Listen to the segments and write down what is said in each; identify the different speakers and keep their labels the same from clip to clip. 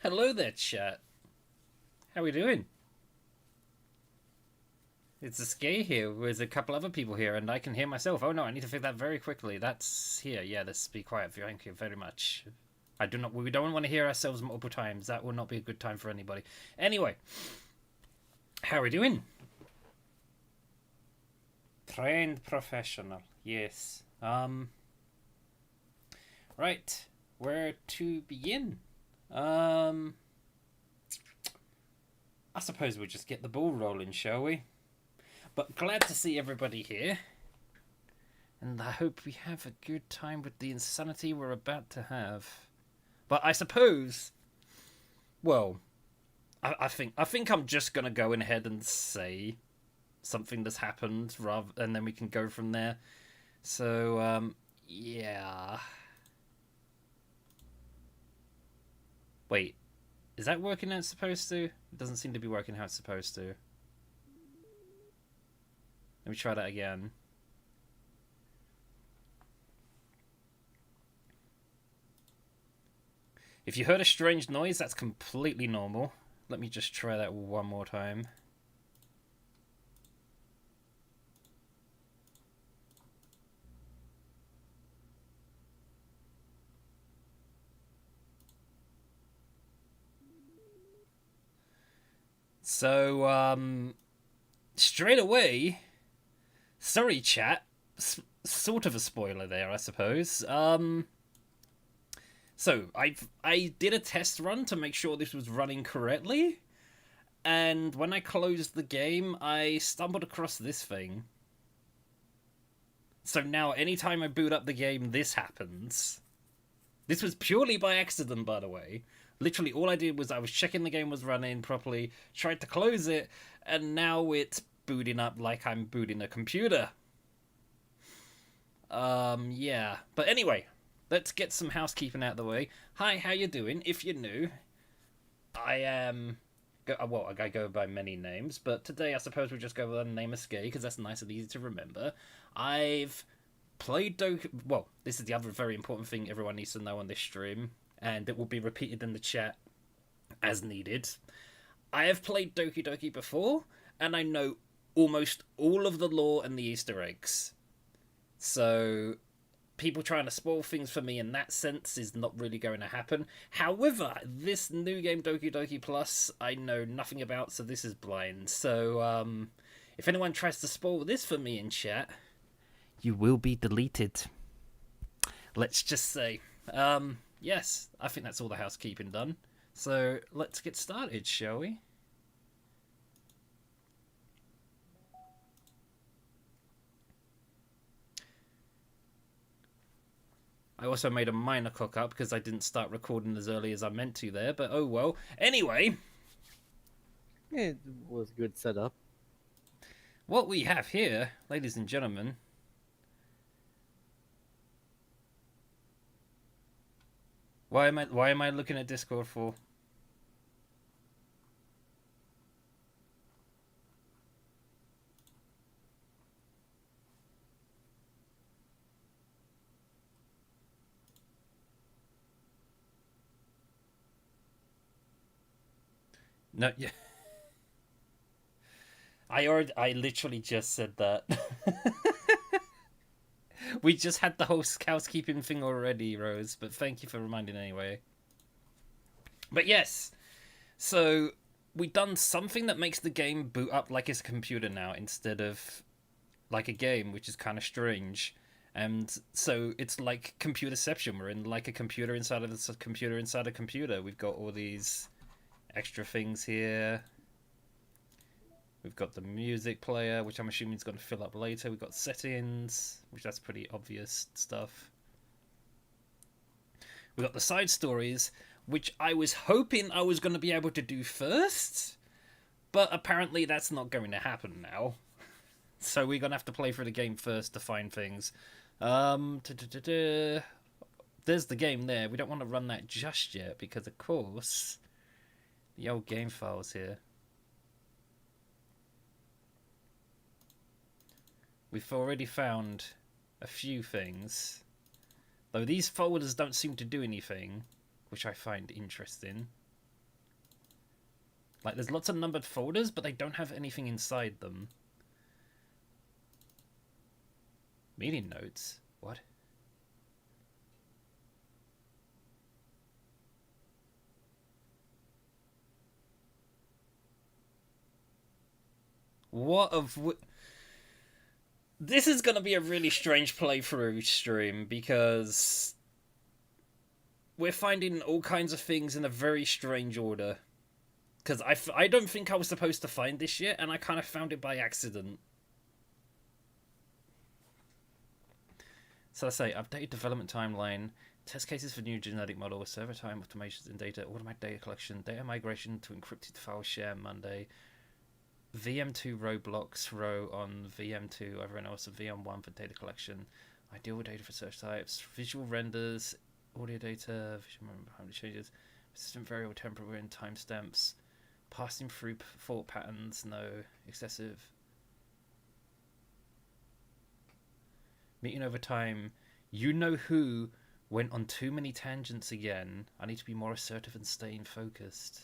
Speaker 1: Hello there, chat. How we doing? It's a Skay here. There's a couple other people here, and I can hear myself. Oh no, I need to fix that very quickly. That's here. Yeah, let's be quiet. Thank you very much. I do not. We don't want to hear ourselves multiple times. That will not be a good time for anybody. Anyway, how are we doing? Trained professional. Yes. Right. Where to begin? I suppose we'll just get the ball rolling, shall we? But glad to see everybody here. And I hope we have a good time with the insanity we're about to have. But I suppose, well, I think I'm just gonna go in ahead and say something that's happened, and then we can go from there. So, yeah. Wait, is that working how it's supposed to? It doesn't seem to be working how it's supposed to. Let me try that again. If you heard a strange noise, that's completely normal. Let me just try that one more time. So, straight away, sorry chat, sort of a spoiler there, I suppose. So I did a test run to make sure this was running correctly, and when I closed the game, I stumbled across this thing. So now, anytime I boot up the game, this happens. This was purely by accident, by the way. Literally, all I did was I was checking the game was running properly, tried to close it, and now it's booting up like I'm booting a computer. Yeah. But anyway, let's get some housekeeping out of the way. Hi, how you doing? If you're new, I am... Well, I go by many names, but today I suppose we'll just go with the name of Skay, because that's nice and easy to remember. I've played Doki... Well, this is the other very important thing everyone needs to know on this stream, and it will be repeated in the chat as needed. I have played Doki Doki before, and I know almost all of the lore and the Easter eggs. So people trying to spoil things for me in that sense is not really going to happen. However, this new game Doki Doki Plus, I know nothing about, so this is blind. So if anyone tries to spoil this for me in chat, you will be deleted. Let's just say. Yes, I think that's all the housekeeping done. So let's get started, shall we? I also made a minor cock up because I didn't start recording as early as I meant to there, but oh well. Anyway,
Speaker 2: it was a good setup.
Speaker 1: What we have here, ladies and gentlemen, why am I looking at Discord for? No, yeah. I literally just said that. We just had the whole housekeeping thing already, Rose, but thank you for reminding anyway. But yes, so we've done something that makes the game boot up like it's a computer now instead of like a game, which is kind of strange. And so it's like computerception. We're in like a computer inside of a computer inside a computer. We've got all these extra things here. We've got the music player, which I'm assuming is going to fill up later. We've got settings, which that's pretty obvious stuff. We've got the side stories, which I was hoping I was going to be able to do first, but apparently that's not going to happen now. So we're going to have to play through the game first to find things. There's the game there. We don't want to run that just yet because, of course, the old game file's here. We've already found a few things, though these folders don't seem to do anything, which I find interesting. Like, there's lots of numbered folders, but they don't have anything inside them. Meeting notes? What? What of... This is going to be a really strange playthrough stream, because we're finding all kinds of things in a very strange order. Because I don't think I was supposed to find this yet, and I kind of found it by accident. So let's say, updated development timeline, test cases for new genetic model, server time automations in data, automatic data collection, data migration to encrypted file share Monday, VM2 roadblocks row on VM2, everyone else on VM1 for data collection, ideal data for search types, visual renders, audio data, visual memory changes, system variable temporal and timestamps, passing through fault patterns, no, excessive. Meeting over time, you know who went on too many tangents again. I need to be more assertive and staying focused.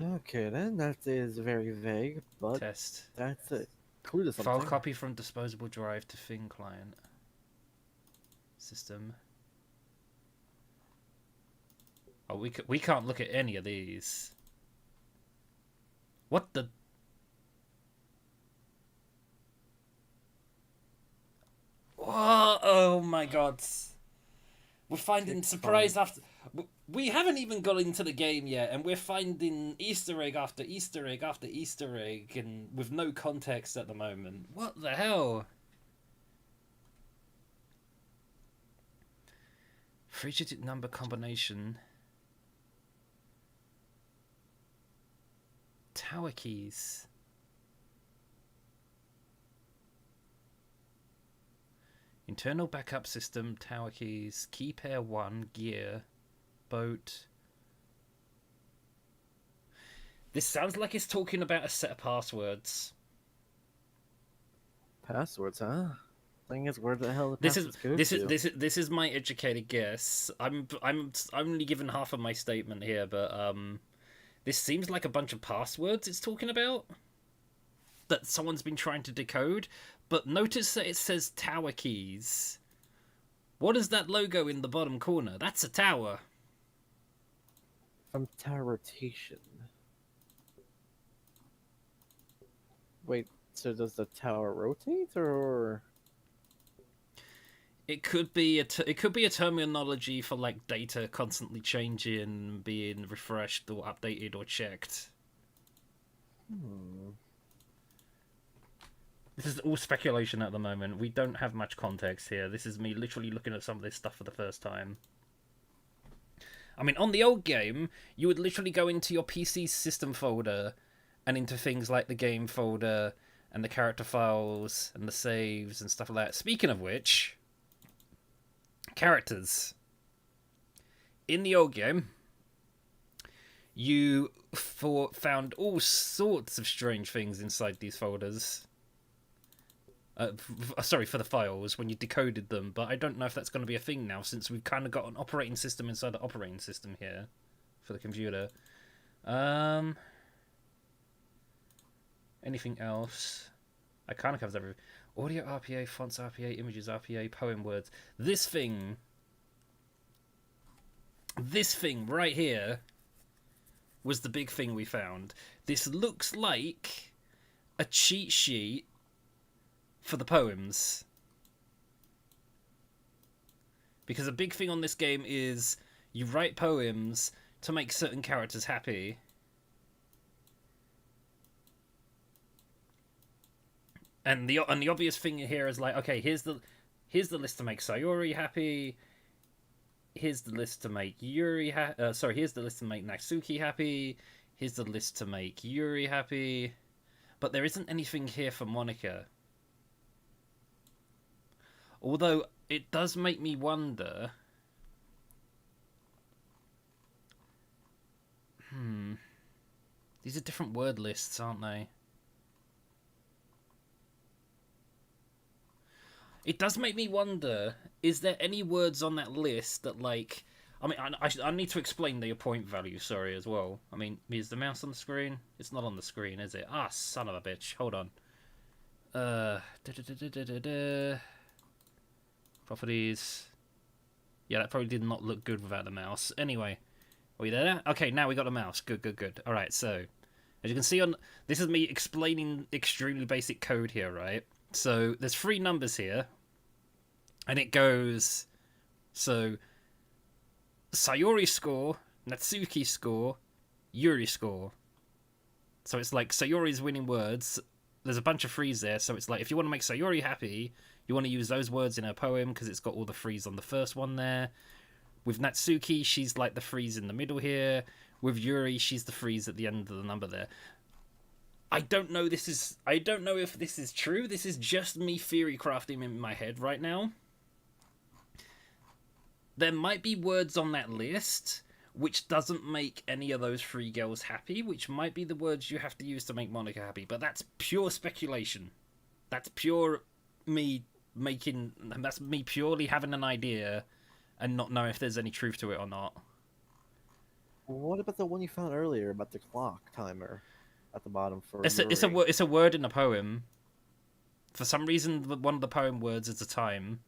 Speaker 2: Okay, then that is very vague, but
Speaker 1: Test.
Speaker 2: that's a clue to something.
Speaker 1: File copy from disposable drive to Thing client. System. Oh, we can't look at any of these. What the... Whoa, oh my god. We're finding surprise after... We haven't even got into the game yet, and we're finding Easter egg after Easter egg after Easter egg, and with no context at the moment. What the hell? 3-digit number combination. Tower keys. Internal backup system, tower keys, key pair 1, gear, boat. This sounds like it's talking about a set of passwords.
Speaker 2: Passwords, huh? Thing is, where the hell the
Speaker 1: This
Speaker 2: passwords
Speaker 1: is
Speaker 2: go to?
Speaker 1: this is my educated guess. I'm only given half of my statement here, but this seems like a bunch of passwords it's talking about that someone's been trying to decode. But notice that it says tower keys. What is that logo in the bottom corner? That's a tower.
Speaker 2: From tower rotation. Wait, so does the tower rotate, or?
Speaker 1: It could be a terminology for like data constantly changing, being refreshed or updated or checked. This is all speculation at the moment. We don't have much context here. This is me literally looking at some of this stuff for the first time. I mean, on the old game, you would literally go into your PC system folder and into things like the game folder and the character files and the saves and stuff like that. Speaking of which, characters. In the old game, you found all sorts of strange things inside these folders. Sorry, for the files, when you decoded them, but I don't know if that's going to be a thing now, since we've kind of got an operating system inside the operating system here for the computer. Anything else? I kind of covers everything. Audio RPA, fonts RPA, images RPA, poem words. This thing right here was the big thing we found. This looks like a cheat sheet for the poems, because a big thing on this game is you write poems to make certain characters happy, and the obvious thing here is like, okay, here's the list to make Sayori happy, here's the list to make Yuri here's the list to make Natsuki happy, here's the list to make Yuri happy, but there isn't anything here for Monica. Although, it does make me wonder... These are different word lists, aren't they? It does make me wonder, is there any words on that list that, like, I mean, I need to explain the point value, sorry, as well. I mean, is the mouse on the screen? It's not on the screen, is it? Ah, son of a bitch. Hold on. Properties. Yeah, that probably did not look good without the mouse. Anyway, are we there? Okay, now we got the mouse. Good, good, good. Alright, so, as you can see on... This is me explaining extremely basic code here, right? So, there's 3 numbers here. And it goes... So... Sayori score, Natsuki score, Yuri score. So it's like Sayori's winning words. There's a bunch of threes there, so it's like if you want to make Sayori happy, you want to use those words in her poem because it's got all the threes on the first one there. With Natsuki, she's like the threes in the middle here. With Yuri, she's the threes at the end of the number there. I don't know if this is true. This is just me theory crafting in my head right now. There might be words on that list which doesn't make any of those 3 girls happy, which might be the words you have to use to make Monica happy, but that's pure speculation. That's pure me making... That's me purely having an idea and not knowing if there's any truth to it or not.
Speaker 2: What about the one you found earlier about the clock timer at the bottom for
Speaker 1: It's a word in a poem. For some reason, one of the poem words is a time.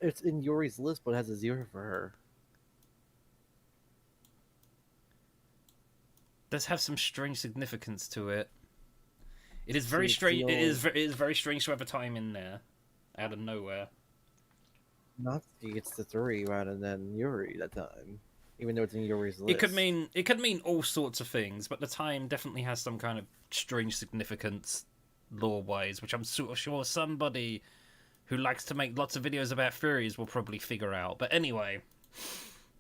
Speaker 2: It's in Yuri's list, but it has a 0 for her.
Speaker 1: Does have some strange significance to it. It is very strange. It is very strange to have a time in there, out of nowhere.
Speaker 2: Natsuki gets the 3 rather than Yuri that time, even though it's in Yuri's list.
Speaker 1: It could mean all sorts of things, but the time definitely has some kind of strange significance, lore-wise, which I'm sure somebody who likes to make lots of videos about theories will probably figure out. But anyway,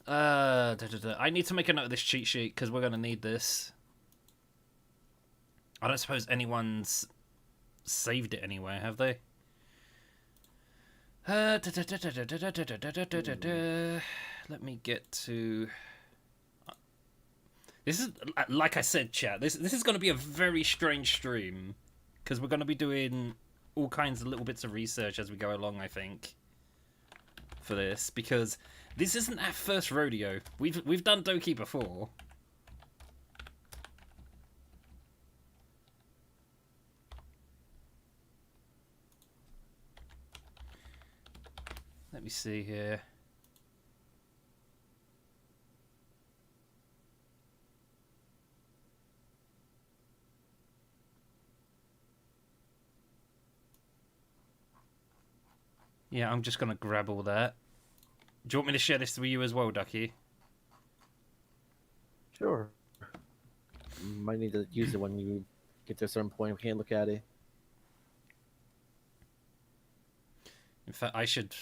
Speaker 1: I need to make a note of this cheat sheet because we're going to need this. I don't suppose anyone's saved it anywhere, have they? Let me get to... This is, like I said, chat, this is going to be a very strange stream because we're going to be doing all kinds of little bits of research as we go along, I think, for this, because this isn't our first rodeo. We've done Doki before. Let me see here. Yeah, I'm just going to grab all that. Do you want me to share this with you as well, Ducky?
Speaker 2: Sure. Might need to use it when you get to a certain point. We can't look at it.
Speaker 1: In fact, I should...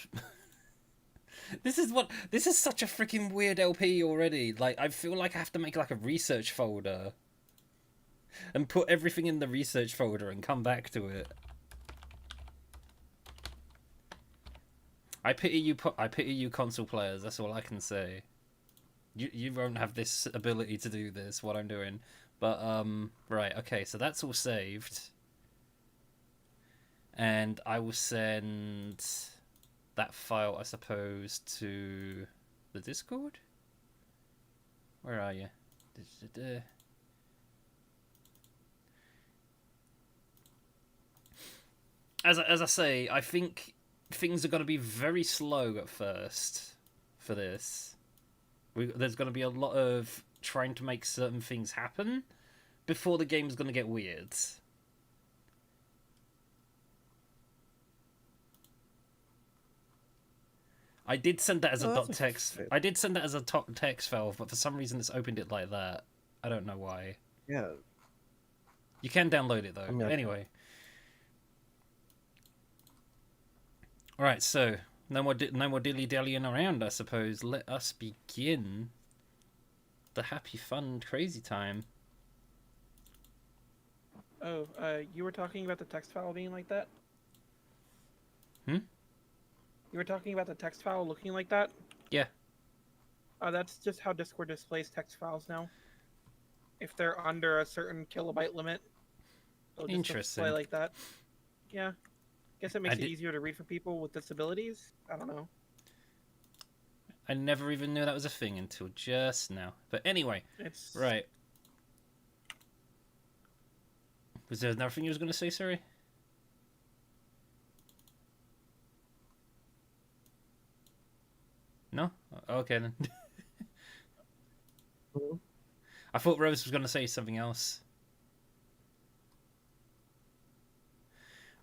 Speaker 1: This is such a freaking weird LP already. Like, I feel like I have to make like a research folder and put everything in the research folder and come back to it. I pity you console players, that's all I can say. You won't have this ability to do this, what I'm doing. But, right, okay, so that's all saved. And I will send that file, I suppose, to the Discord? Where are you? As I say, I think things are going to be very slow at first for this. There's going to be a lot of trying to make certain things happen before the game's going to get weird. I did send that as a .text. I did send that as a .text file, but for some reason it's opened it like that. I don't know why.
Speaker 2: Yeah.
Speaker 1: You can download it though. I mean, anyway. Alright, so no more dilly-dallying around, I suppose. Let us begin the happy, fun, crazy time.
Speaker 3: Oh, you were talking about the text file being like that?
Speaker 1: Hmm?
Speaker 3: You were talking about the text file looking like that?
Speaker 1: Yeah.
Speaker 3: That's just how Discord displays text files now. If they're under a certain kilobyte limit, it'll just display like that. Yeah. Guess it makes it easier to read for people with disabilities? I don't know.
Speaker 1: I never even knew that was a thing until just now. But anyway,
Speaker 3: It's
Speaker 1: right. Was there another thing you was going to say, sorry? No? Okay then. I thought Rose was going to say something else.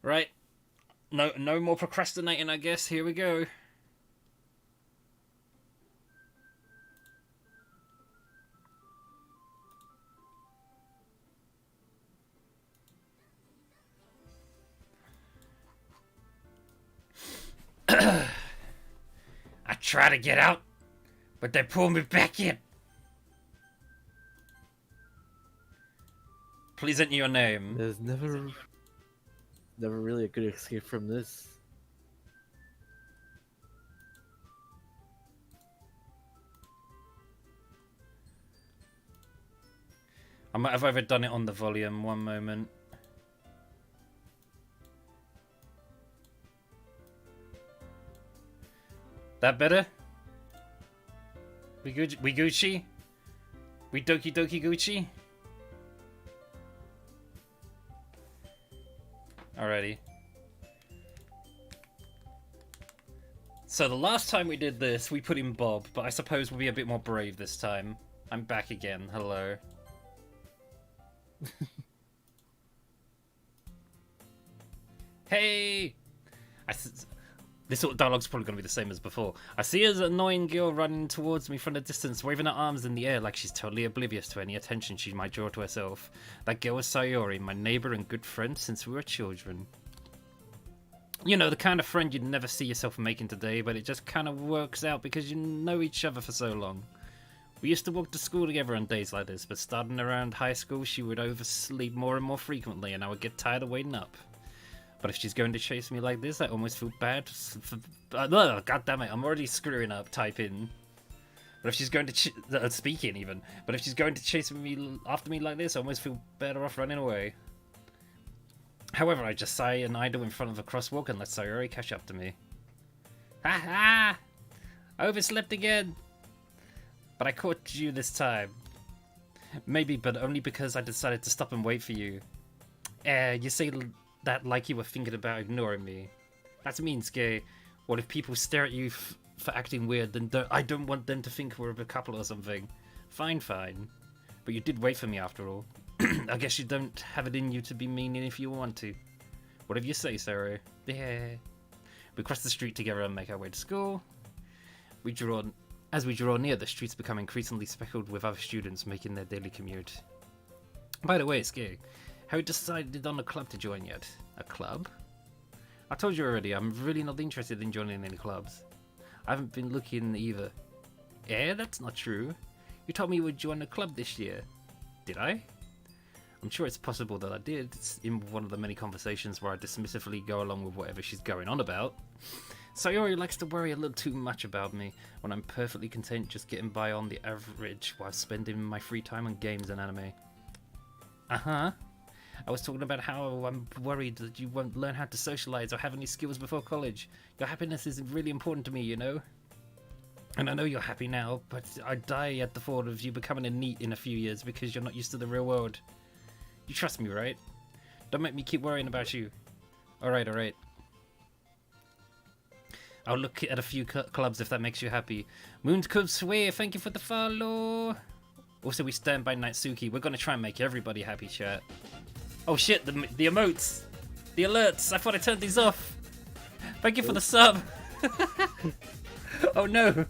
Speaker 1: Right. No more procrastinating, I guess. Here we go. I try to get out, but they pull me back in. Please enter your name.
Speaker 2: There's never really a good escape from this.
Speaker 1: I might have overdone it on the volume. One moment. That better? We Gucci? We Doki Gucci? Alrighty. So the last time we did this, we put in Bob, but I suppose we'll be a bit more brave this time. I'm back again. Hello. Hey! This sort of dialogue's probably going to be the same as before. I see an annoying girl running towards me from a distance, waving her arms in the air like she's totally oblivious to any attention she might draw to herself. That girl was Sayori, my neighbor and good friend since we were children. You know, the kind of friend you'd never see yourself making today, but it just kind of works out because you know each other for so long. We used to walk to school together on days like this, but starting around high school, she would oversleep more and more frequently, and I would get tired of waiting up. But if she's going to chase me like this, I almost feel bad for... God damn it, I'm already screwing up typing. But if she's going to... speaking, even. But if she's going to chase me after me like this, I almost feel better off running away. However, I just sigh and idle in front of a crosswalk and let Sayori catch up to me. Ha ha! I overslept again! But I caught you this time. Maybe, but only because I decided to stop and wait for you. You say that like you were thinking about ignoring me. That's mean, Skay. What if people stare at you for acting weird, then I don't want them to think we're a couple or something. Fine. But you did wait for me after all. I guess you don't have it in you to be mean if you want to. Whatever you say, Sarah. Yeah. We cross the street together and make our way to school. As we draw near, the streets become increasingly speckled with other students making their daily commute. By the way, Skay, have you decided on a club to join yet? A club? I told you already, I'm really not interested in joining any clubs. I haven't been looking either. That's not true. You told me you would join a club this year. Did I? I'm sure it's possible that I did. It's in one of the many conversations where I dismissively go along with whatever she's going on about. Sayori likes to worry a little too much about me, when I'm perfectly content just getting by on the average while spending my free time on games and anime. Uh-huh. I was talking about how I'm worried that you won't learn how to socialize or have any skills before college. Your happiness is really important to me, you know? And I know you're happy now, but I die at the thought of you becoming a NEET in a few years because you're not used to the real world. You trust me, right? Don't make me keep worrying about you. Alright. I'll look at a few clubs if that makes you happy. Moon's Cub Sway, thank you for the follow. Also, we stand by Natsuki. We're gonna try and make everybody happy, chat. Oh shit, the emotes. The alerts. I thought I turned these off. Thank you for the sub. Oh no.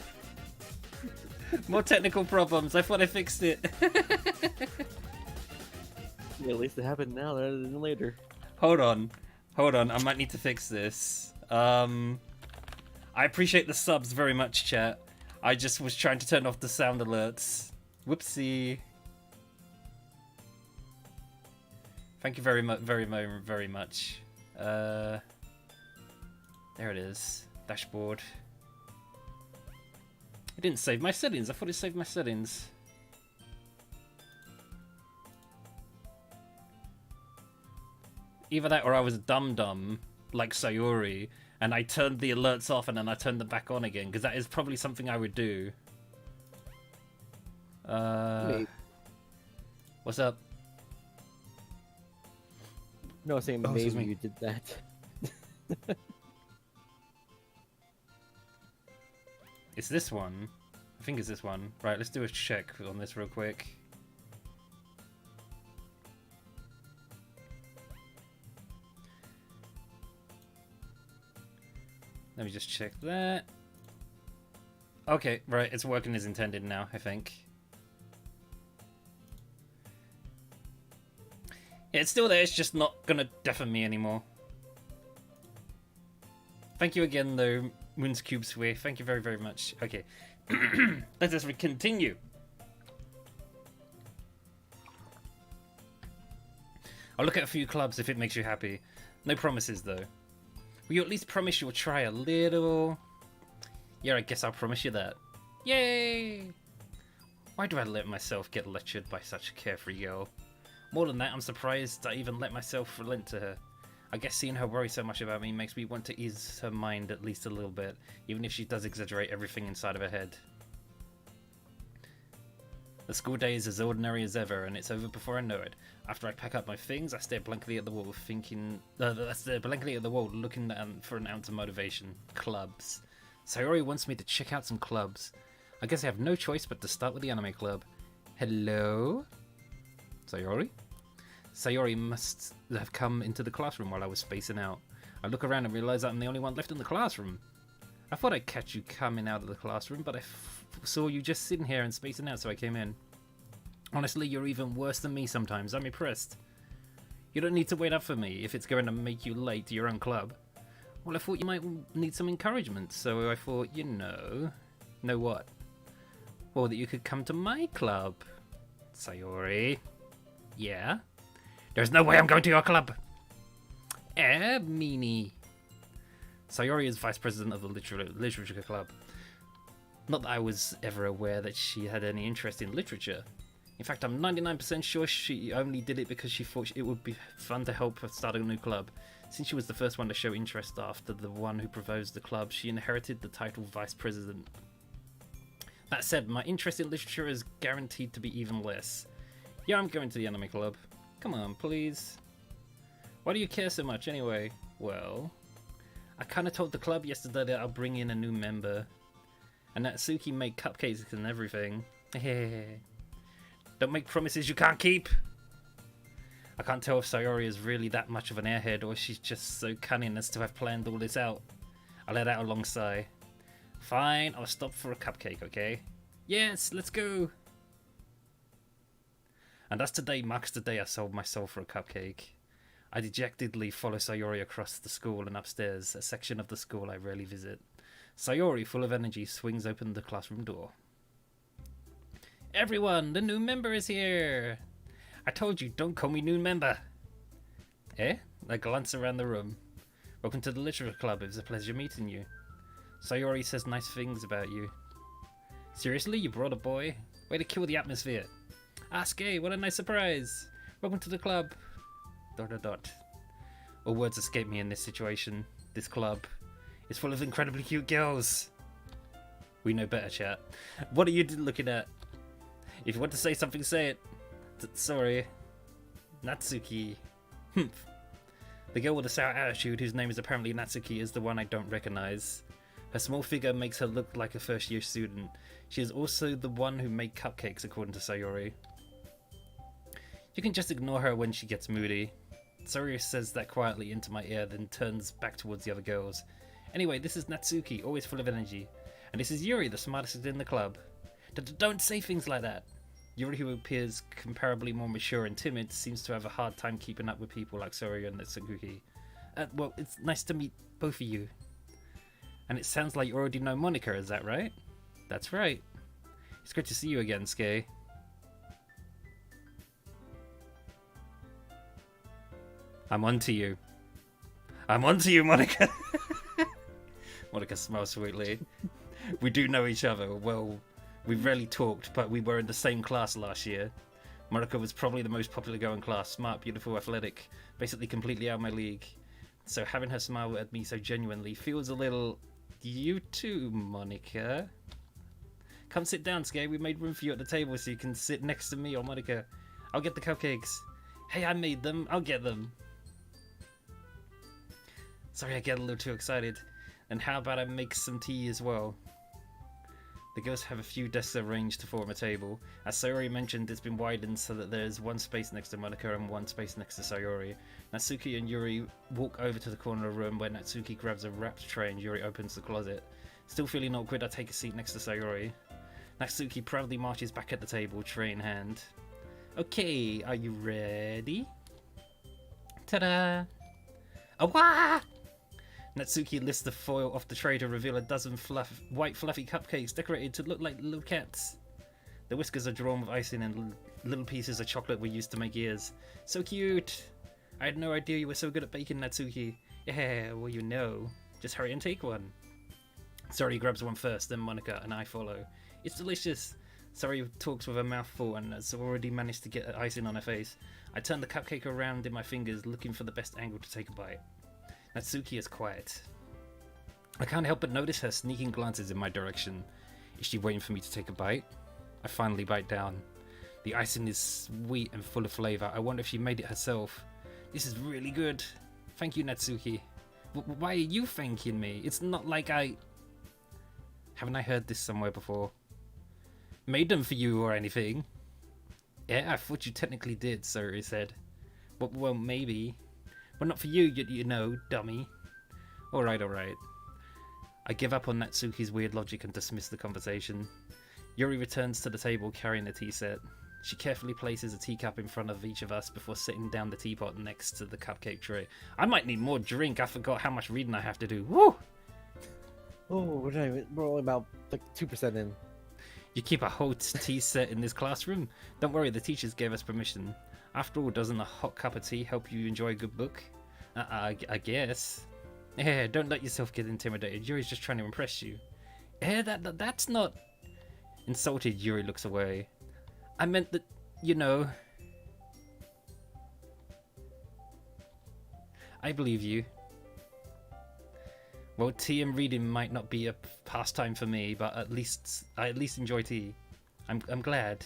Speaker 1: More technical problems. I thought I fixed it.
Speaker 2: Yeah, at least it happened now rather than later.
Speaker 1: Hold on. I might need to fix this. I appreciate the subs very much, chat. I just was trying to turn off the sound alerts. Whoopsie. Thank you very much. There it is. Dashboard. It didn't save my settings. I thought it saved my settings. Either that or I was dumb like Sayori and I turned the alerts off and then I turned them back on again, because that is probably something I would do.
Speaker 2: Maybe.
Speaker 1: What's up?
Speaker 2: No, I'm saying
Speaker 1: Oh, excuse
Speaker 2: maybe
Speaker 1: me.
Speaker 2: you did that.
Speaker 1: It's this one. I think it's this one. Right, let's do a check on this real quick. Let me just check that. Okay, right, it's working as intended now, I think. Yeah, it's still there, it's just not gonna deafen me anymore. Thank you again, though, Moon's Cube Sway. Thank you very, very much. Okay, let us continue. I'll look at a few clubs if it makes you happy. No promises, though. Will you at least promise you'll try a little? Yeah, I guess I'll promise you that. Yay! Why do I let myself get lectured by such a carefree girl? More than that, I'm surprised I even let myself relent to her. I guess seeing her worry so much about me makes me want to ease her mind at least a little bit, even if she does exaggerate everything inside of her head. The school day is as ordinary as ever, and it's over before I know it. After I pack up my things, I stare blankly at the wall, looking for an ounce of motivation. Clubs. Sayori wants me to check out some clubs. I guess I have no choice but to start with the anime club. Hello? Sayori? Sayori must have come into the classroom while I was spacing out. I look around and realize that I'm the only one left in the classroom. I thought I'd catch you coming out of the classroom, but I saw you just sitting here and spacing out, so I came in. Honestly, you're even worse than me sometimes. I'm impressed. You don't need to wait up for me if it's going to make you late to your own club. Well, I thought you might need some encouragement, so I thought, know what? Well, that you could come to my club. Sayori. Yeah? There's no way I'm going to your club! Meanie. Sayori is vice president of the literature club. Not that I was ever aware that she had any interest in literature. In fact, I'm 99% sure she only did it because she thought it would be fun to help her start a new club. Since she was the first one to show interest after the one who proposed the club, she inherited the title vice president. That said, my interest in literature is guaranteed to be even less. Yeah, I'm going to the anime club. Come on, please. Why do you care so much anyway? Well, I kinda told the club yesterday that I'll bring in a new member. And that Suki made cupcakes and everything. Don't make promises you can't keep! I can't tell if Sayori is really that much of an airhead or she's just so cunning as to have planned all this out. I let out a long sigh. Fine, I'll stop for a cupcake, okay? Yes, let's go! And as today marks the day I sold my soul for a cupcake. I dejectedly follow Sayori across the school and upstairs, a section of the school I rarely visit. Sayori, full of energy, swings open the classroom door. Everyone, the new member is here! I told you, don't call me new member! I glance around the room. Welcome to the literature club, it was a pleasure meeting you. Sayori says nice things about you. Seriously, you brought a boy? Way to kill the atmosphere. Skay, what a nice surprise! Welcome to the club. ... All words escape me in this situation. This club is full of incredibly cute girls. We know better, chat. What are you looking at? If you want to say something, say it. Sorry. Natsuki. The girl with the sour attitude, whose name is apparently Natsuki, is the one I don't recognize. Her small figure makes her look like a first-year student. She is also the one who made cupcakes, according to Sayori. You can just ignore her when she gets moody. Sayori says that quietly into my ear, then turns back towards the other girls. Anyway, this is Natsuki, always full of energy. And this is Yuri, the smartest in the club. Don't say things like that! Yuri, who appears comparably more mature and timid, seems to have a hard time keeping up with people like Sayori and Natsuki. Well, it's nice to meet both of you. And it sounds like you already know Monica, is that right? That's right. It's great to see you again, Skay. I'm onto you. I'm onto you, Monica! Monica smiles sweetly. We do know each other. Well, we rarely talked, but we were in the same class last year. Monica was probably the most popular girl in class. Smart, beautiful, athletic. Basically completely out of my league. So having her smile at me so genuinely feels a little... You too, Monica. Come sit down, Skay. We made room for you at the table so you can sit next to me or Monica. I'll get the cupcakes. Hey, I made them. I'll get them. Sorry, I get a little too excited. And how about I make some tea as well? The girls have a few desks arranged to form a table. As Sayori mentioned, it's been widened so that there's one space next to Monica and one space next to Sayori. Natsuki and Yuri walk over to the corner of the room where Natsuki grabs a wrapped tray and Yuri opens the closet. Still feeling awkward, I take a seat next to Sayori. Natsuki proudly marches back at the table, tray in hand. Okay, are you ready? Ta-da! Awa! Natsuki lifts the foil off the tray to reveal a dozen white fluffy cupcakes decorated to look like little cats. The whiskers are drawn with icing and little pieces of chocolate were used to make ears. So cute! I had no idea you were so good at baking, Natsuki. Yeah, well you know. Just hurry and take one. Sari grabs one first, then Monica and I follow. It's delicious! Sari talks with her mouth full and has already managed to get icing on her face. I turn the cupcake around in my fingers, looking for the best angle to take a bite. Natsuki is quiet. I can't help but notice her sneaking glances in my direction. Is she waiting for me to take a bite? I finally bite down. The icing is sweet and full of flavour. I wonder if she made it herself. This is really good. Thank you, Natsuki. Why are you thanking me? It's not like I... Haven't I heard this somewhere before? Made them for you or anything? Yeah, I thought you technically did, Sayori said. Well, maybe. Well, not for you, you know, dummy. Alright. I give up on Natsuki's weird logic and dismiss the conversation. Yuri returns to the table carrying a tea set. She carefully places a teacup in front of each of us before setting down the teapot next to the cupcake tray. I might need more drink. I forgot how much reading I have to do. Woo!
Speaker 2: Oh, we're only about like 2% in.
Speaker 1: You keep a whole tea set in this classroom? Don't worry, the teachers gave us permission. After all, doesn't a hot cup of tea help you enjoy a good book? I guess. Yeah, don't let yourself get intimidated. Yuri's just trying to impress you. Yeah, that's not... Insulted, Yuri looks away. I meant that, you know... I believe you. Well, tea and reading might not be a pastime for me, but I at least enjoy tea. I'm glad.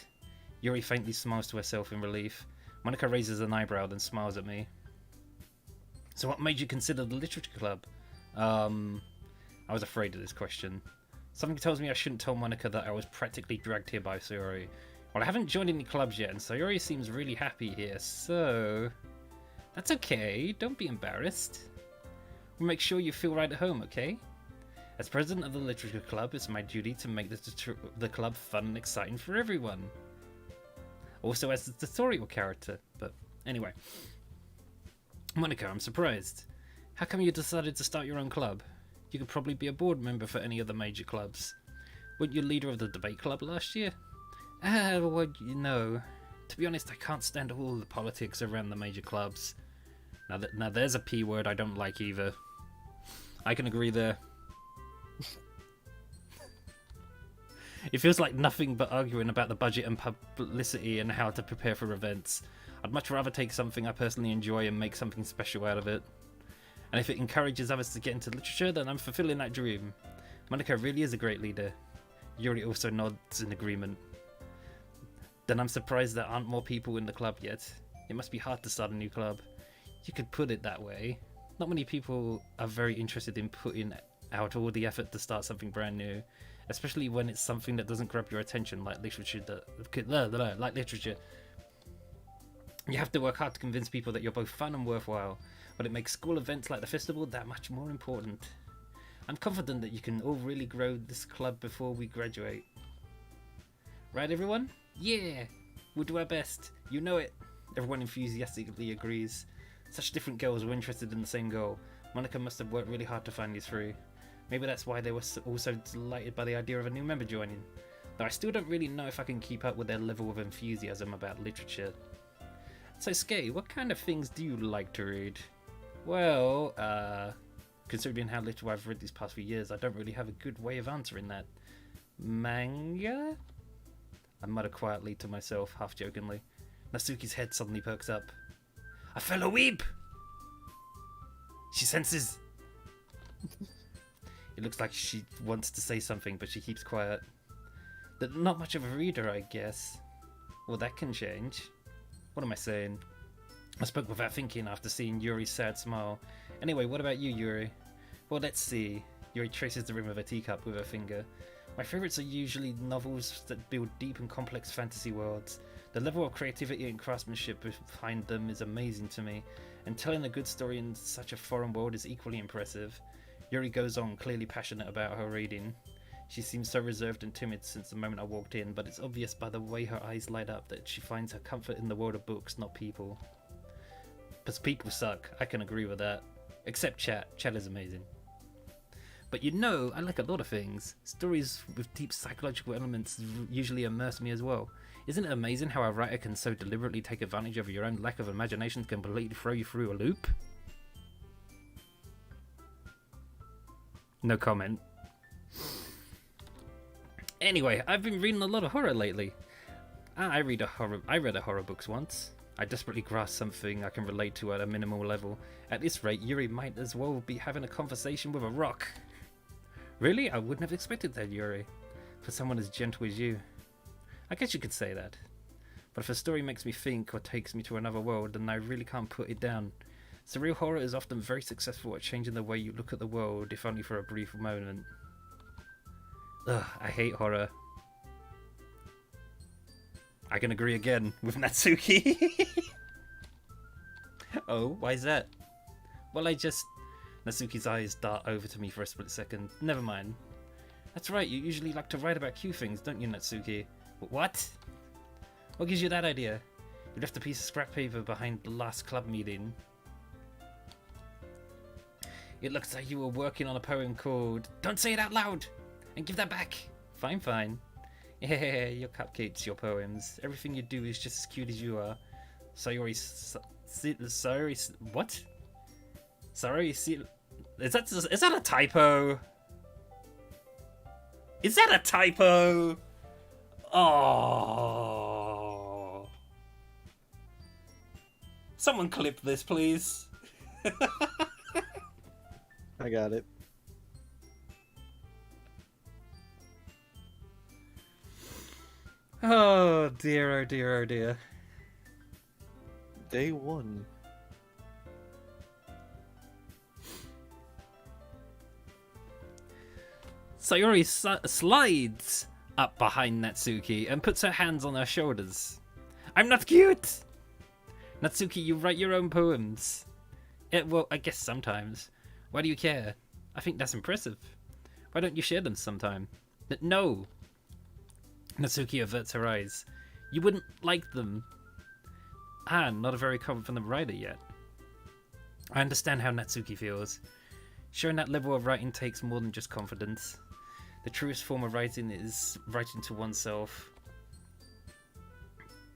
Speaker 1: Yuri faintly smiles to herself in relief. Monica raises an eyebrow, then smiles at me. So what made you consider the literature club? I was afraid of this question. Something tells me I shouldn't tell Monica that I was practically dragged here by Sayori. Well, I haven't joined any clubs yet, and Sayori seems really happy here, so... That's okay, don't be embarrassed. We'll make sure you feel right at home, okay? As president of the literature club, it's my duty to make the club fun and exciting for everyone. Also as the tutorial character, but anyway. Monica, I'm surprised. How come you decided to start your own club? You could probably be a board member for any of the major clubs. Weren't you leader of the debate club last year? Well, you know, to be honest, I can't stand all the politics around the major clubs. Now there's a P word I don't like either. I can agree there. It feels like nothing but arguing about the budget and publicity and how to prepare for events. I'd much rather take something I personally enjoy and make something special out of it. And if it encourages others to get into literature, then I'm fulfilling that dream. Monica really is a great leader. Yuri also nods in agreement. Then I'm surprised there aren't more people in the club yet. It must be hard to start a new club. You could put it that way. Not many people are very interested in putting out all the effort to start something brand new, especially when it's something that doesn't grab your attention, like literature. Like literature. You have to work hard to convince people that you're both fun and worthwhile, but it makes school events like the festival that much more important. I'm confident that you can all really grow this club before we graduate. Right, everyone? Yeah! We'll do our best. You know it. Everyone enthusiastically agrees. Such different girls were interested in the same goal. Monica must have worked really hard to find these three. Maybe that's why they were also delighted by the idea of a new member joining. Though I still don't really know if I can keep up with their level of enthusiasm about literature. So Skay, what kind of things do you like to read? Well, considering how little I've read these past few years, I don't really have a good way of answering that. Manga? I mutter quietly to myself, half jokingly. Natsuki's head suddenly perks up. A fellow weeb! She senses. It looks like she wants to say something, but she keeps quiet. Not much of a reader, I guess. Well, that can change. What am I saying? I spoke without thinking after seeing Yuri's sad smile. Anyway, what about you, Yuri? Well, let's see. Yuri traces the rim of a teacup with her finger. My favourites are usually novels that build deep and complex fantasy worlds. The level of creativity and craftsmanship behind them is amazing to me, and telling a good story in such a foreign world is equally impressive. Yuri goes on, clearly passionate about her reading. She seems so reserved and timid since the moment I walked in, but it's obvious by the way her eyes light up that she finds her comfort in the world of books, not people. Because people suck, I can agree with that. Except chat. Chat is amazing. But you know, I like a lot of things. Stories with deep psychological elements usually immerse me as well. Isn't it amazing how a writer can so deliberately take advantage of your own lack of imagination to completely throw you through a loop? No comment. Anyway, I've been reading a lot of horror lately. I read a horror books once. I desperately grasp something I can relate to at a minimal level. At this rate, Yuri might as well be having a conversation with a rock. Really? I wouldn't have expected that, Yuri. For someone as gentle as you. I guess you could say that. But if a story makes me think or takes me to another world, then I really can't put it down. Surreal horror is often very successful at changing the way you look at the world, if only for a brief moment. Ugh, I hate horror. I can agree again with Natsuki. Oh, why is that? Well, Natsuki's eyes dart over to me for a split second. Never mind. That's right, you usually like to write about cute things, don't you, Natsuki? What? What gives you that idea? You left a piece of scrap paper behind the last club meeting. It looks like you were working on a poem called Don't Say It Out Loud! And give that back! Fine, fine. Yeah, your cupcakes, your poems. Everything you do is just as cute as you are. Sayori... What? Sorry, is that a typo? Is that a typo? Oh. Someone clip this, please.
Speaker 2: I got it.
Speaker 1: Oh dear, oh dear, oh dear.
Speaker 2: Day one.
Speaker 1: Sayori slides up behind Natsuki and puts her hands on her shoulders. I'm not cute! Natsuki, you write your own poems. Well, I guess sometimes. Why do you care? I think that's impressive. Why don't you share them sometime? But no! Natsuki averts her eyes. You wouldn't like them. Not a very confident writer yet. I understand how Natsuki feels. Showing that level of writing takes more than just confidence. The truest form of writing is writing to oneself.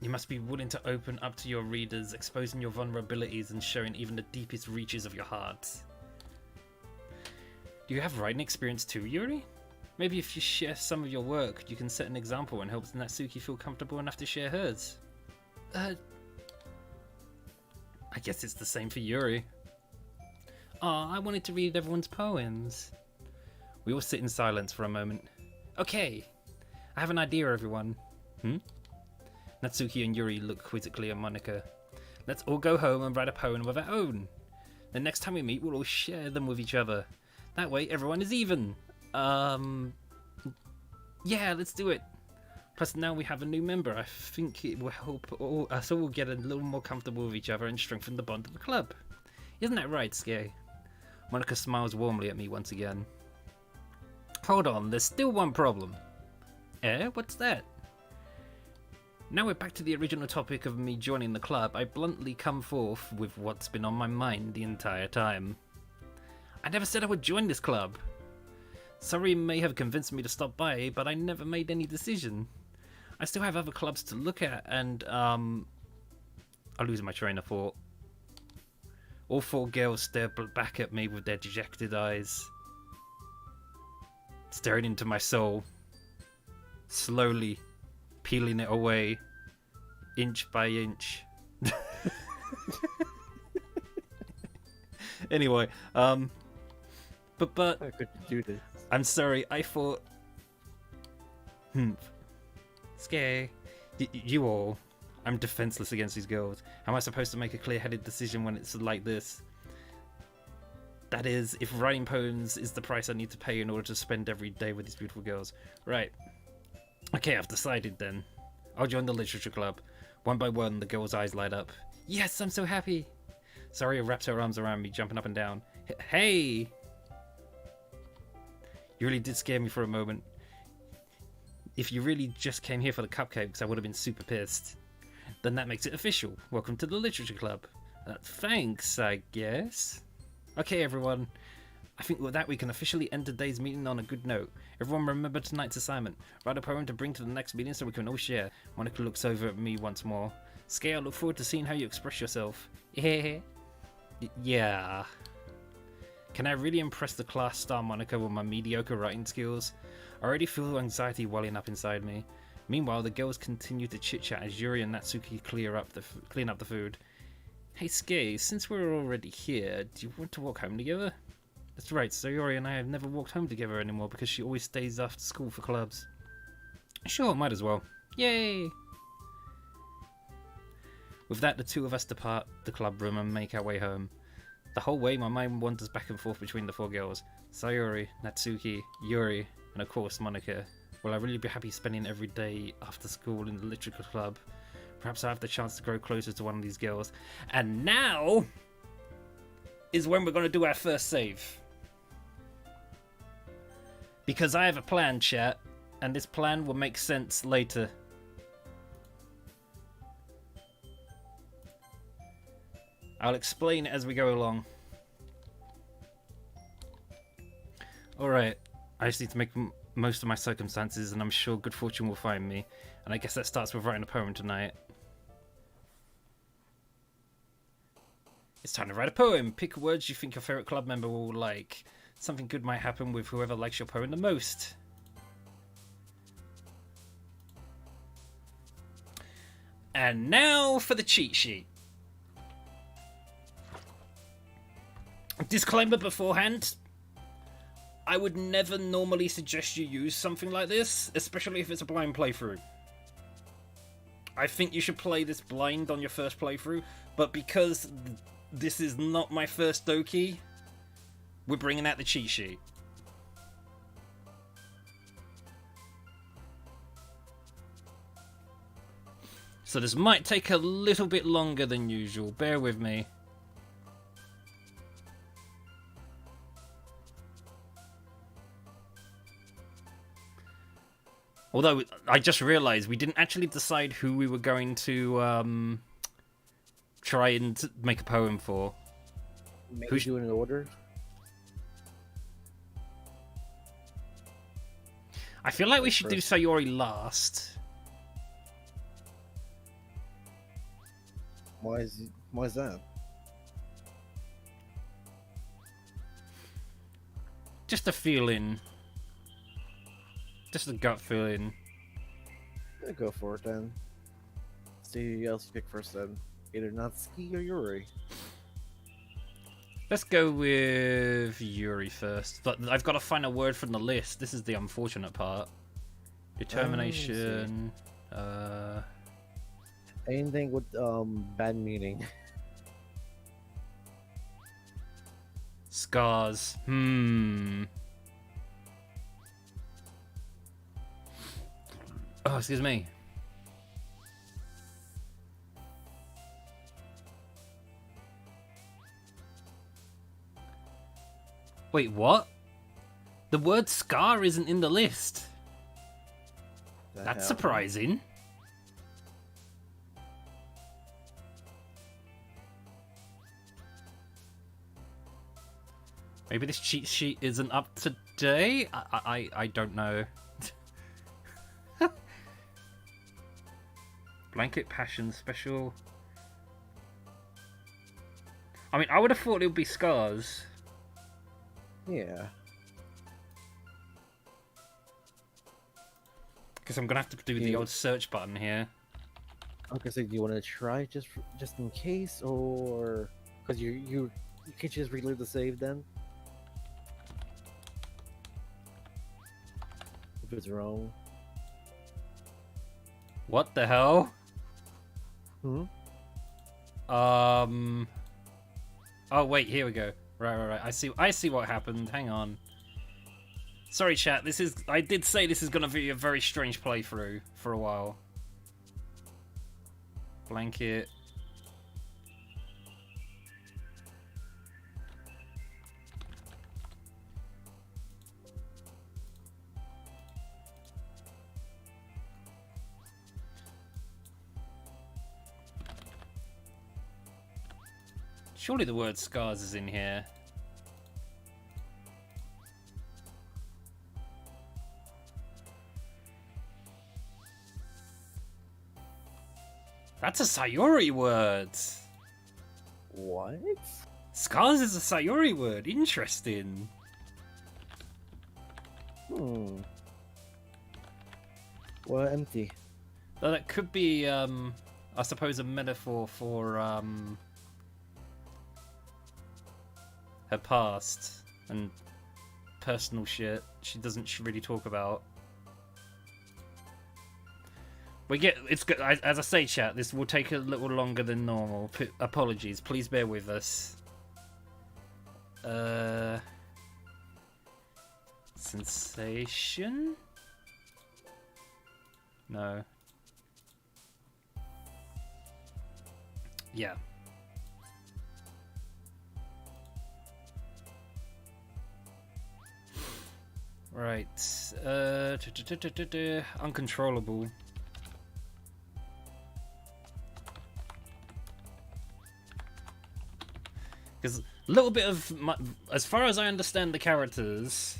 Speaker 1: You must be willing to open up to your readers, exposing your vulnerabilities and showing even the deepest reaches of your heart. Do you have writing experience too, Yuri? Maybe if you share some of your work, you can set an example and help Natsuki feel comfortable enough to share hers. I guess it's the same for Yuri. Aw, I wanted to read everyone's poems. We all sit in silence for a moment. Okay, I have an idea, everyone. Natsuki and Yuri look quizzically at Monika. Let's all go home and write a poem of our own. The next time we meet, we'll all share them with each other. That way, everyone is even. Yeah, let's do it. Plus, now we have a new member. I think it will help us all get a little more comfortable with each other and strengthen the bond of the club. Isn't that right, Skay? Monika smiles warmly at me once again. Hold on, there's still one problem. What's that? Now we're back to the original topic of me joining the club. I bluntly come forth with what's been on my mind the entire time. I never said I would join this club. Sorry may have convinced me to stop by, but I never made any decision. I still have other clubs to look at, and I lose my train of thought. All four girls stare back at me with their dejected eyes, staring into my soul, slowly peeling it away, inch by inch. Anyway, but
Speaker 2: I could do this.
Speaker 1: I'm sorry. I thought. Skay, you all. I'm defenseless against these girls. How am I supposed to make a clear-headed decision when it's like this? That is, if writing poems is the price I need to pay in order to spend every day with these beautiful girls. Right. Okay, I've decided then. I'll join the literature club. One by one, the girl's eyes light up. Yes, I'm so happy. Saria wraps her arms around me, jumping up and down. Hey! You really did scare me for a moment. If you really just came here for the cupcakes, I would have been super pissed. Then that makes it official. Welcome to the literature club. Thanks, I guess. Okay, everyone. I think with that we can officially end today's meeting on a good note. Everyone remember tonight's assignment. Write a poem to bring to the next meeting so we can all share. Monica looks over at me once more. Skay, I look forward to seeing how you express yourself. Yeah. Can I really impress the class star Monica with my mediocre writing skills? I already feel anxiety welling up inside me. Meanwhile, the girls continue to chit-chat as Yuri and Natsuki clean up the food. Hey Skay, since we're already here, do you want to walk home together? That's right, so Yuri and I have never walked home together anymore because she always stays after school for clubs. Sure, might as well. Yay! With that, the two of us depart the club room and make our way home. The whole way, my mind wanders back and forth between the four girls. Sayori, Natsuki, Yuri, and of course Monica. Will I really be happy spending every day after school in the literature club? Perhaps I have the chance to grow closer to one of these girls. And now is when we're going to do our first save. Because I have a plan, chat, and this plan will make sense later. I'll explain it as we go along. Alright, I just need to make most of my circumstances, and I'm sure good fortune will find me. And I guess that starts with writing a poem tonight. It's time to write a poem. Pick words you think your favourite club member will like. Something good might happen with whoever likes your poem the most. And now for the cheat sheet. Disclaimer beforehand. I would never normally suggest you use something like this, especially if it's a blind playthrough. I think you should play this blind on your first playthrough, but because this is not my first Doki, we're bringing out the cheat sheet. So this might take a little bit longer than usual, bear with me. Although, I just realised we didn't actually decide who we were going to try and make a poem for.
Speaker 2: Maybe do it in order?
Speaker 1: I feel like we should do Sayori last.
Speaker 2: Why is that?
Speaker 1: Just a feeling. Just a gut feeling.
Speaker 2: Yeah, go for it then. See who else you pick first then. Either Natsuki or Yuri.
Speaker 1: Let's go with Yuri first. But I've got to find a word from the list. This is the unfortunate part. Determination.
Speaker 2: Anything with bad meaning.
Speaker 1: Scars. Oh, excuse me. Wait, what? The word scar isn't in the list. That's surprising. Maybe this cheat sheet isn't up to date? I don't know. Blanket Passion Special. I mean, I would have thought it would be Scars.
Speaker 2: Yeah.
Speaker 1: Because I'm going to have to do the old search button here.
Speaker 2: Okay, so do you want to try just in case, or because You can't just reload the save then? If it's wrong.
Speaker 1: What the hell?
Speaker 2: Hmm?
Speaker 1: Oh wait, here we go. Right. I see what happened. Hang on. Sorry, chat. I did say this is gonna be a very strange playthrough for a while. Blanket. Surely the word scars is in here. That's a Sayori word.
Speaker 2: What?
Speaker 1: Scars is a Sayori word. Interesting.
Speaker 2: Hmm. Well, empty.
Speaker 1: Though that could be, I suppose, a metaphor for her past and personal shit she doesn't really talk about. It's good. As I say, chat, this will take a little longer than normal. Apologies. Please bear with us. Sensation? No. Yeah. Right. Uncontrollable. Because a little bit of as far as I understand the characters,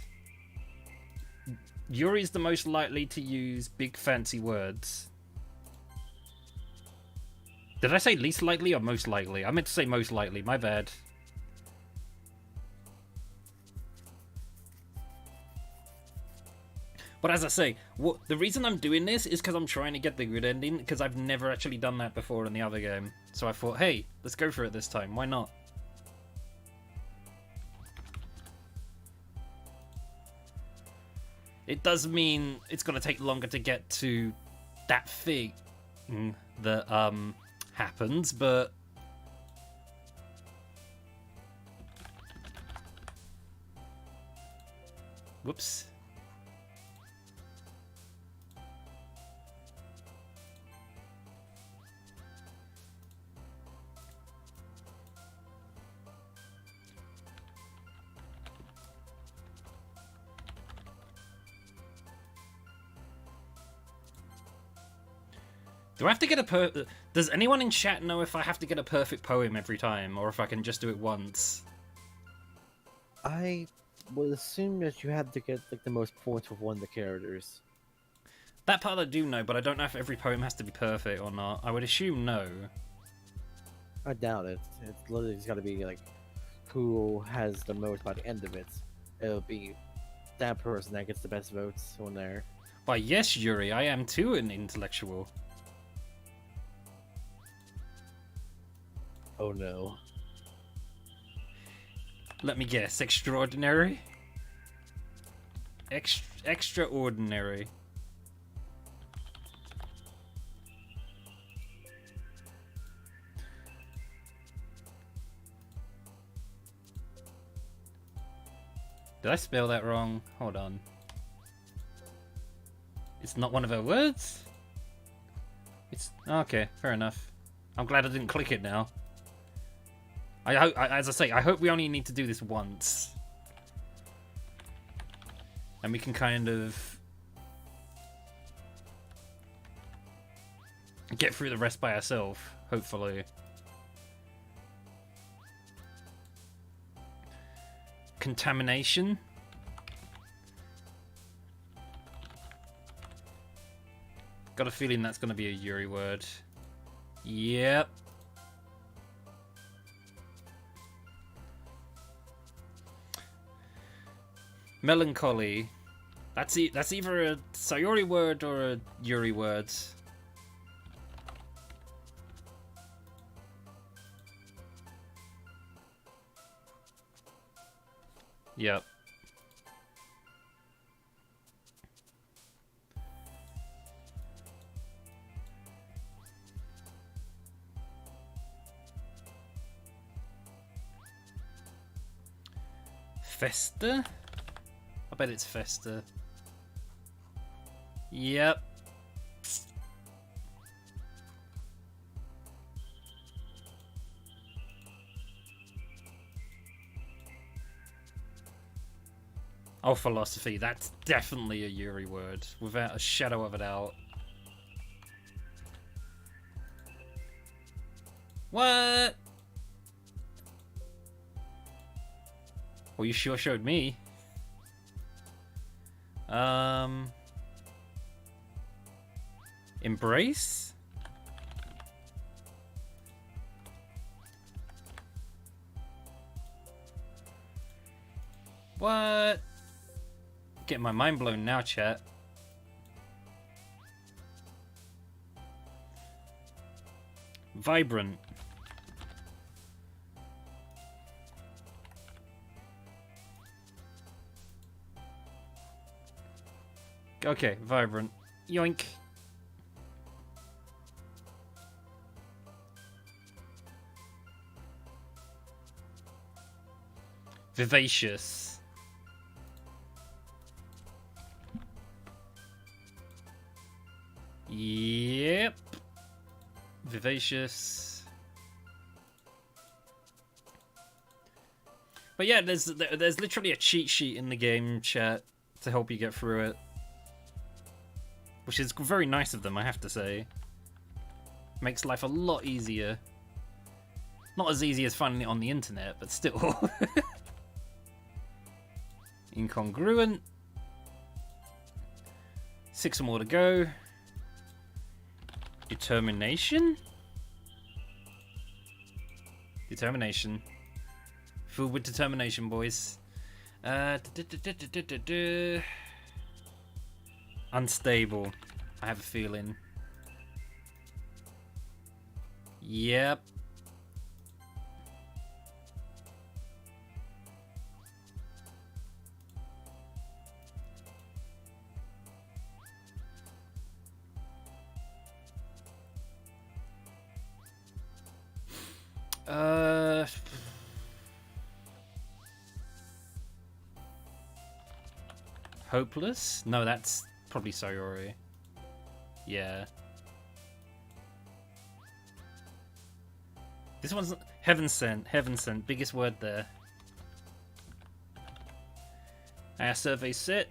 Speaker 1: Yuri's the most likely to use big fancy words. Did I say least likely or most likely? I meant to say most likely, my bad. But as I say, the reason I'm doing this is because I'm trying to get the good ending, because I've never actually done that before in the other game. So I thought, hey, let's go for it this time, why not? It does mean it's going to take longer to get to that thing that happens, but whoops. Do I have to get Does anyone in chat know if I have to get a perfect poem every time, or if I can just do it once?
Speaker 2: I would assume that you have to get like the most points with one of the characters.
Speaker 1: That part I do know, but I don't know if every poem has to be perfect or not. I would assume no.
Speaker 2: I doubt it. It's literally got to be like who has the most by the end of it. It'll be that person that gets the best votes on there.
Speaker 1: Why, yes, Yuri, I am too an intellectual.
Speaker 2: Oh no.
Speaker 1: Let me guess. Extraordinary? Extraordinary. Did I spell that wrong? Hold on. It's not one of her words? It's... Okay, fair enough. I'm glad I didn't click it now. As I say, I hope we only need to do this once. And we can kind of get through the rest by ourselves, hopefully. Contamination. Got a feeling that's going to be a Yuri word. Yep. Melancholy. That's either a Sayori word or a Yuri word. Yep. Festa? I bet it's Festa. Yep. Oh, philosophy. That's definitely a Yuri word, without a shadow of a doubt. What? Well, you sure showed me. Embrace? What? Getting my mind blown now, chat. Vibrant. Okay, vibrant. Yoink. Vivacious. Yep. Vivacious. But yeah, there's literally a cheat sheet in the game, chat, to help you get through it. Which is very nice of them, I have to say. Makes life a lot easier. Not as easy as finding it on the internet, but still. Incongruent. 6 more to go. Determination? Determination. Filled with determination, boys. Unstable. I have a feeling. Yep. Hopeless? No, that's probably Sayori. Yeah. This one's heaven sent. Heaven sent. Biggest word there. Our survey set.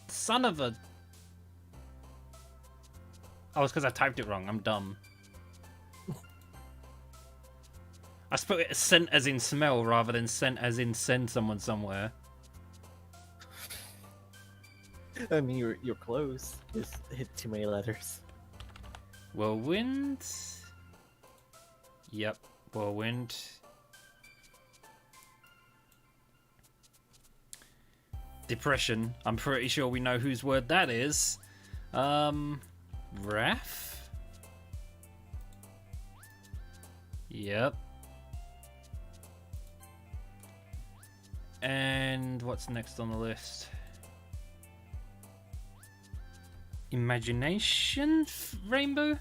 Speaker 1: Son of a... Oh, it's because I typed it wrong. I'm dumb. I spelled it scent as in smell rather than sent as in send someone somewhere.
Speaker 2: I mean, you're close. Just hit too many letters.
Speaker 1: Whirlwind. Yep, whirlwind. Depression. I'm pretty sure we know whose word that is. Wrath. Yep. And what's next on the list? Imagination rainbow?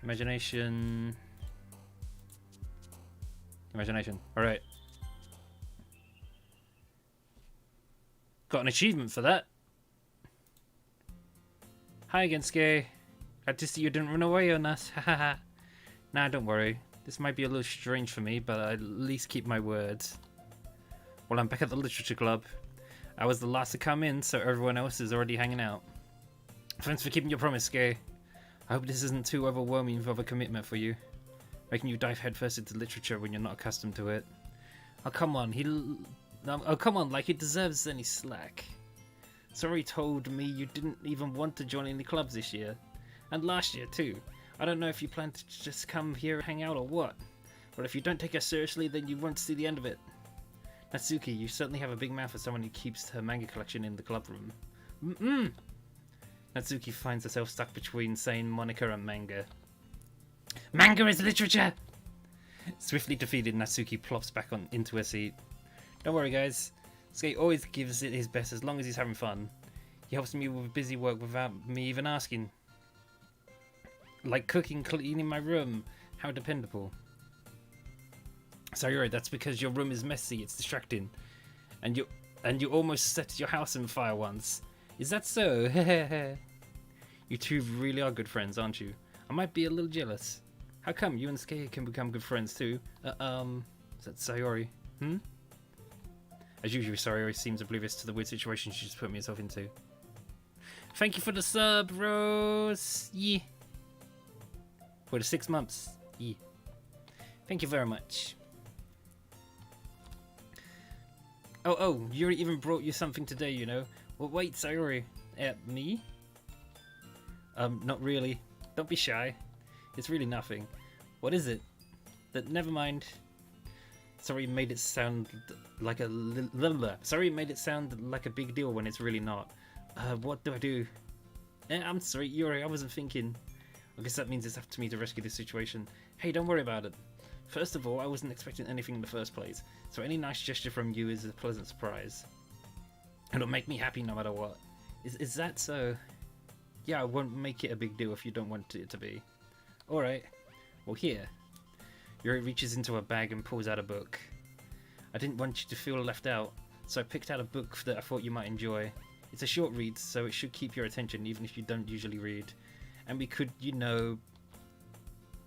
Speaker 1: Imagination. Imagination. Alright. Got an achievement for that. Hi again, Skay. Glad to see you didn't run away on us. Hahaha. Nah, don't worry. This might be a little strange for me, but I at least keep my word. Well, I'm back at the literature club. I was the last to come in, so everyone else is already hanging out. Thanks for keeping your promise, Skay. I hope this isn't too overwhelming of a commitment for you, making you dive headfirst into literature when you're not accustomed to it. Oh, come on, like he deserves any slack. Sorry told me you didn't even want to join any clubs this year. And last year, too. I don't know if you plan to just come here and hang out or what, but if you don't take us seriously, then you won't see the end of it. Natsuki, you certainly have a big mouth for someone who keeps her manga collection in the club room. Natsuki finds herself stuck between saying Monica and manga. Manga is literature! Swiftly defeated, Natsuki plops back into her seat. Don't worry, guys. Skate always gives it his best as long as he's having fun. He helps me with busy work without me even asking. Like cooking, cleaning my room. How dependable. Sayori, that's because your room is messy, it's distracting. And you almost set your house on fire once. Is that so? You two really are good friends, aren't you? I might be a little jealous. How come you and Skate can become good friends too? Is that Sayori? As usual, Sayori seems oblivious to the weird situation she just put herself into. Thank you for the sub, Rose. Yeah. For the 6 months. Yeah. Thank you very much. Oh, Yuri even brought you something today, you know. Well, wait, Sayori. Me? Not really. Don't be shy. It's really nothing. What is it? Never mind. Sorry, made it sound like a Sorry, made it sound like a big deal when it's really not. What do I do? I'm sorry, Yuri. I wasn't thinking. I guess that means it's up to me to rescue this situation. Hey, don't worry about it. First of all, I wasn't expecting anything in the first place, so any nice gesture from you is a pleasant surprise. It'll make me happy no matter what. Is that so? Yeah, I won't make it a big deal if you don't want it to be. Alright. Well, here. Yuri reaches into her bag and pulls out a book. I didn't want you to feel left out, so I picked out a book that I thought you might enjoy. It's a short read, so it should keep your attention even if you don't usually read. And we could, you know,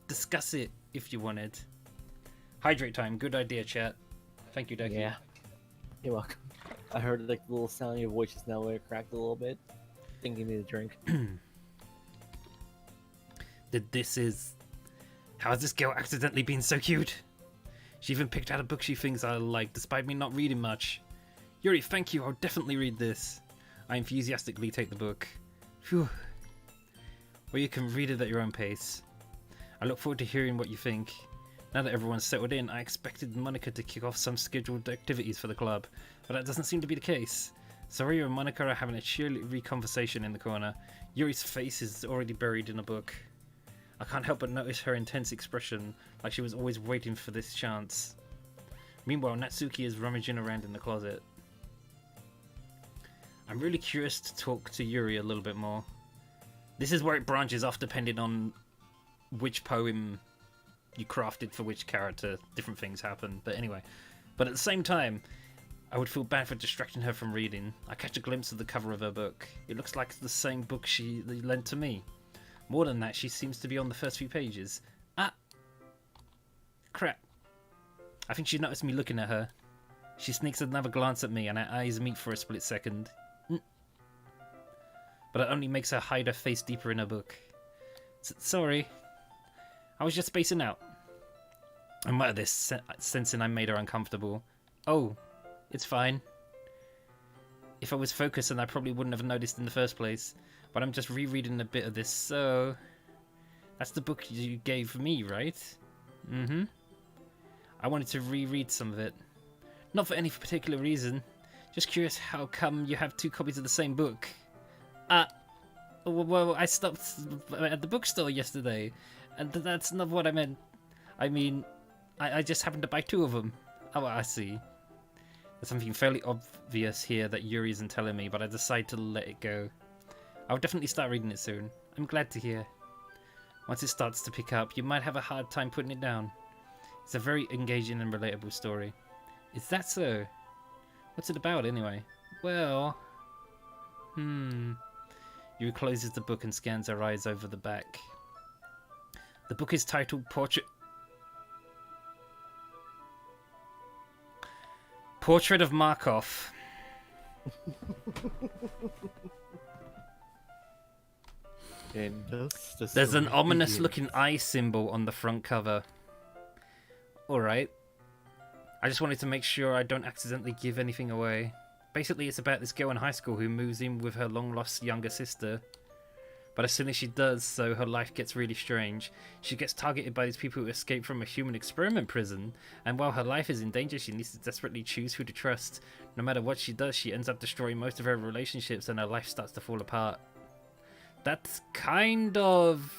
Speaker 1: discuss it if you wanted. Hydrate time. Good idea, chat. Thank you, Doki.
Speaker 2: Yeah. You're welcome. I heard like the little sound in your voice just now where it cracked a little bit. Think you need a drink.
Speaker 1: How has this girl accidentally been so cute? She even picked out a book she thinks I like, despite me not reading much. Yuri, thank you. I'll definitely read this. I enthusiastically take the book. Phew. Well, you can read it at your own pace. I look forward to hearing what you think. Now that everyone's settled in, I expected Monica to kick off some scheduled activities for the club, but that doesn't seem to be the case. Saria and Monica are having a cheery conversation in the corner. Yuri's face is already buried in a book. I can't help but notice her intense expression, like she was always waiting for this chance. Meanwhile, Natsuki is rummaging around in the closet. I'm really curious to talk to Yuri a little bit more. This is where it branches off depending on which poem you crafted for which character. Different things happen, but anyway. But at the same time, I would feel bad for distracting her from reading. I catch a glimpse of the cover of her book. It looks like the same book she lent to me. More than that, she seems to be on the first few pages. Ah! Crap. I think she noticed me looking at her. She sneaks another glance at me and our eyes meet for a split second. But it only makes her hide her face deeper in her book. Sorry. I was just spacing out. I muttered this, sensing I made her uncomfortable. Oh, it's fine. If I was focused, then I probably wouldn't have noticed in the first place. But I'm just rereading a bit of this, so... That's the book you gave me, right? Mm-hmm. I wanted to reread some of it. Not for any particular reason. Just curious how come you have 2 copies of the same book. Well, I stopped at the bookstore yesterday. And that's not what I meant. I mean, I just happened to buy 2 of them. Oh, I see. There's something fairly obvious here that Yuri isn't telling me, but I decide to let it go. I'll definitely start reading it soon. I'm glad to hear. Once it starts to pick up, you might have a hard time putting it down. It's a very engaging and relatable story. Is that so? What's it about, anyway? Well... Yuri closes the book and scans her eyes over the back. The book is titled Portrait of Markov. There's an ominous looking eye symbol on the front cover. Alright. I just wanted to make sure I don't accidentally give anything away. Basically, it's about this girl in high school who moves in with her long-lost younger sister. But as soon as she does so, her life gets really strange. She gets targeted by these people who escape from a human experiment prison, and while her life is in danger, she needs to desperately choose who to trust. No matter what she does, she ends up destroying most of her relationships, and her life starts to fall apart. That's kind of...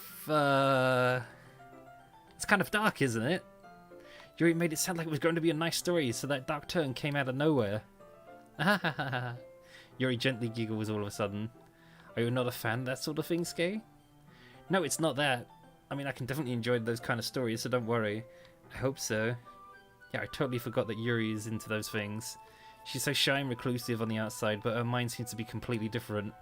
Speaker 1: it's kind of dark, isn't it? Yuri made it sound like it was going to be a nice story, so that dark turn came out of nowhere. Yuri gently giggles all of a sudden. Are you not a fan of that sort of thing, Skay? No, it's not that. I mean, I can definitely enjoy those kind of stories, so don't worry. I hope so. Yeah, I totally forgot that Yuri is into those things. She's so shy and reclusive on the outside, but her mind seems to be completely different.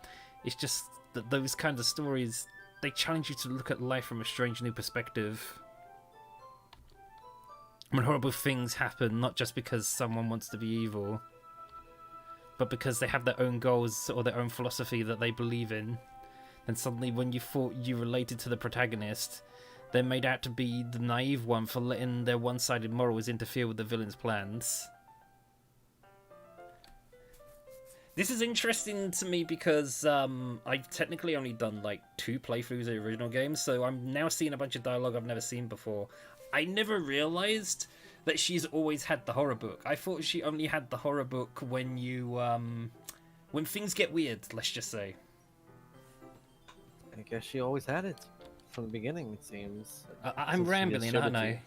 Speaker 1: It's just that those kinds of stories, they challenge you to look at life from a strange new perspective. When horrible things happen, not just because someone wants to be evil, but because they have their own goals or their own philosophy that they believe in. And suddenly when you thought you related to the protagonist, they're made out to be the naive one for letting their one-sided morals interfere with the villain's plans. This is interesting to me because I've technically only done like 2 playthroughs of the original game, so I'm now seeing a bunch of dialogue I've never seen before. I never realised that she's always had the horror book. I thought she only had the horror book when you, when things get weird, let's just say.
Speaker 2: I guess she always had it. From the beginning, it seems.
Speaker 1: I'm rambling, aren't I?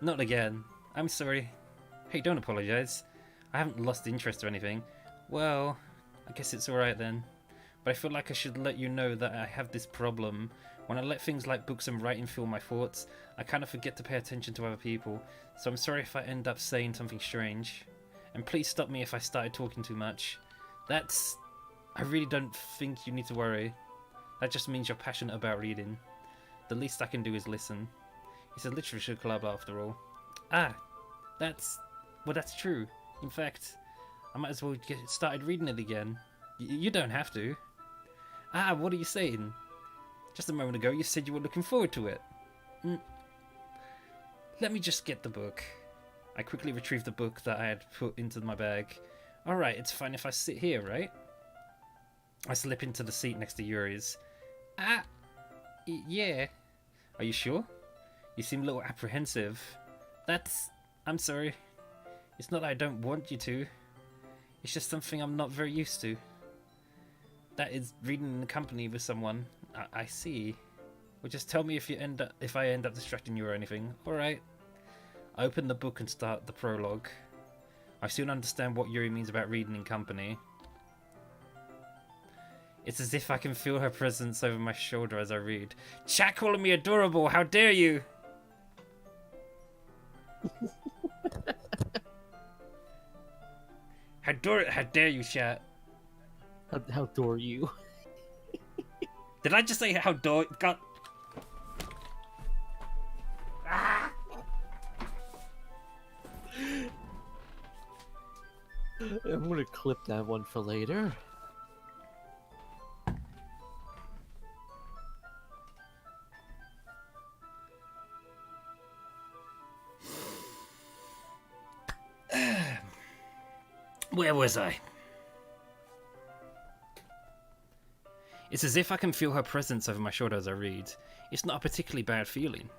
Speaker 1: Not again. I'm sorry. Hey, don't apologise. I haven't lost interest or anything. Well, I guess it's alright then. But I feel like I should let you know that I have this problem. When I let things like books and writing fill my thoughts, I kind of forget to pay attention to other people. So I'm sorry if I end up saying something strange. And please stop me if I started talking too much. I really don't think you need to worry. That just means you're passionate about reading. The least I can do is listen. It's a literature club after all. That's true. In fact, I might as well get started reading it again. You don't have to. What are you saying? Just a moment ago you said you were looking forward to it. Let me just get the book. I quickly retrieved the book that I had put into my bag. Alright, it's fine if I sit here, right? I slip into the seat next to Yuri's. Yeah. Are you sure? You seem a little apprehensive. I'm sorry. It's not that I don't want you to. It's just something I'm not very used to. That is reading in company with someone. I see. Well, just tell me if I end up distracting you or anything. Alright. I open the book and start the prologue. I soon understand what Yuri means about reading in company. It's as if I can feel her presence over my shoulder as I read. Chat calling me adorable, how dare you! How dare you, chat?
Speaker 2: How dare you?
Speaker 1: Did I just say how dare... God...
Speaker 2: I'm gonna clip that one for later.
Speaker 1: Where was I? It's as if I can feel her presence over my shoulder as I read. It's not a particularly bad feeling.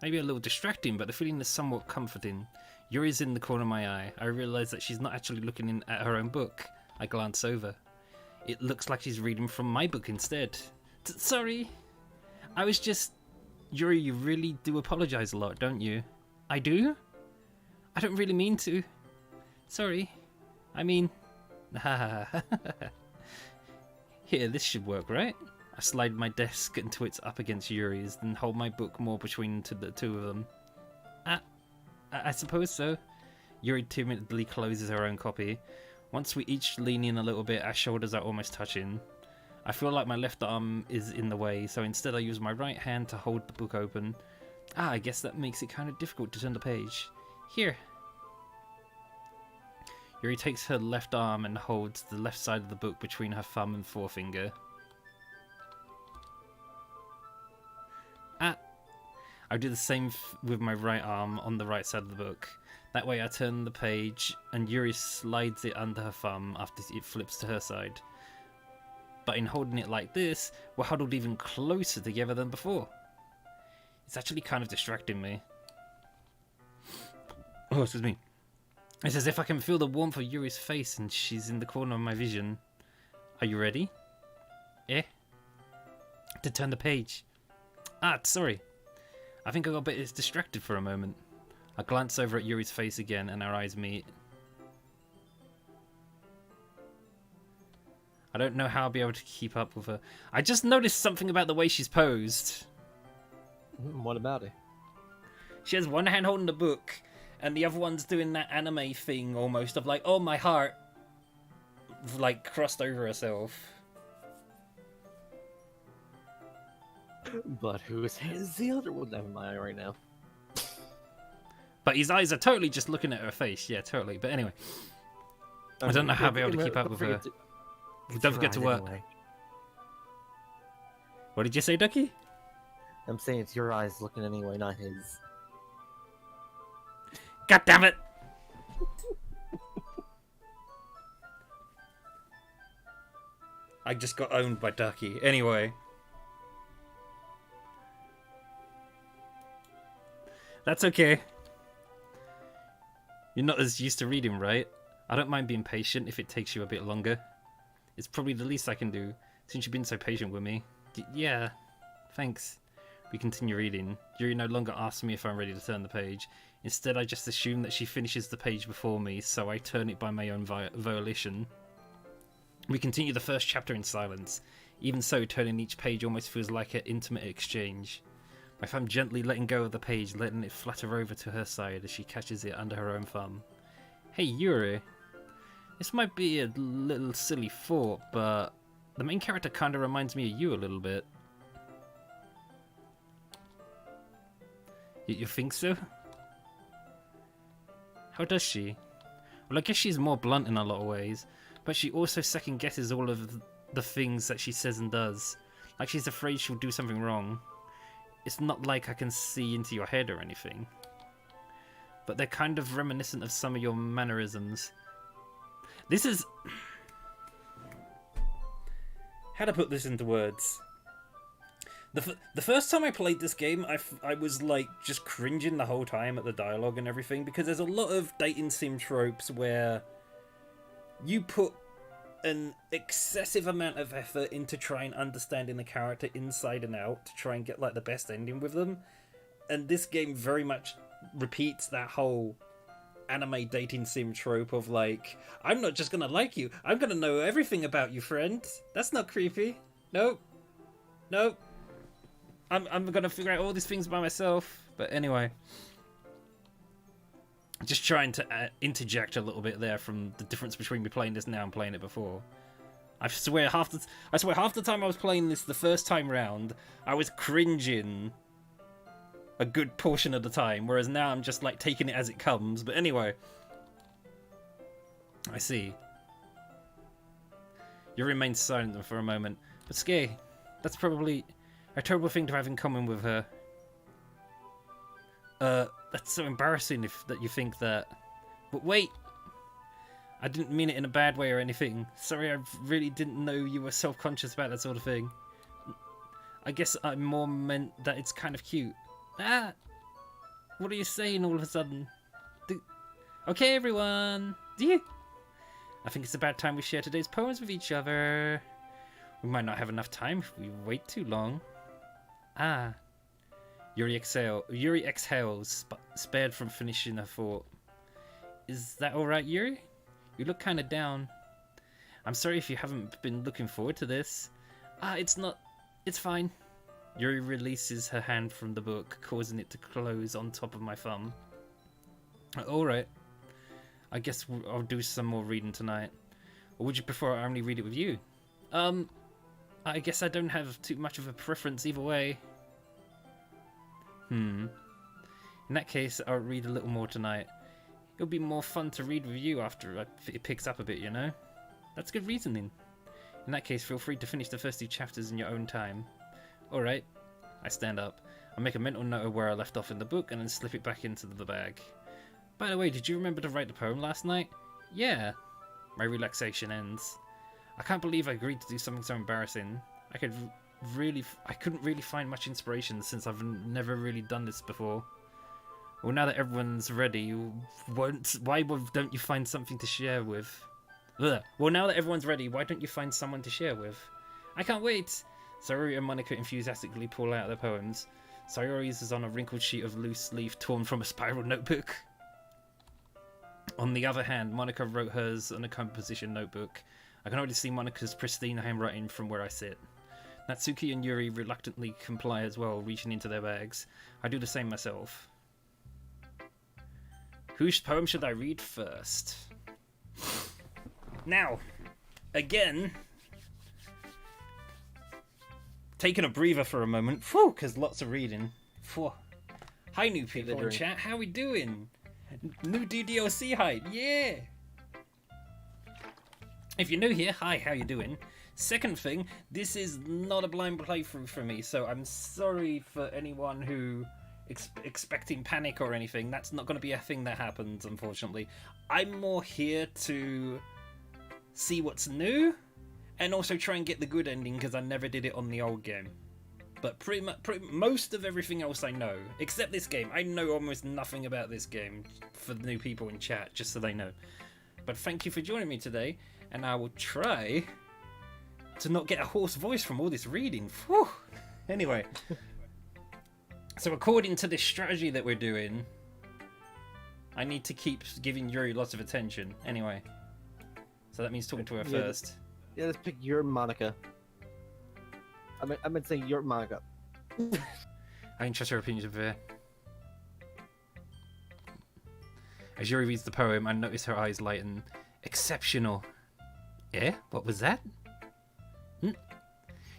Speaker 1: Maybe a little distracting, but the feeling is somewhat comforting. Yuri's in the corner of my eye. I realise that she's not actually looking at her own book. I glance over. It looks like she's reading from my book instead. Sorry. I was just... Yuri, you really do apologise a lot, don't you? I do? I don't really mean to. Sorry. I mean... Here, this should work, right? I slide my desk until it's up against Yuri's, then hold my book more between the two of them. I suppose so. Yuri timidly closes her own copy. Once we each lean in a little bit, our shoulders are almost touching. I feel like my left arm is in the way, so instead I use my right hand to hold the book open. I guess that makes it kind of difficult to turn the page. Here. Yuri takes her left arm and holds the left side of the book between her thumb and forefinger. I do the same with my right arm on the right side of the book. That way I turn the page and Yuri slides it under her thumb after it flips to her side. But in holding it like this, we're huddled even closer together than before. It's actually kind of distracting me. Oh, excuse me. It's as if I can feel the warmth of Yuri's face and she's in the corner of my vision. Are you ready? Eh? To turn the page. Sorry. I think I got a bit distracted for a moment. I glance over at Yuri's face again, and our eyes meet. I don't know how I'll be able to keep up with her. I just noticed something about the way she's posed.
Speaker 2: What about it?
Speaker 1: She has one hand holding the book, and the other one's doing that anime thing almost of like, oh, my heart, like, crossed over herself.
Speaker 2: But whose hand is the other one? Never mind right now.
Speaker 1: But his eyes are totally just looking at her face. Yeah, totally. But anyway, I don't know how I'll be able to keep up with her. Don't forget to work.
Speaker 2: Anyway.
Speaker 1: What did you say, Doki?
Speaker 2: I'm saying it's your eyes looking anyway, not his.
Speaker 1: God damn it! I just got owned by Doki. Anyway. That's okay. You're not as used to reading, right? I don't mind being patient if it takes you a bit longer. It's probably the least I can do, since you've been so patient with me. Yeah, thanks. We continue reading. Yuri no longer asks me if I'm ready to turn the page. Instead, I just assume that she finishes the page before me, so I turn it by my own volition. We continue the first chapter in silence. Even so, turning each page almost feels like an intimate exchange. My thumb gently letting go of the page, letting it flutter over to her side as she catches it under her own thumb. Hey, Yuri. This might be a little silly thought, but the main character kinda reminds me of you a little bit. You think so? How does she? Well, I guess she's more blunt in a lot of ways, but she also second guesses all of the things that she says and does. Like she's afraid she'll do something wrong. It's not like I can see into your head or anything. But they're kind of reminiscent of some of your mannerisms. This is... How to put this into words? The first time I played this game, I was like just cringing the whole time at the dialogue and everything, because there's a lot of dating sim tropes where you put an excessive amount of effort into trying understanding the character inside and out to try and get like the best ending with them, and this game very much repeats that whole anime dating sim trope of like, I'm not just gonna like you, I'm gonna know everything about you, friend. That's not creepy. Nope. I'm gonna figure out all these things by myself. But anyway, just trying to interject a little bit there from the difference between me playing this now and playing it before. I swear half the time I was playing this the first time round, I was cringing a good portion of the time, whereas now I'm just like taking it as it comes. But anyway, I see. You remain silent for a moment. But Skay, that's probably a terrible thing to have in common with her. That's so embarrassing that you think that. But wait! I didn't mean it in a bad way or anything. Sorry, I really didn't know you were self-conscious about that sort of thing. I guess I more meant that it's kind of cute. Ah! What are you saying all of a sudden? Okay, everyone! I think it's about time we share today's poems with each other. We might not have enough time if we wait too long. Ah. Yuri exhales, spared from finishing her thought. Is that alright, Yuri? You look kinda down. I'm sorry if you haven't been looking forward to this. It's not... It's fine. Yuri releases her hand from the book, causing it to close on top of my thumb. Alright. I guess I'll do some more reading tonight. Or would you prefer I only read it with you? I guess I don't have too much of a preference either way. In that case, I'll read a little more tonight. It'll be more fun to read with you after it picks up a bit, you know? That's good reasoning. In that case, feel free to finish the first 2 chapters in your own time. Alright. I stand up. I make a mental note of where I left off in the book and then slip it back into the bag. By the way, did you remember to write the poem last night? Yeah. My relaxation ends. I can't believe I agreed to do something so embarrassing. I couldn't really find much inspiration since I've never really done this before. Well, now that everyone's ready, why don't you find something to share with? Ugh. Well, now that everyone's ready, why don't you find someone to share with? I can't wait! Sayori and Monica enthusiastically pull out their poems. Sayori's is on a wrinkled sheet of loose leaf torn from a spiral notebook. On the other hand, Monica wrote hers on a composition notebook. I can already see Monica's pristine handwriting from where I sit. Natsuki and Yuri reluctantly comply as well, reaching into their bags. I do the same myself. Whose poem should I read first? Now, again, taking a breather for a moment, because lots of reading. Phew. Hi, new people in chat. How we doing? New DDLC height, yeah. If you're new here, hi, how you doing? Second thing, this is not a blind playthrough for me, so I'm sorry for anyone who expecting panic or anything. That's not going to be a thing that happens, unfortunately. I'm more here to see what's new and also try and get the good ending because I never did it on the old game. But pretty much most of everything else I know, except this game. I know almost nothing about this game for the new people in chat, just so they know. But thank you for joining me today, and I will try to not get a hoarse voice from all this reading. Whew. Anyway, so according to this strategy that we're doing, I need to keep giving Yuri lots of attention. Anyway, so that means talking to her first.
Speaker 2: Yeah, let's pick your Monica. I meant saying your Monica.
Speaker 1: I didn't trust her opinions of her. As Yuri reads the poem, I notice her eyes lighten. Exceptional. Eh? What was that?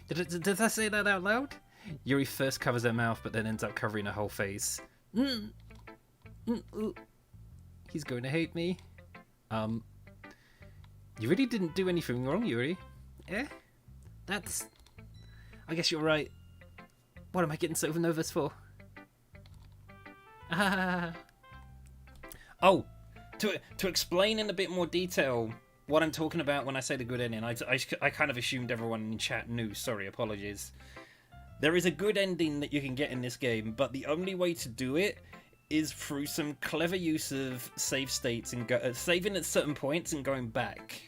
Speaker 1: Did I say that out loud? Yuri first covers her mouth, but then ends up covering her whole face. He's going to hate me. You really didn't do anything wrong, Yuri. Eh? That's... I guess you're right. What am I getting so nervous for? Oh, to explain in a bit more detail what I'm talking about when I say the good ending, I kind of assumed everyone in chat knew. Sorry, apologies. There is a good ending that you can get in this game, but the only way to do it is through some clever use of save states and saving at certain points and going back.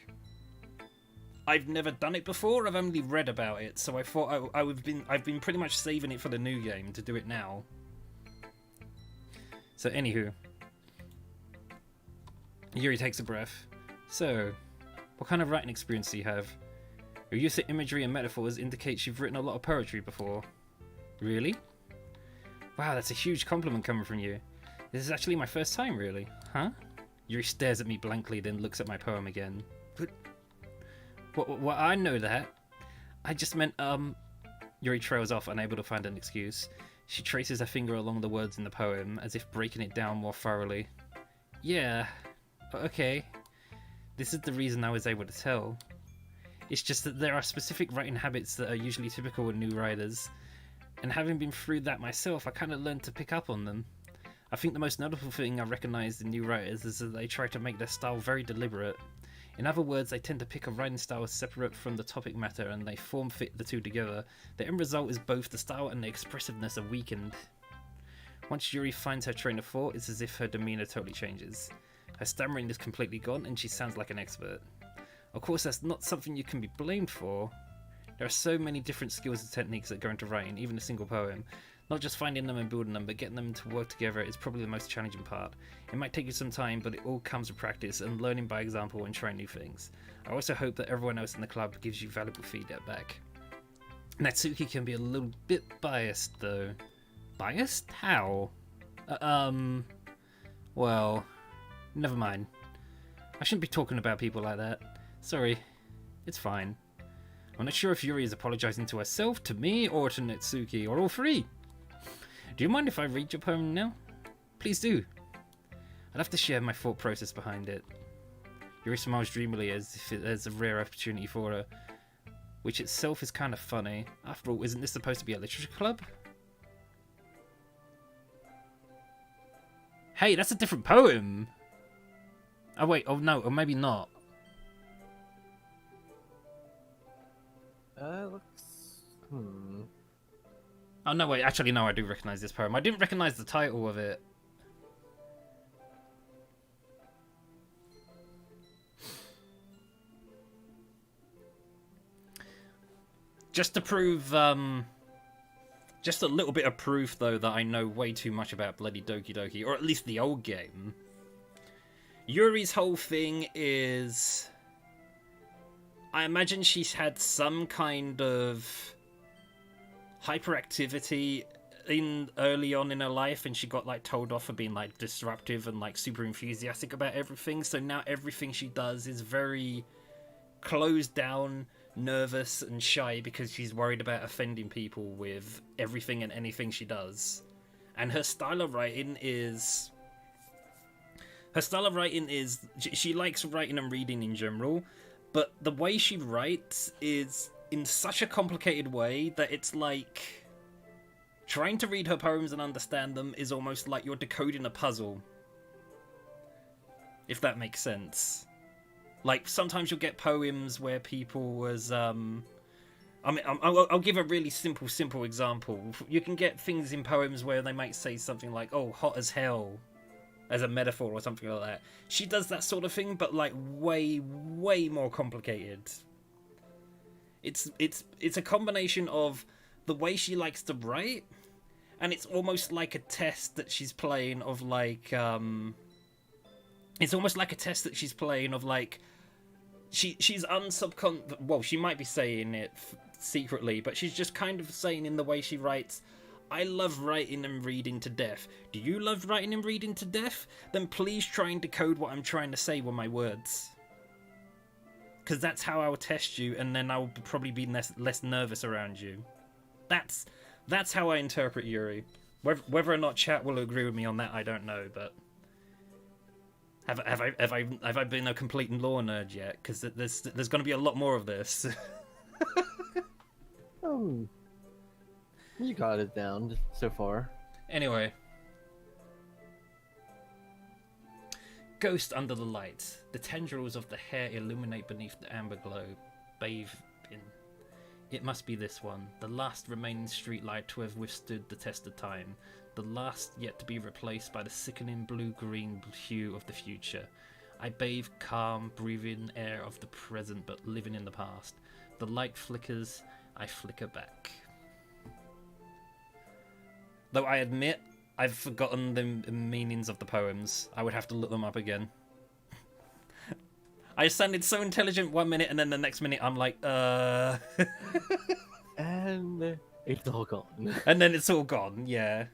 Speaker 1: I've never done it before. I've only read about it, so I thought I've been pretty much saving it for the new game to do it now. So anywho, Yuri takes a breath. So, what kind of writing experience do you have? Your use of imagery and metaphors indicates you've written a lot of poetry before. Really? Wow, that's a huge compliment coming from you. This is actually my first time, really. Huh? Yuri stares at me blankly, then looks at my poem again. What, I know that. I just meant, Yuri trails off, unable to find an excuse. She traces her finger along the words in the poem, as if breaking it down more thoroughly. Yeah, okay. This is the reason I was able to tell. It's just that there are specific writing habits that are usually typical in new writers, and having been through that myself, I kind of learned to pick up on them. I think the most notable thing I recognized in new writers is that they try to make their style very deliberate. In other words, they tend to pick a writing style separate from the topic matter and they form-fit the two together. The end result is both the style and the expressiveness are weakened. Once Yuri finds her train of thought, it's as if her demeanor totally changes. Her stammering is completely gone and she sounds like an expert. Of course, that's not something you can be blamed for. There are so many different skills and techniques that go into writing, even a single poem. Not just finding them and building them, but getting them to work together is probably the most challenging part. It might take you some time, but it all comes with practice and learning by example and trying new things. I also hope that everyone else in the club gives you valuable feedback back. Natsuki can be a little bit biased, though. Biased? How? Well, never mind. I shouldn't be talking about people like that. Sorry. It's fine. I'm not sure if Yuri is apologizing to herself, to me, or to Natsuki, or all three. Do you mind if I read your poem now? Please do. I'd have to share my thought process behind it. Yuri smiles dreamily as if there's a rare opportunity for her, which itself is kind of funny. After all, isn't this supposed to be a literature club? Hey, that's a different poem! Oh wait, oh no, or maybe not.
Speaker 2: Looks...
Speaker 1: Oh no, wait, actually no, I do recognise this poem. I didn't recognise the title of it. Just to prove, just a little bit of proof, though, that I know way too much about bloody Doki Doki, or at least the old game. Yuri's whole thing is... I imagine she's had some kind of hyperactivity early on in her life, and she got like told off for being like disruptive and like super enthusiastic about everything. So now everything she does is very closed down, nervous and shy because she's worried about offending people with everything and anything she does. And her style of writing is she likes writing and reading in general, but the way she writes is in such a complicated way that it's like trying to read her poems and understand them is almost like you're decoding a puzzle. If that makes sense. Like, sometimes you'll get poems where people was, I'll give a really simple example. You can get things in poems where they might say something like, oh, hot as hell, as a metaphor or something like that. She does that sort of thing, but, like, way more complicated. It's a combination of the way she likes to write, and it's almost like a test that she's playing of, like, it's almost like a test that she's playing of, like, she's well, she might be saying it secretly, but she's just kind of saying in the way she writes, I love writing and reading to death. Do you love writing and reading to death? Then please try and decode what I'm trying to say with my words. Because that's how I will test you, and then I will probably be less nervous around you. That's how I interpret Yuri. Whether or not chat will agree with me on that, I don't know, but... Have I been a complete lore nerd yet? Because there's going to be a lot more of this.
Speaker 2: Oh, you got it down so far.
Speaker 1: Anyway, ghost under the light. The tendrils of the hair illuminate beneath the amber glow. Bathe in. It must be this one, the last remaining streetlight to have withstood the test of time. The last yet to be replaced by the sickening blue-green hue of the future. I bathe calm, breathing air of the present, but living in the past. The light flickers, I flicker back. Though I admit, I've forgotten the meanings of the poems. I would have to look them up again. I sounded so intelligent one minute, and then the next minute I'm like,
Speaker 2: And it's all gone.
Speaker 1: And then it's all gone, yeah.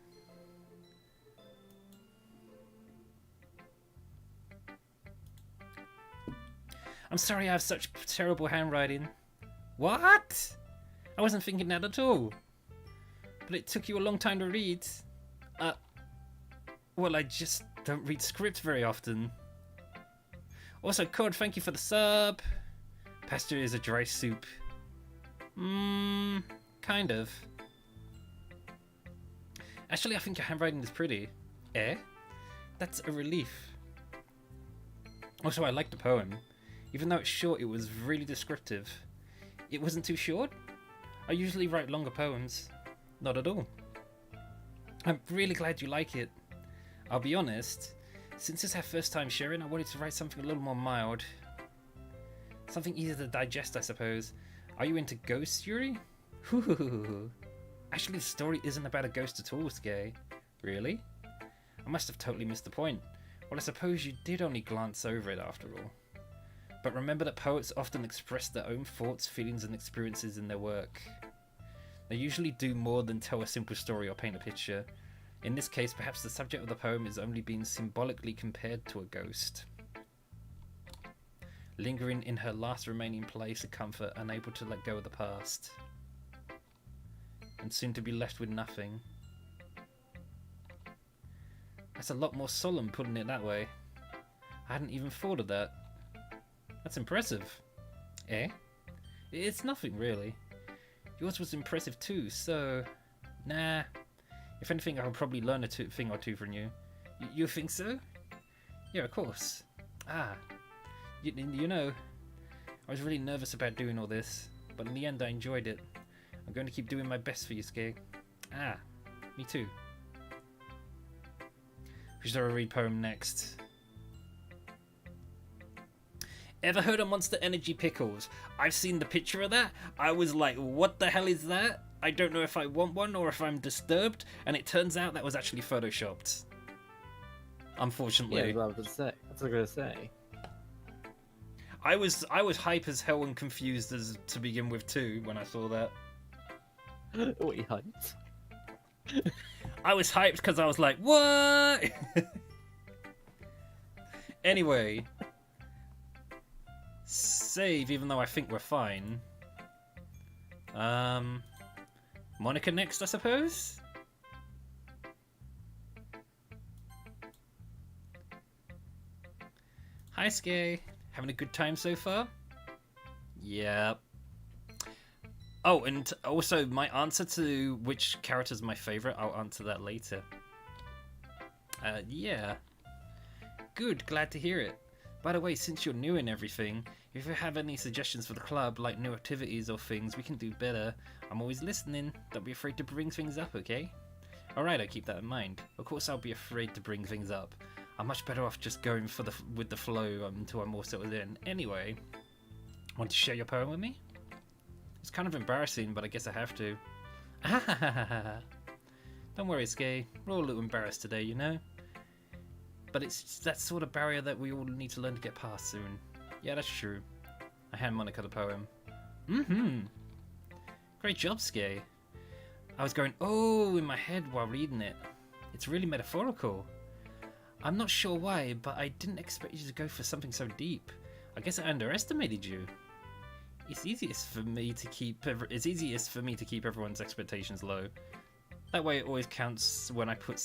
Speaker 1: I'm sorry I have such terrible handwriting. What? I wasn't thinking that at all. But it took you a long time to read. Well, I just don't read scripts very often. Also, Cord, thank you for the sub. Pasta is a dry soup. Kind of. Actually, I think your handwriting is pretty. Eh? That's a relief. Also, I like the poem. Even though it's short, it was really descriptive. It wasn't too short? I usually write longer poems. Not at all. I'm really glad you like it. I'll be honest, since it's our first time sharing, I wanted to write something a little more mild. Something easier to digest, I suppose. Are you into ghosts, Yuri? Actually, the story isn't about a ghost at all, Skay. Really? I must have totally missed the point. Well, I suppose you did only glance over it after all. But remember that poets often express their own thoughts, feelings and experiences in their work. They usually do more than tell a simple story or paint a picture. In this case, perhaps the subject of the poem is only being symbolically compared to a ghost. Lingering in her last remaining place of comfort, unable to let go of the past. And soon to be left with nothing. That's a lot more solemn putting it that way. I hadn't even thought of that. That's impressive. Eh? It's nothing, really. Yours was impressive too, so... Nah. If anything, I'll probably learn a thing or two from you. You think so? Yeah, of course. You know, I was really nervous about doing all this, but in the end I enjoyed it. I'm going to keep doing my best for you, Skay. Me too. We should have a read poem next. Ever heard of Monster Energy pickles? I've seen the picture of that. I was like, what the hell is that? I don't know if I want one or if I'm disturbed. And it turns out that was actually photoshopped. Unfortunately.
Speaker 2: Yeah, that's what I was gonna say. That's what I was gonna say.
Speaker 1: I was hype as hell and confused as to begin with too when I saw that.
Speaker 2: Wait, hyped?
Speaker 1: I was hyped because I was like, what? Anyway. Save, even though I think we're fine. Monica next, I suppose? Hi, Skay. Having a good time so far? Yep. Oh, and also my answer to which character's my favourite, I'll answer that later. Yeah. Good, glad to hear it. By the way, since you're new and everything, if you have any suggestions for the club, like new activities or things we can do better, I'm always listening. Don't be afraid to bring things up, okay? Alright, I'll keep that in mind. Of course I'll be afraid to bring things up. I'm much better off just going with the flow until I'm more settled in. Anyway, want to share your poem with me? It's kind of embarrassing, but I guess I have to. Don't worry, Skay. We're all a little embarrassed today, you know? But it's that sort of barrier that we all need to learn to get past soon. Yeah, that's true. I hand Monica the poem. Great job, Skay. I was going, oh, in my head while reading it. It's really metaphorical. I'm not sure why, but I didn't expect you to go for something so deep. I guess I underestimated you. It's easiest for me to keep everyone's expectations low. That way it always counts when I put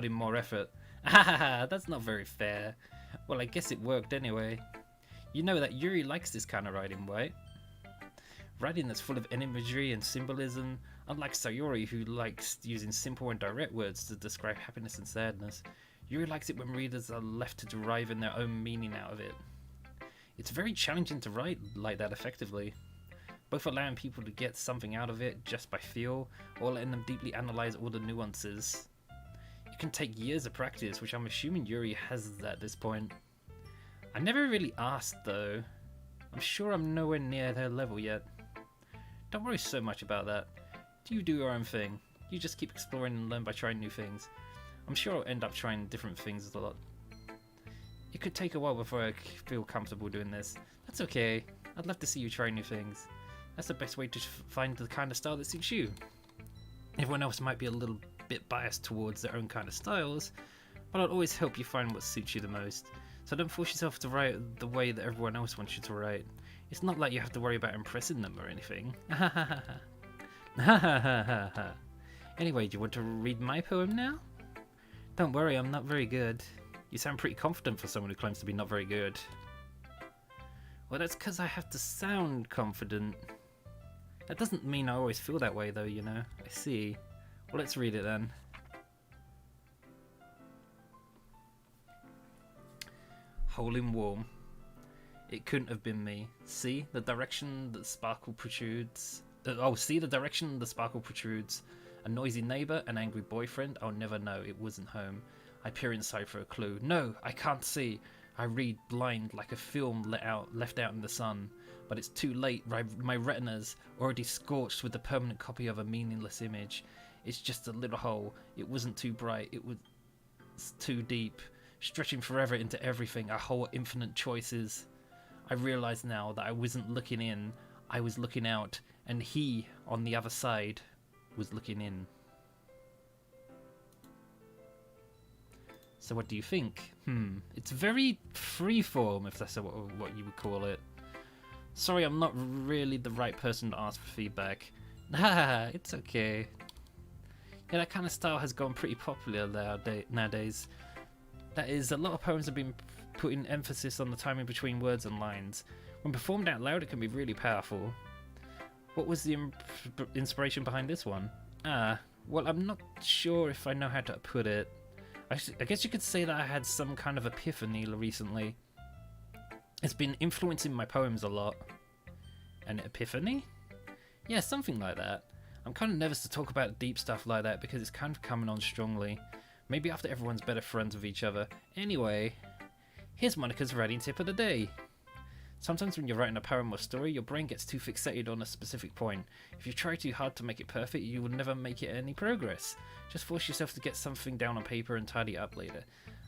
Speaker 1: in more effort. Hahaha, that's not very fair. Well, I guess it worked anyway. You know that Yuri likes this kind of writing, right? Writing that's full of imagery and symbolism, unlike Sayori, who likes using simple and direct words to describe happiness and sadness. Yuri likes it when readers are left to derive in their own meaning out of it. It's very challenging to write like that effectively, both allowing people to get something out of it just by feel, or letting them deeply analyze all the nuances. It can take years of practice, which I'm assuming Yuri has at this point. I never really asked though. I'm sure I'm nowhere near their level yet. Don't worry so much about that. You do your own thing. You just keep exploring and learn by trying new things. I'm sure I'll end up trying different things a lot. It could take a while before I feel comfortable doing this. That's okay. I'd love to see you try new things. That's the best way to find the kind of style that suits you. Everyone else might be a little bit biased towards their own kind of styles, but I'll always help you find what suits you the most. So don't force yourself to write the way that everyone else wants you to write. It's not like you have to worry about impressing them or anything. Anyway, do you want to read my poem now? Don't worry, I'm not very good. You sound pretty confident for someone who claims to be not very good. Well, that's because I have to sound confident. That doesn't mean I always feel that way though, you know. I see. Well, let's read it then. Hole in wall. It couldn't have been me. See the direction that sparkle protrudes. See the direction the sparkle protrudes. A noisy neighbor, an angry boyfriend. I'll never know. It wasn't home. I peer inside for a clue. No, I can't see. I read blind like a film left out in the sun. But it's too late. My retina's already scorched with the permanent copy of a meaningless image. It's just a little hole. It wasn't too bright. It was too deep. Stretching forever into everything. A whole infinite choices. I realize now that I wasn't looking in. I was looking out. And he, on the other side, was looking in. So what do you think? It's very freeform, if that's what you would call it. Sorry, I'm not really the right person to ask for feedback. Haha, it's okay. Yeah, that kind of style has gone pretty popular nowadays. That is, a lot of poems have been putting emphasis on the timing between words and lines. When performed out loud, it can be really powerful. What was the inspiration behind this one? Well, I'm not sure if I know how to put it. I guess you could say that I had some kind of epiphany recently. It's been influencing my poems a lot. An epiphany? Yeah, something like that. I'm kind of nervous to talk about deep stuff like that because it's kind of coming on strongly. Maybe after everyone's better friends with each other. Anyway, here's Monica's writing tip of the day. Sometimes when you're writing a poem or story, your brain gets too fixated on a specific point. If you try too hard to make it perfect, you will never make it any progress. Just force yourself to get something down on paper and tidy it up later.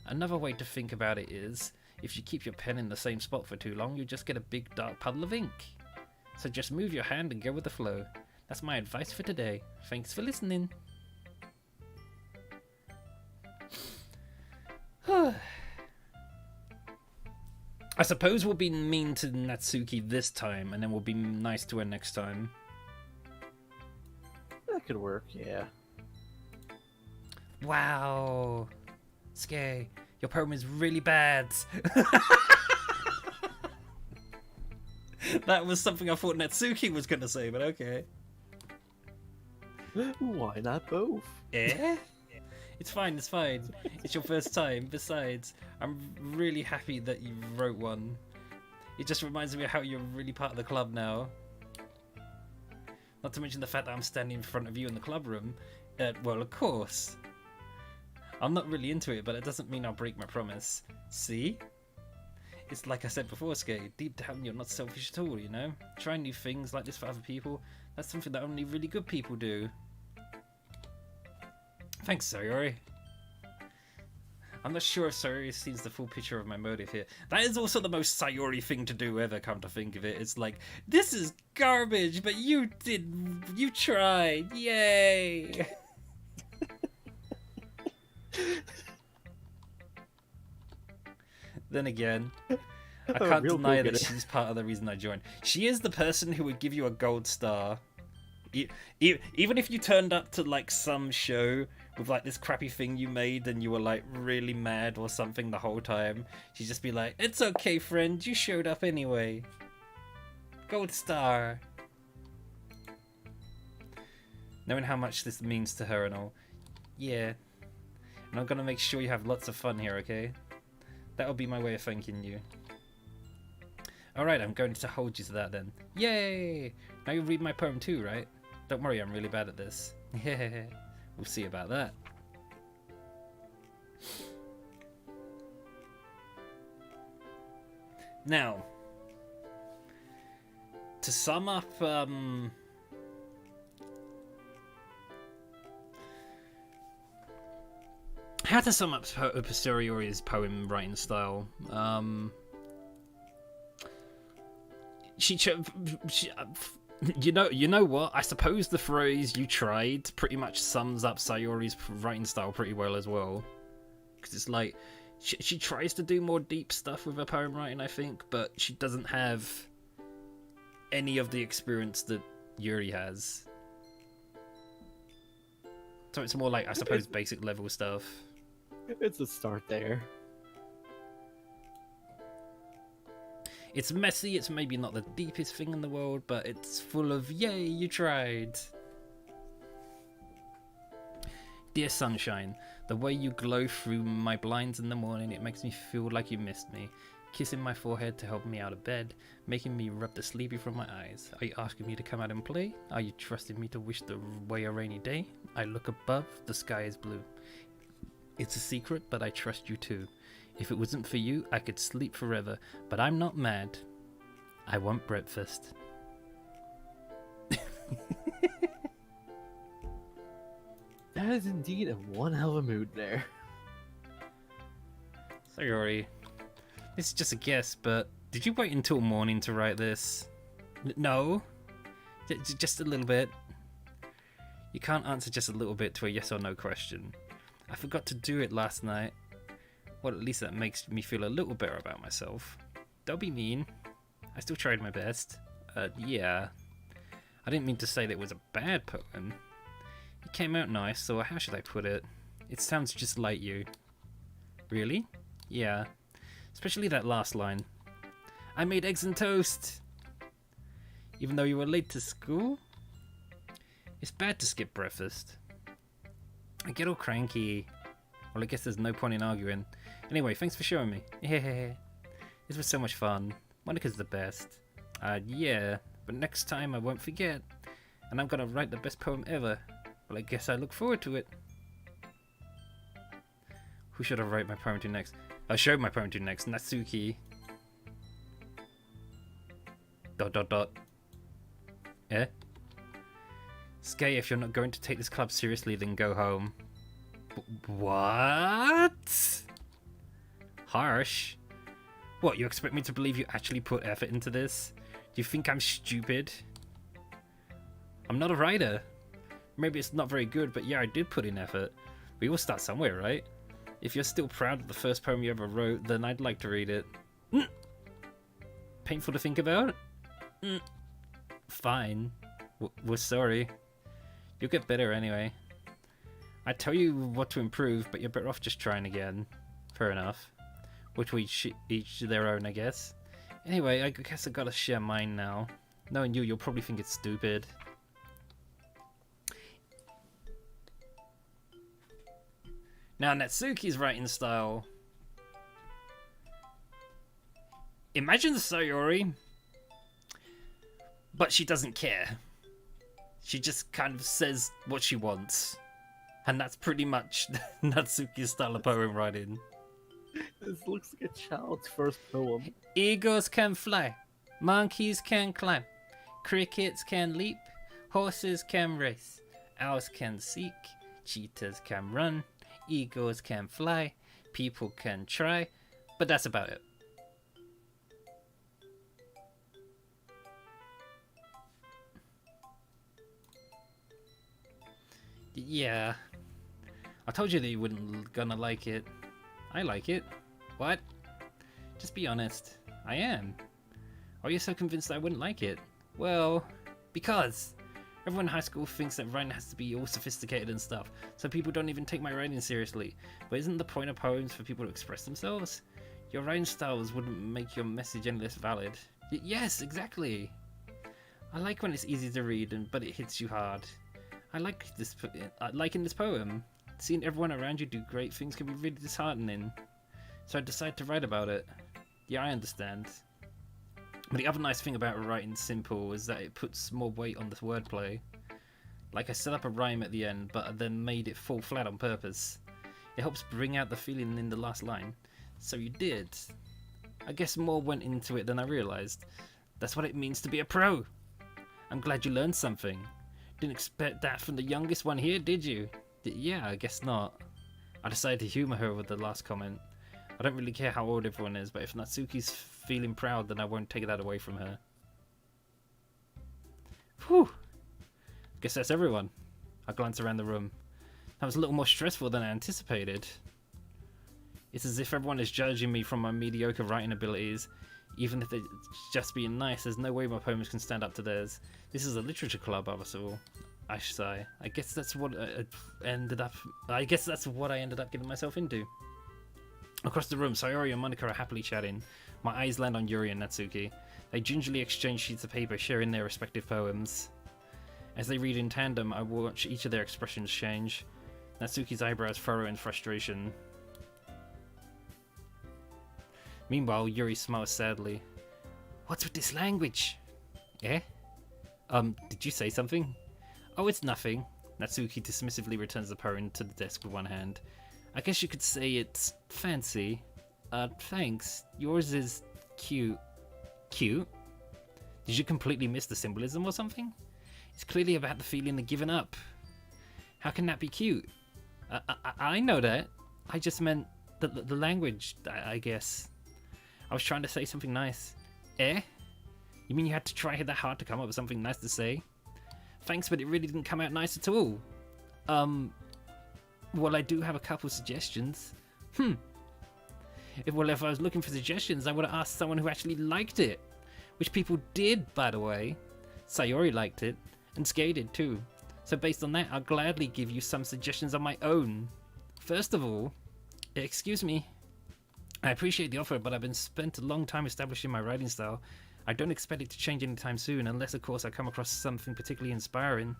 Speaker 1: Another way to think about it is, if you keep your pen in the same spot for too long, you just get a big dark puddle of ink. So just move your hand and go with the flow. That's my advice for today. Thanks for listening. I suppose we'll be mean to Natsuki this time, and then we'll be nice to her next time.
Speaker 2: That could work, yeah.
Speaker 1: Wow. Skay, your poem is really bad. That was something I thought Natsuki was going to say, but okay.
Speaker 2: Why not both?
Speaker 1: Eh? It's fine, it's fine. It's your first time. Besides, I'm really happy that you wrote one. It just reminds me of how you're really part of the club now. Not to mention the fact that I'm standing in front of you in the club room. Well, of course. I'm not really into it, but it doesn't mean I'll break my promise. See? It's like I said before, Skay. Deep down, you're not selfish at all, you know? Trying new things like this for other people, that's something that only really good people do. Thanks, Sayori. I'm not sure if Sayori sees the full picture of my motive here. That is also the most Sayori thing to do ever, come to think of it. It's like, this is garbage, but you tried. Yay! Then again, I can't deny that she's part of the reason I joined. She is the person who would give you a gold star. Even if you turned up to like some show with like this crappy thing you made and you were like really mad or something the whole time, she'd just be like, "It's okay, friend, you showed up anyway. Gold star." Knowing how much this means to her and all. Yeah. And I'm gonna make sure you have lots of fun here, okay? That'll be my way of thanking you. Alright, I'm going to hold you to that then. Yay! Now you read my poem too, right? Don't worry, I'm really bad at this. Yeah, we'll see about that. Now, to sum up, how to sum up Posteriori's poem writing style? You know what? I suppose the phrase "you tried" pretty much sums up Sayori's writing style pretty well as well. Because it's like she tries to do more deep stuff with her poem writing, I think, but she doesn't have any of the experience that Yuri has. So it's more like, I suppose, basic level stuff.
Speaker 2: It's a start there.
Speaker 1: It's messy, it's maybe not the deepest thing in the world, but it's full of, yay, you tried. Dear sunshine, the way you glow through my blinds in the morning, it makes me feel like you missed me. Kissing my forehead to help me out of bed, making me rub the sleepy from my eyes. Are you asking me to come out and play? Are you trusting me to wish away a rainy day? I look above, the sky is blue. It's a secret, but I trust you too. If it wasn't for you, I could sleep forever, but I'm not mad. I want breakfast.
Speaker 2: That is indeed a one hell of a mood there.
Speaker 1: Sorry, this is just a guess, but did you wait until morning to write this? No? Just a little bit? You can't answer just a little bit to a yes or no question. I forgot to do it last night. Well, at least that makes me feel a little better about myself. Don't be mean. I still tried my best. Yeah. I didn't mean to say that it was a bad poem. It came out nice, or how should I put it? It sounds just like you. Really? Yeah. Especially that last line. I made eggs and toast! Even though you were late to school? It's bad to skip breakfast. I get all cranky. Well, I guess there's no point in arguing. Anyway, thanks for showing me. Yeah, this was so much fun. Monica's the best. Yeah, but next time I won't forget. And I'm gonna write the best poem ever. Well, I guess I look forward to it. Who should I write my poem to next? I'll show my poem to next. Natsuki. Dot dot dot. Eh? Skay, if you're not going to take this club seriously, then go home. What? Harsh. What, you expect me to believe you actually put effort into this? Do you think I'm stupid? I'm not a writer. Maybe it's not very good, but yeah, I did put in effort. We all start somewhere, right? If you're still proud of the first poem you ever wrote, then I'd like to read it. Painful to think about? Fine. We're sorry. You'll get better anyway. I tell you what to improve, but you're better off just trying again. Fair enough. Which we each their own, I guess. Anyway, I guess I gotta share mine now. Knowing you, you'll probably think it's stupid. Now, Natsuki's writing style. Imagine Sayori, but she doesn't care. She just kind of says what she wants. And that's pretty much Natsuki's style of poem writing.
Speaker 2: This looks like a child's first poem.
Speaker 1: Eagles can fly, monkeys can climb, crickets can leap, horses can race, owls can seek, cheetahs can run, eagles can fly, people can try, but that's about it. Yeah, I told you that you wouldn't gonna like it. I like it. What? Just be honest. I am. Are you so convinced that I wouldn't like it? Well, because everyone in high school thinks that writing has to be all sophisticated and stuff, so people don't even take my writing seriously. But isn't the point of poems for people to express themselves? Your writing styles wouldn't make your message any less valid. Yes, exactly. I like when it's easy to read, but it hits you hard. I like this. In this poem, seeing everyone around you do great things can be really disheartening. So I decided to write about it. Yeah, I understand. But the other nice thing about writing simple is that it puts more weight on the wordplay. Like I set up a rhyme at the end, but I then made it fall flat on purpose. It helps bring out the feeling in the last line. So you did. I guess more went into it than I realized. That's what it means to be a pro. I'm glad you learned something. Didn't expect that from the youngest one here, did you? Yeah, I guess not. I decided to humour her with the last comment. I don't really care how old everyone is, but if Natsuki's feeling proud, then I won't take that away from her. Whew. Guess that's everyone. I glanced around the room. That was a little more stressful than I anticipated. It's as if everyone is judging me from my mediocre writing abilities. Even if they're just being nice, there's no way my poems can stand up to theirs. This is a literature club, after all. I sigh. I guess that's what I ended up getting myself into. Across the room, Sayori and Monika are happily chatting. My eyes land on Yuri and Natsuki. They gingerly exchange sheets of paper, sharing their respective poems. As they read in tandem, I watch each of their expressions change. Natsuki's eyebrows furrow in frustration. Meanwhile, Yuri smiles sadly. What's with this language? Eh? Did you say something? Oh, it's nothing. Natsuki dismissively returns the poem to the desk with one hand. I guess you could say it's fancy. Thanks. Yours is cute. Cute? Did you completely miss the symbolism or something? It's clearly about the feeling of giving up. How can that be cute? I know that. I just meant the language, I guess. I was trying to say something nice. Eh? You mean you had to try that hard to come up with something nice to say? Thanks, but it really didn't come out nice at all. Well, I do have a couple suggestions. If I was looking for suggestions, I would have asked someone who actually liked it. Which people did, by the way. Sayori liked it, and Skay did too. So based on that, I'll gladly give you some suggestions on my own. First of all, excuse me. I appreciate the offer, but I've been spent a long time establishing my writing style. I don't expect it to change anytime soon, unless of course I come across something particularly inspiring.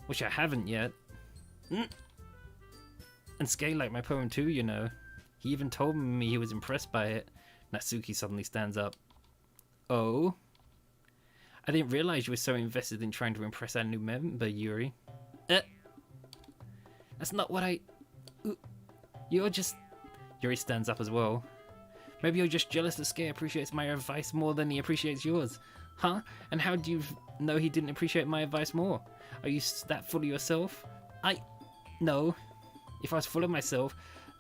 Speaker 1: Which I haven't yet. And Skay liked my poem too, you know. He even told me he was impressed by it. Natsuki suddenly stands up. Oh? I didn't realize you were so invested in trying to impress our new member, Yuri. That's not what I... You're just... Yuri stands up as well. Maybe you're just jealous that SKay appreciates my advice more than he appreciates yours. Huh? And how do you know he didn't appreciate my advice more? Are you that full of yourself? No. If I was full of myself,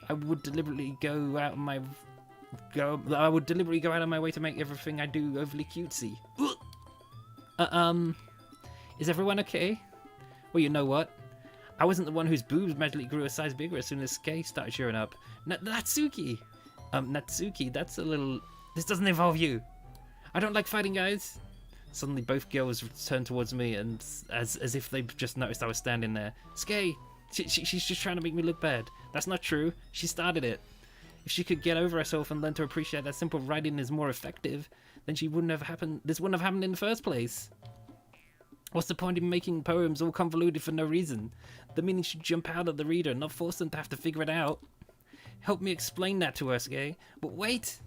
Speaker 1: I would deliberately go out of my way to make everything I do overly cutesy. Is everyone okay? Well, you know what? I wasn't the one whose boobs magically grew a size bigger as soon as SKay started showing up. Natsuki! Natsuki, that's a little... This doesn't involve you. I don't like fighting, guys. Suddenly both girls turned towards me and as if they just noticed I was standing there. SKay, she's just trying to make me look bad. That's not true. She started it. If she could get over herself and learn to appreciate that simple writing is more effective, then this wouldn't have happened in the first place. What's the point in making poems all convoluted for no reason? The meaning should jump out at the reader, not force them to have to figure it out. Help me explain that to her, SKay. But wait!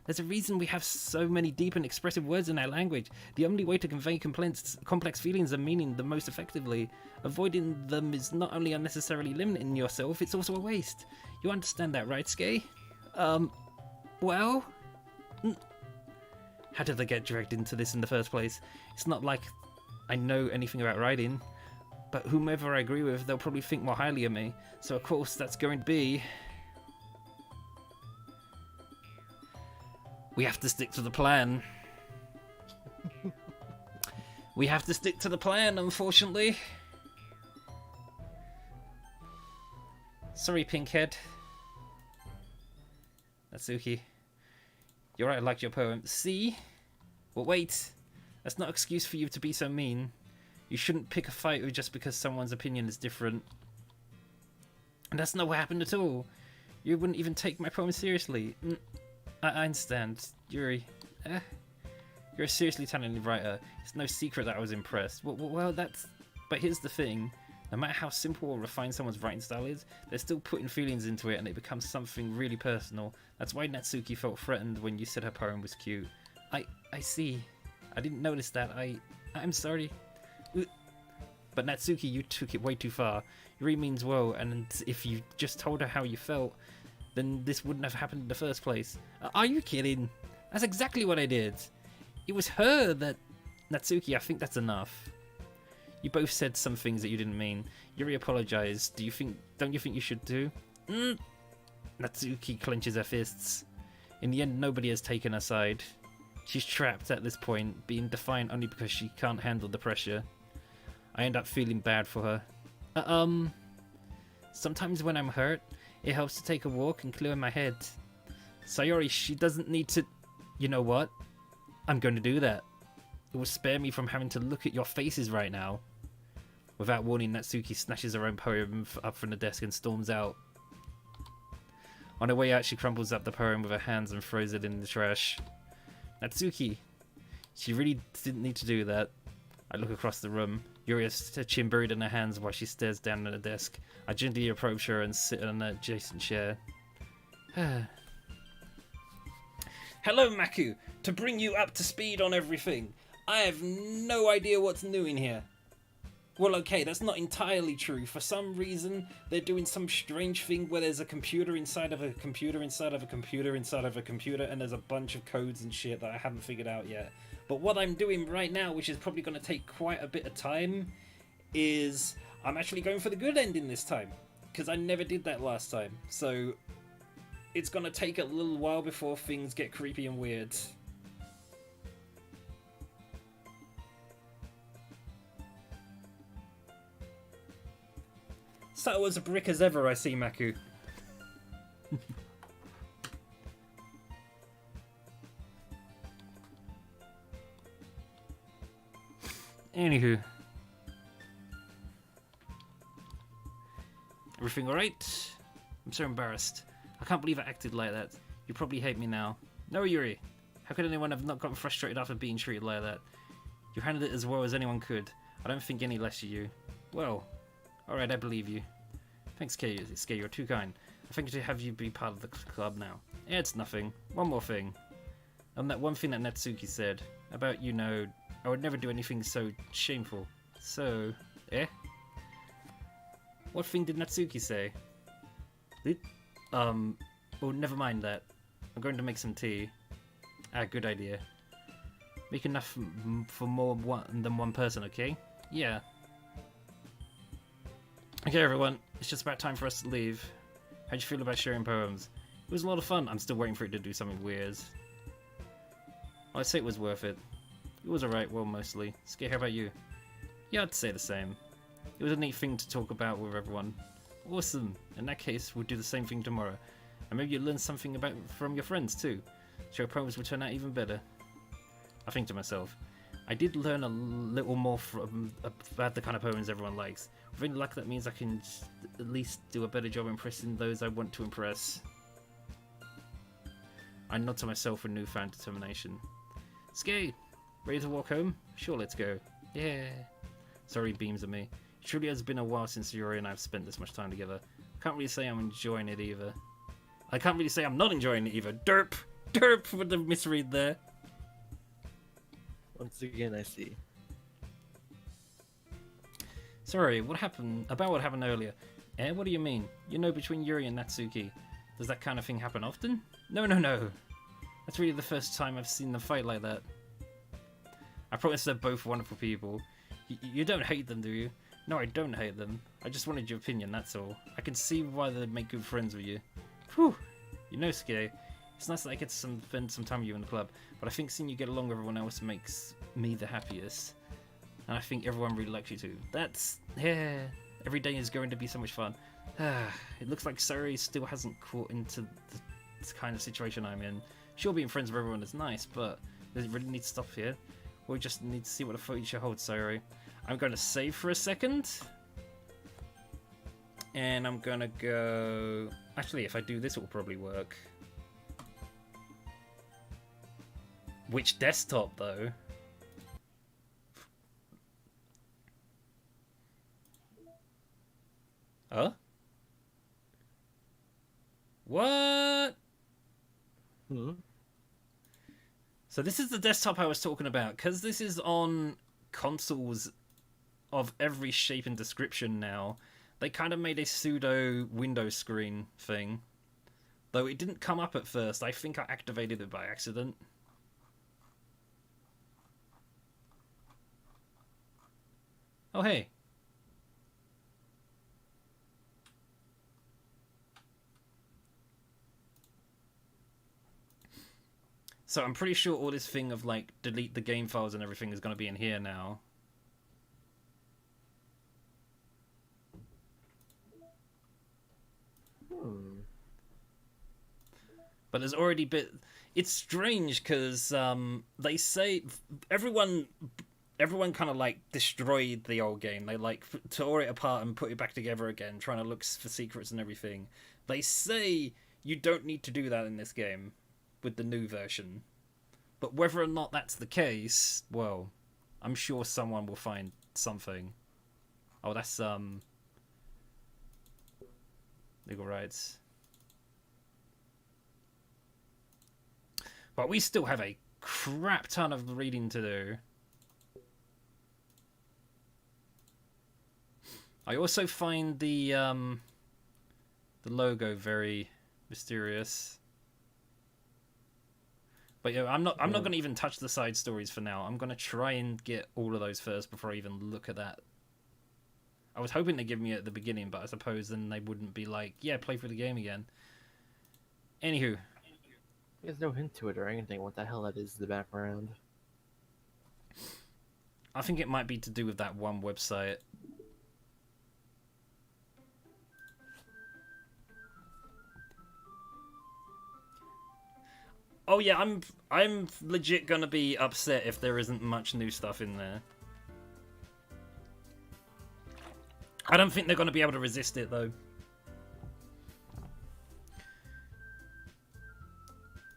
Speaker 1: There's a reason we have so many deep and expressive words in our language. The only way to convey complex feelings and meaning the most effectively. Avoiding them is not only unnecessarily limiting yourself, it's also a waste. You understand that, right, SKay? Well? How did I get dragged into this in the first place? It's not like I know anything about writing, but whomever I agree with, they'll probably think more highly of me. So of course that's going to be... We have to stick to the plan. We have to stick to the plan, unfortunately. Sorry, Pinkhead. Natsuki. You're right, I liked your poem. See? Well, wait. That's not an excuse for you to be so mean. You shouldn't pick a fight just because someone's opinion is different. And that's not what happened at all. You wouldn't even take my poem seriously. I understand. Yuri. You're a seriously talented writer. It's no secret that I was impressed. Well, that's... But here's the thing. No matter how simple or refined someone's writing style is, they're still putting feelings into it and it becomes something really personal. That's why Natsuki felt threatened when you said her poem was cute. I see. I didn't notice that. I'm sorry. But Natsuki, you took it way too far. Yuri means well, and if you just told her how you felt, then this wouldn't have happened in the first place. Are you kidding? That's exactly what I did. It was her that... Natsuki, I think that's enough. You both said some things that you didn't mean. Yuri apologized. Don't you think you should too? Natsuki clenches her fists. In the end, nobody has taken her side. She's trapped at this point, being defiant only because she can't handle the pressure. I end up feeling bad for her. Sometimes when I'm hurt, it helps to take a walk and clear my head. Sayori, she doesn't need to... You know what? I'm going to do that. It will spare me from having to look at your faces right now. Without warning, Natsuki snatches her own poem up from the desk and storms out. On her way out, she crumbles up the poem with her hands and throws it in the trash. Natsuki, she really didn't need to do that. I look across the room. Yuri has her chin buried in her hands while she stares down at the desk. I gently approach her and sit on an adjacent chair. Hello, Maku. To bring you up to speed on everything. I have no idea what's new in here. Well, okay, that's not entirely true. For some reason, they're doing some strange thing where there's a computer inside of a computer inside of a computer inside of a computer, and there's a bunch of codes and shit that I haven't figured out yet. But what I'm doing right now, which is probably going to take quite a bit of time, is I'm actually going for the good ending this time. Because I never did that last time. So it's going to take a little while before things get creepy and weird. Subtle as a brick as ever, I see, Maku. Anywho. Everything alright? I'm so embarrassed. I can't believe I acted like that. You probably hate me now. No, Yuri. How could anyone have not gotten frustrated after being treated like that? You handled it as well as anyone could. I don't think any less of you. Well, alright, I believe you. Thanks, SKay, you're too kind. I think to have you be part of the club now. Yeah, it's nothing. One more thing. That one thing that Natsuki said about, you know, I would never do anything so shameful. So, What thing did Natsuki say? Well, never mind that. I'm going to make some tea. Ah, good idea. Make enough for more than one person, okay? Yeah. Okay, everyone. It's just about time for us to leave. How'd you feel about sharing poems? It was a lot of fun. I'm still waiting for it to do something weird. I'd say it was worth it. It was alright, well, mostly. Skay, how about you? Yeah, I'd say the same. It was a neat thing to talk about with everyone. Awesome. In that case, we'll do the same thing tomorrow. And maybe you'll learn something from your friends, too. So your poems will turn out even better. I think to myself, I did learn a little more about the kind of poems everyone likes. With any luck, that means I can at least do a better job impressing those I want to impress. I nod to myself with newfound determination. Skay, ready to walk home? Sure, let's go. Yeah. Sorry, beams at me. It truly has been a while since Yuri and I have spent this much time together. I can't really say I'm enjoying it either. I can't really say I'm not enjoying it either. Derp! Derp with the misread there.
Speaker 2: Once again, I see.
Speaker 1: Sorry, what happened earlier? Eh, what do you mean? You know, between Yuri and Natsuki. Does that kind of thing happen often? No. That's really the first time I've seen them fight like that. I promise they're both wonderful people. You don't hate them, do you? No, I don't hate them. I just wanted your opinion, that's all. I can see why they'd make good friends with you. Whew! You know, Skay, it's nice that I get to spend some time with you in the club, but I think seeing you get along with everyone else makes me the happiest. And I think everyone really likes you too. Yeah, every day is going to be so much fun. It looks like Sayori still hasn't caught into this kind of situation I'm in. Sure, being friends with everyone is nice, but does it really need to stop here? We just need to see what the future holds, Sayori. I'm going to save for a second. And I'm going to go... Actually, if I do this, it will probably work. Which desktop, though? Huh? What?
Speaker 2: Hmm?
Speaker 1: So this is the desktop I was talking about, because this is on consoles of every shape and description now. They kind of made a pseudo Windows screen thing. Though it didn't come up at first. I think I activated it by accident. Oh, hey. So I'm pretty sure all this thing of, like, delete the game files and everything is going to be in here now. But there's already it's strange because they say everyone kind of like destroyed the old game. They like tore it apart and put it back together again, trying to look for secrets and everything. They say you don't need to do that in this game with the new version. But whether or not that's the case, well, I'm sure someone will find something. Oh, that's legal rights. But we still have a crap ton of reading to do. I also find the logo very mysterious. But yeah, I'm not going to even touch the side stories for now. I'm going to try and get all of those first before I even look at that. I was hoping they'd give me it at the beginning, but I suppose then they wouldn't be like, yeah, play through the game again. Anywho.
Speaker 2: There's no hint to it or anything what the hell that is in the background.
Speaker 1: I think it might be to do with that one website. Oh yeah, I'm legit gonna be upset if there isn't much new stuff in there. I don't think they're gonna be able to resist it though.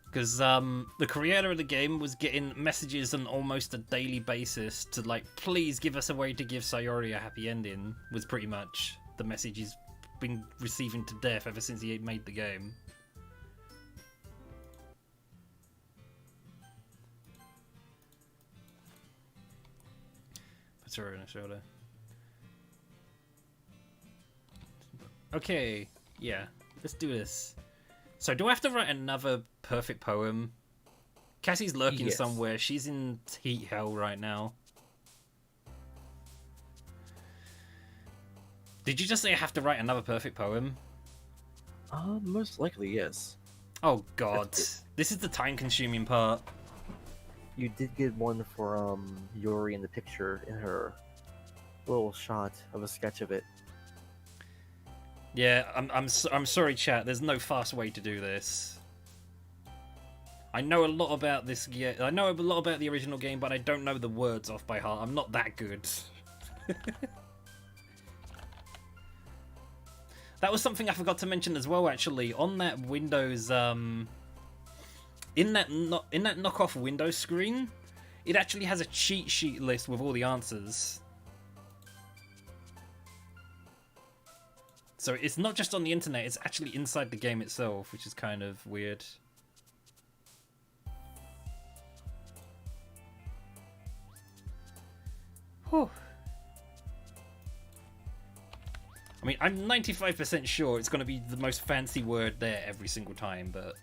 Speaker 1: Because the creator of the game was getting messages on almost a daily basis to, like, please give us a way to give Sayori a happy ending, was pretty much the message he's been receiving to death ever since he made the game. Puts her on her shoulder. Okay, yeah, let's do this. So do I have to write another perfect poem. Cassie's lurking
Speaker 2: Yes.
Speaker 1: somewhere. She's in heat hell right now. Did you just say I have to write another perfect poem?
Speaker 2: Most likely, yes.
Speaker 1: Oh god. This is the time-consuming part.
Speaker 2: You did get one for Yuri in the picture in her little shot of a sketch of it.
Speaker 1: Yeah, I'm sorry, chat. There's no fast way to do this. I know a lot about this. I know a lot about the original game, but I don't know the words off by heart. I'm not that good. That was something I forgot to mention as well. Actually, on that Windows, in that knockoff Windows screen, it actually has a cheat sheet list with all the answers. So it's not just on the internet; it's actually inside the game itself, which is kind of weird. Whew. I mean, I'm 95% sure it's going to be the most fancy word there every single time, but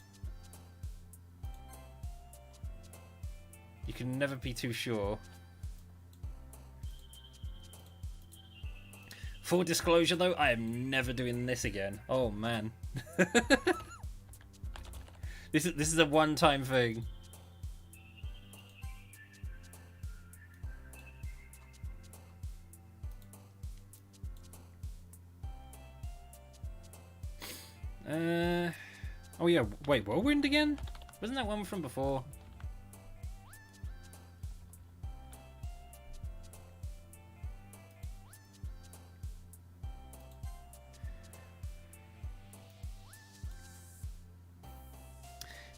Speaker 1: you can never be too sure. Full disclosure, though, I am never doing this again. Oh man, this is a one-time thing. Oh yeah, wait, Whirlwind again? Wasn't that one from before?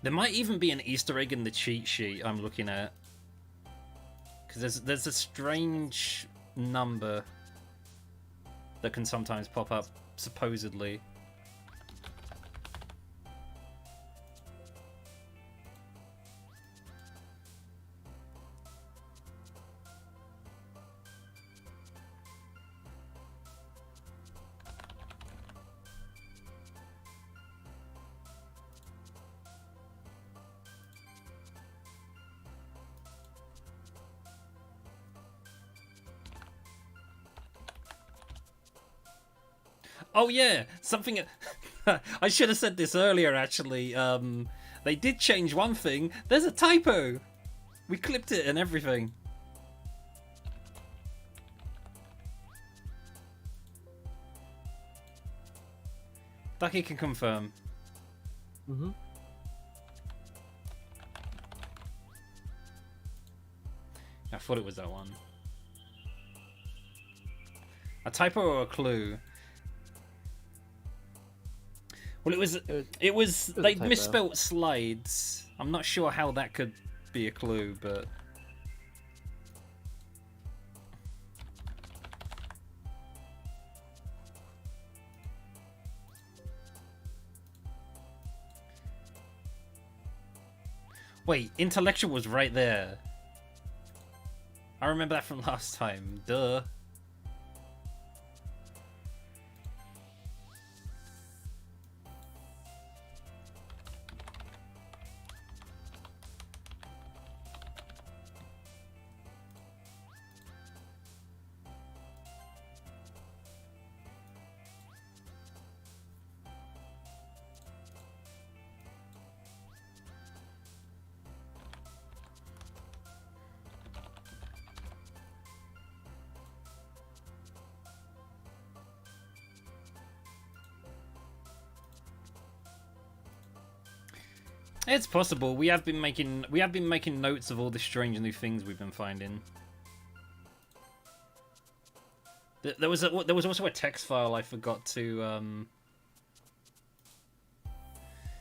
Speaker 1: There might even be an Easter egg in the cheat sheet I'm looking at. Because there's a strange number that can sometimes pop up, supposedly. Oh yeah, something. I should have said this earlier. Actually, they did change one thing. There's a typo. We clipped it and everything. Ducky can confirm.
Speaker 2: Mm-hmm.
Speaker 1: I thought it was that one. A typo or a clue? Well, it was they misspelt slides. I'm not sure how that could be a clue, but wait, intellectual was right there. I remember that from last time. Duh. It's possible. We have been making notes of all the strange new things we've been finding. There was also a text file I forgot to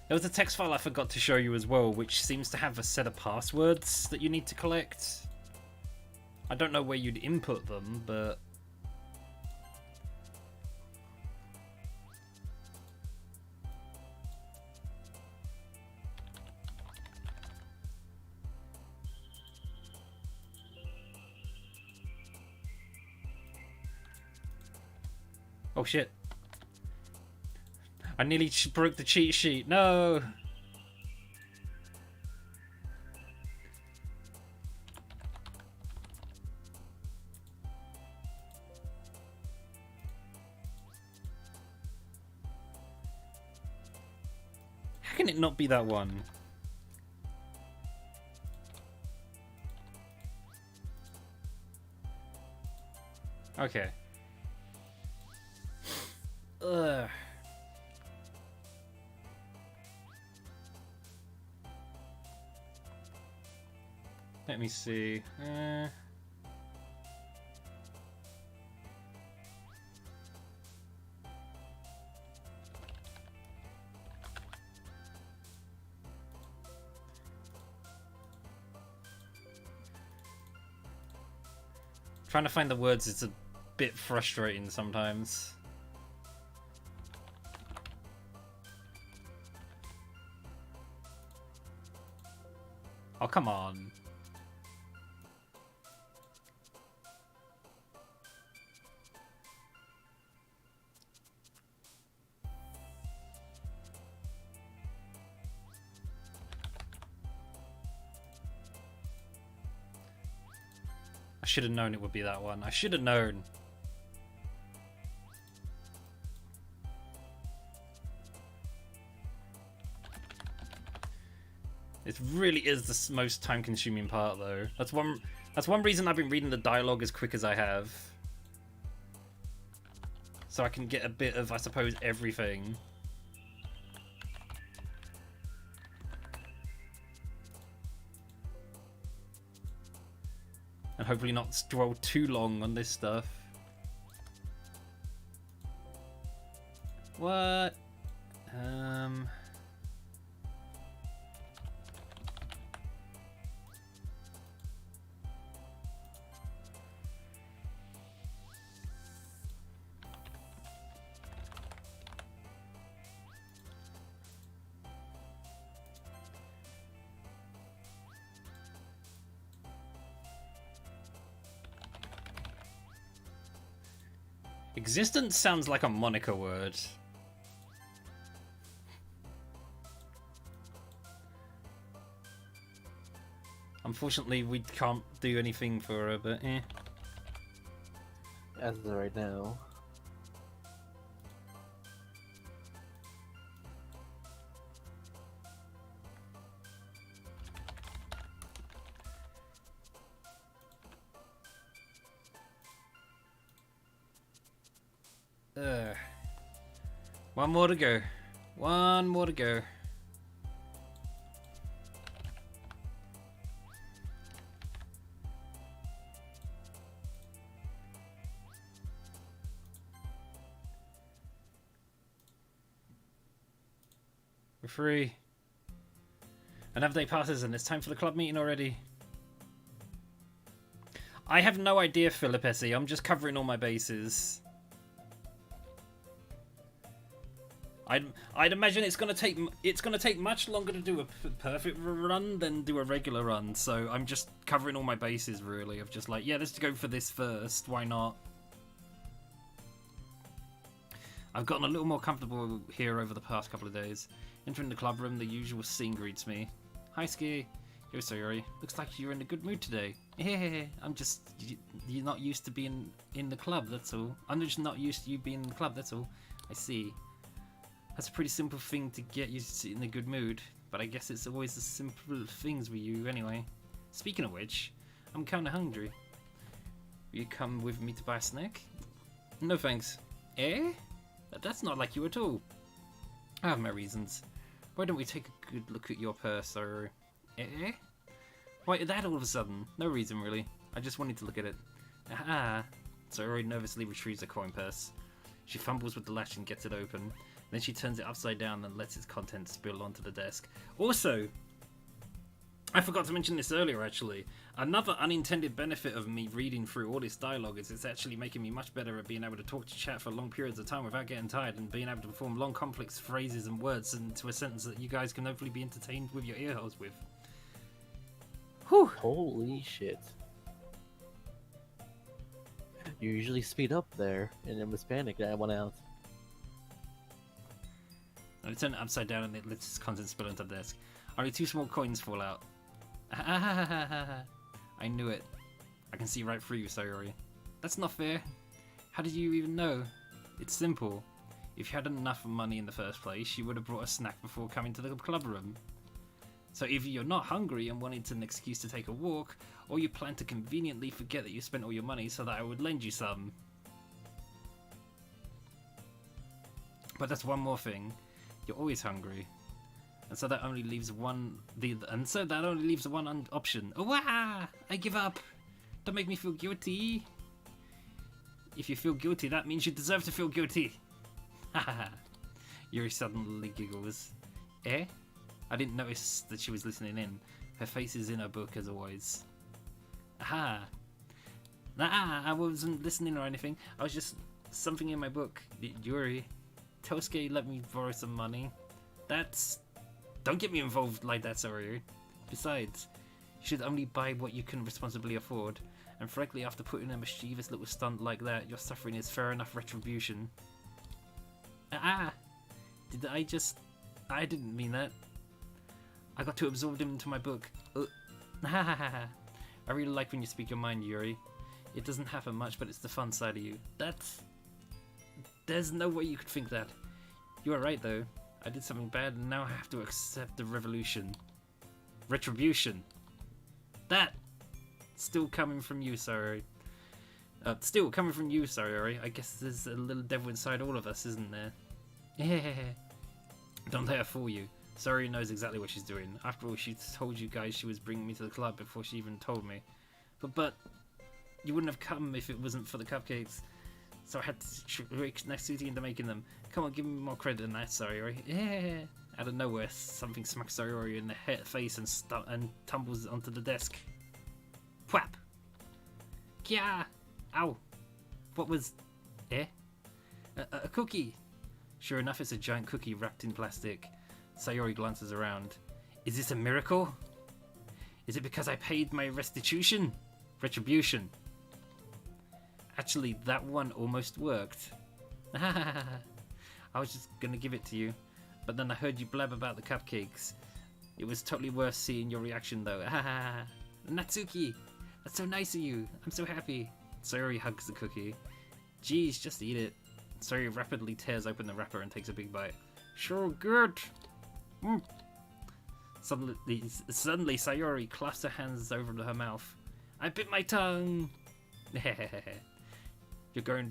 Speaker 1: There was a text file I forgot to show you as well, which seems to have a set of passwords that you need to collect. I don't know where you'd input them, but oh shit. I nearly broke the cheat sheet. No! How can it not be that one? Okay. Ugh. Let me see. Trying to find the words is a bit frustrating sometimes. Oh, come on. I should have known it would be that one. I should have known. It really is the most time-consuming part, though. That's one reason I've been reading the dialogue as quick as I have, so I can get a bit of, I suppose, everything. And hopefully not dwell too long on this stuff. What? Existence sounds like a moniker word. Unfortunately, we can't do anything for her, but eh.
Speaker 2: As of right now.
Speaker 1: One more to go. One more to go. We're free. Another day passes and it's time for the club meeting already. I have no idea, Philip Essie. I'm just covering all my bases. I'd imagine it's gonna take much longer to do a perfect run than do a regular run. So I'm just covering all my bases really. Of just like, yeah, let's go for this first. Why not? I've gotten a little more comfortable here over the past couple of days. Entering the club room, the usual scene greets me. Hi, Ski. Yo, Yuri. Looks like you're in a good mood today. I'm just you're not used to being in the club. That's all. I'm just not used to you being in the club. That's all. I see. That's a pretty simple thing to get you in a good mood, but I guess it's always the simple things with you anyway. Speaking of which, I'm kinda hungry. Will you come with me to buy a snack? No thanks. Eh? That's not like you at all. I have my reasons. Why don't we take a good look at your purse, or... Eh? Why that all of a sudden? No reason really. I just wanted to look at it. Ah. Sorori nervously retrieves a coin purse. She fumbles with the latch and gets it open. Then she turns it upside down and lets its contents spill onto the desk. Also, I forgot to mention this earlier actually. Another unintended benefit of me reading through all this dialogue is it's actually making me much better at being able to talk to chat for long periods of time without getting tired, and being able to perform long complex phrases and words into a sentence that you guys can hopefully be entertained with your ear holes with. Whew.
Speaker 2: Holy shit. You usually speed up there, and it was panic that I went out.
Speaker 1: I turn it upside down and it lets its contents spill onto the desk. Only 2 small coins fall out. I knew it. I can see right through you, Sayori. That's not fair. How did you even know? It's simple. If you had enough money in the first place, you would have brought a snack before coming to the club room. So either you're not hungry and wanted an excuse to take a walk, or you plan to conveniently forget that you spent all your money so that I would lend you some. But that's one more thing. You're always hungry. And so that only leaves one option. Oh, wow! I give up. Don't make me feel guilty. If you feel guilty, that means you deserve to feel guilty. Haha. Yuri suddenly giggles. Eh? I didn't notice that she was listening in. Her face is in her book as always. Aha. Nah, I wasn't listening or anything. I was just something in my book. Yuri, tell Skay let me borrow some money. Don't get me involved like that, sorry. Besides, you should only buy what you can responsibly afford. And frankly, after putting a mischievous little stunt like that, your suffering is fair enough retribution. I didn't mean that. I got to absorb him into my book. I really like when you speak your mind, Yuri. It doesn't happen much, but it's the fun side of you. There's no way you could think that. You are right, though. I did something bad, and now I have to accept the retribution. That still coming from you, sorry. Still coming from you, sorry. I guess there's a little devil inside all of us, isn't there? Yeah. Don't let her fool you. Sorry knows exactly what she's doing. After all, she told you guys she was bringing me to the club before she even told me. But you wouldn't have come if it wasn't for the cupcakes. So I had to trick Natsuki into making them. Come on, give me more credit than that, Sayori. Yeah. Out of nowhere, something smacks Sayori in the face and tumbles onto the desk. Whap! Kya! Ow! What was... A cookie! Sure enough, it's a giant cookie wrapped in plastic. Sayori glances around. Is this a miracle? Is it because I paid my restitution? Retribution. Actually, that one almost worked. I was just gonna give it to you, but then I heard you blab about the cupcakes. It was totally worth seeing your reaction though. Natsuki! That's so nice of you. I'm so happy. Sayori hugs the cookie. Geez, just eat it. Sayori rapidly tears open the wrapper and takes a big bite. Sure good. Suddenly, Sayori clasps her hands over her mouth. I bit my tongue. You're going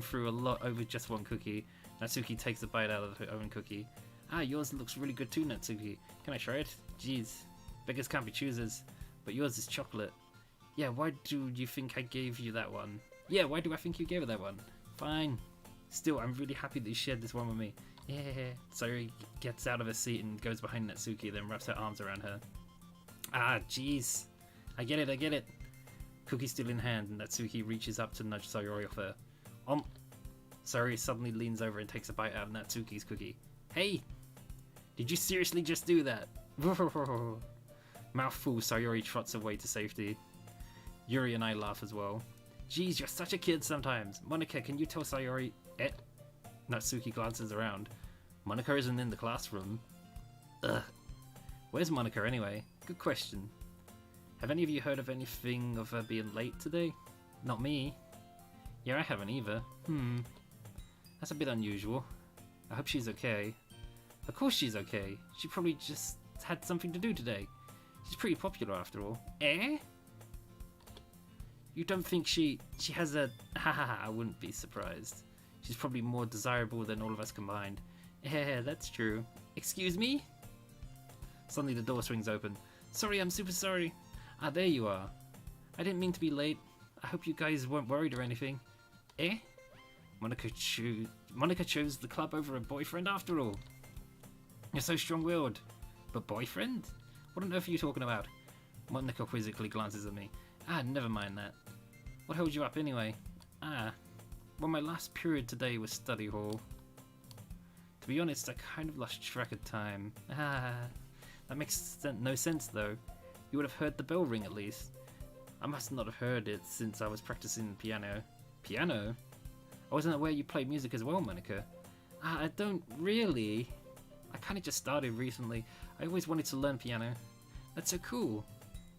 Speaker 1: through a lot over just one cookie. Natsuki takes a bite out of her own cookie. Yours looks really good too, Natsuki. Can I try it? Jeez, beggars can't be choosers. But yours is chocolate. Yeah, why do you think I gave you that one? Yeah, why do I think you gave her that one? Fine. Still, I'm really happy that you shared this one with me. Yeah. Sayori gets out of her seat and goes behind Natsuki, then wraps her arms around her. Jeez. I get it. Cookie still in hand, and Natsuki reaches up to nudge Sayori off her. Sayori suddenly leans over and takes a bite out of Natsuki's cookie. Hey! Did you seriously just do that? Mouthful, Sayori trots away to safety. Yuri and I laugh as well. Geez, you're such a kid sometimes. Monika, can you tell Sayori... Natsuki glances around. Monika isn't in the classroom. Ugh. Where's Monika anyway? Good question. Have any of you heard of anything of her being late today? Not me. Yeah, I haven't either. That's a bit unusual. I hope she's okay. Of course she's okay. She probably just had something to do today. She's pretty popular after all. You don't think she has a... I wouldn't be surprised. She's probably more desirable than all of us combined. That's true. Excuse me? Suddenly the door swings open. Sorry, I'm super sorry. There you are. I didn't mean to be late. I hope you guys weren't worried or anything. Monika chose the club over a boyfriend after all. You're so strong-willed. But boyfriend? What on earth are you talking about? Monika quizzically glances at me. Never mind that. What held you up anyway? Well, my last period today was study hall. To be honest, I kind of lost track of time. That makes no sense though. You would have heard the bell ring at least. I must not have heard it since I was practicing piano. Piano? I wasn't aware you played music as well, Monika. I don't really. I kind of just started recently. I always wanted to learn piano. That's so cool.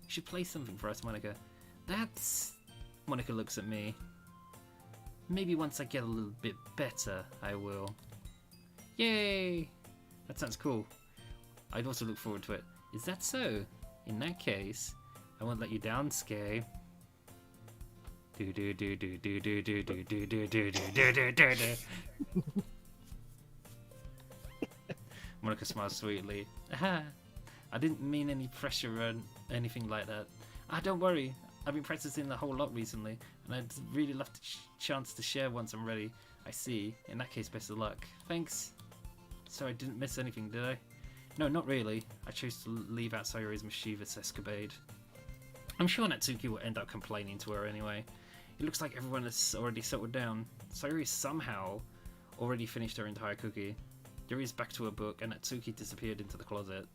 Speaker 1: You should play something for us, Monika. Monika looks at me. Maybe once I get a little bit better, I will. Yay! That sounds cool. I'd also look forward to it. Is that so? In that case, I won't let you down, Skay. Do do do do do do do do do do do do do do do. Monica smiles sweetly. Aha! I didn't mean any pressure or anything like that. Ah, don't worry. I've been practicing a whole lot recently, and I'd really love the chance to share once I'm ready. I see. In that case, best of luck. Thanks. So I didn't miss anything, did I? No, not really. I chose to leave out Sayori's mischievous escapade. I'm sure Natsuki will end up complaining to her anyway. It looks like everyone has already settled down. Sayori somehow already finished her entire cookie. Yuri's back to her book, and Natsuki disappeared into the closet.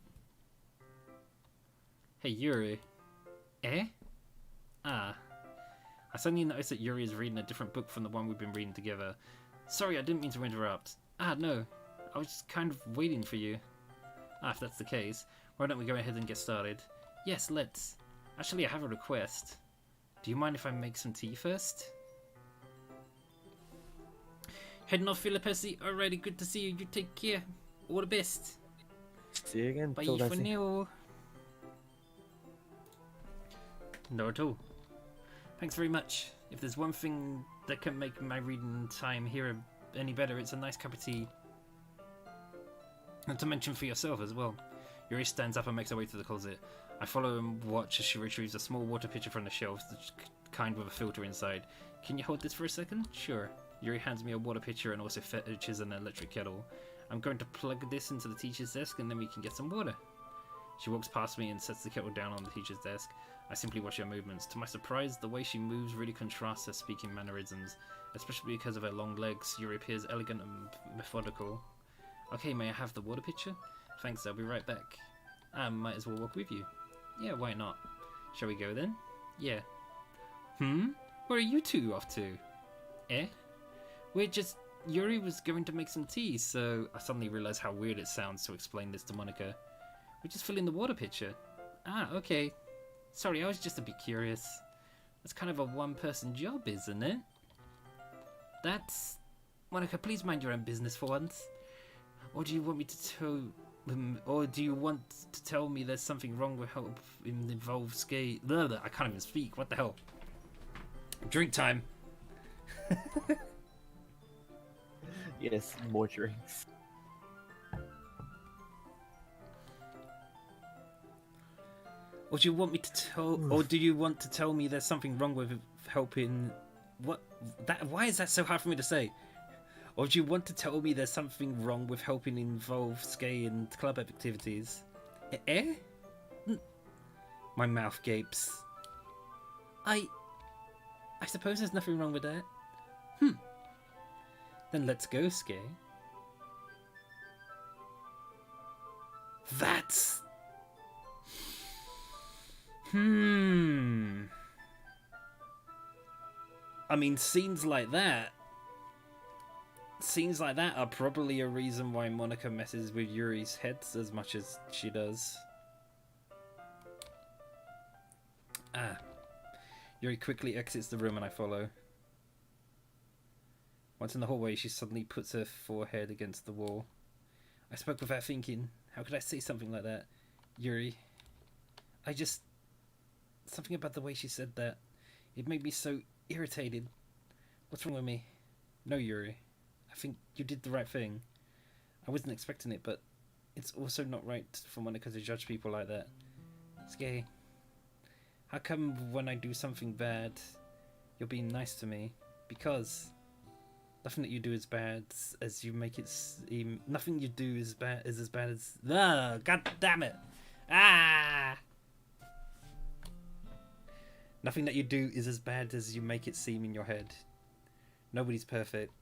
Speaker 1: Hey, Yuri. Eh? Ah. I suddenly noticed that Yuri is reading a different book from the one we've been reading together. Sorry, I didn't mean to interrupt. Ah, no. I was just kind of waiting for you. Ah, if that's the case, why don't we go ahead and get started? Yes, let's. Actually, I have a request. Do you mind if I make some tea first? Heading off, Philippesi. Alrighty, good to see you. You take care. All the best.
Speaker 2: See you again.
Speaker 1: Bye for now. Not at all. Thanks very much. If there's one thing that can make my reading time here any better, it's a nice cup of tea. Not to mention for yourself as well. Yuri stands up and makes her way to the closet. I follow and watch as she retrieves a small water pitcher from the shelves, the kind with a filter inside. Can you hold this for a second? Sure. Yuri hands me a water pitcher and also fetches an electric kettle. I'm going to plug this into the teacher's desk and then we can get some water. She walks past me and sets the kettle down on the teacher's desk. I simply watch her movements. To my surprise, the way she moves really contrasts her speaking mannerisms. Especially because of her long legs, Yuri appears elegant and methodical. Okay, may I have the water pitcher? Thanks, I'll be right back. I might as well walk with you. Yeah, why not? Shall we go then? Yeah. Where are you two off to? Eh? We're just... Yuri was going to make some tea, so I suddenly realised how weird it sounds to explain this to Monica. We're just filling the water pitcher. Ah, okay. Sorry, I was just a bit curious. That's kind of a one-person job, isn't it? That's... Monica, please mind your own business for once. Or do you want me to tell... or do you want to tell me there's something wrong with help involved skate? I can't even speak. What the hell? Drink time.
Speaker 2: Yes, more drinks.
Speaker 1: Or do you want me to tell? Or do you want to tell me there's something wrong with helping? What? That? Why is that so hard for me to say? Or do you want to tell me there's something wrong with helping involve skate and club activities? Eh? My mouth gapes. I suppose there's nothing wrong with that. Then let's go, Skay. That's... I mean, scenes like that are probably a reason why Monica messes with Yuri's heads as much as she does. Yuri quickly exits the room and I follow. Once in the hallway, she suddenly puts her forehead against the wall. I spoke without thinking. How could I say something like that? Yuri. Something about the way she said that. It made me so irritated. What's wrong with me? No, Yuri. I think you did the right thing. I wasn't expecting it, but it's also not right for Monica to judge people like that. Skay. How come when I do something bad, you're being nice to me? Because nothing that you do is bad as you make it seem. Nothing you do is as bad as. God damn it! Nothing that you do is as bad as you make it seem in your head. Nobody's perfect.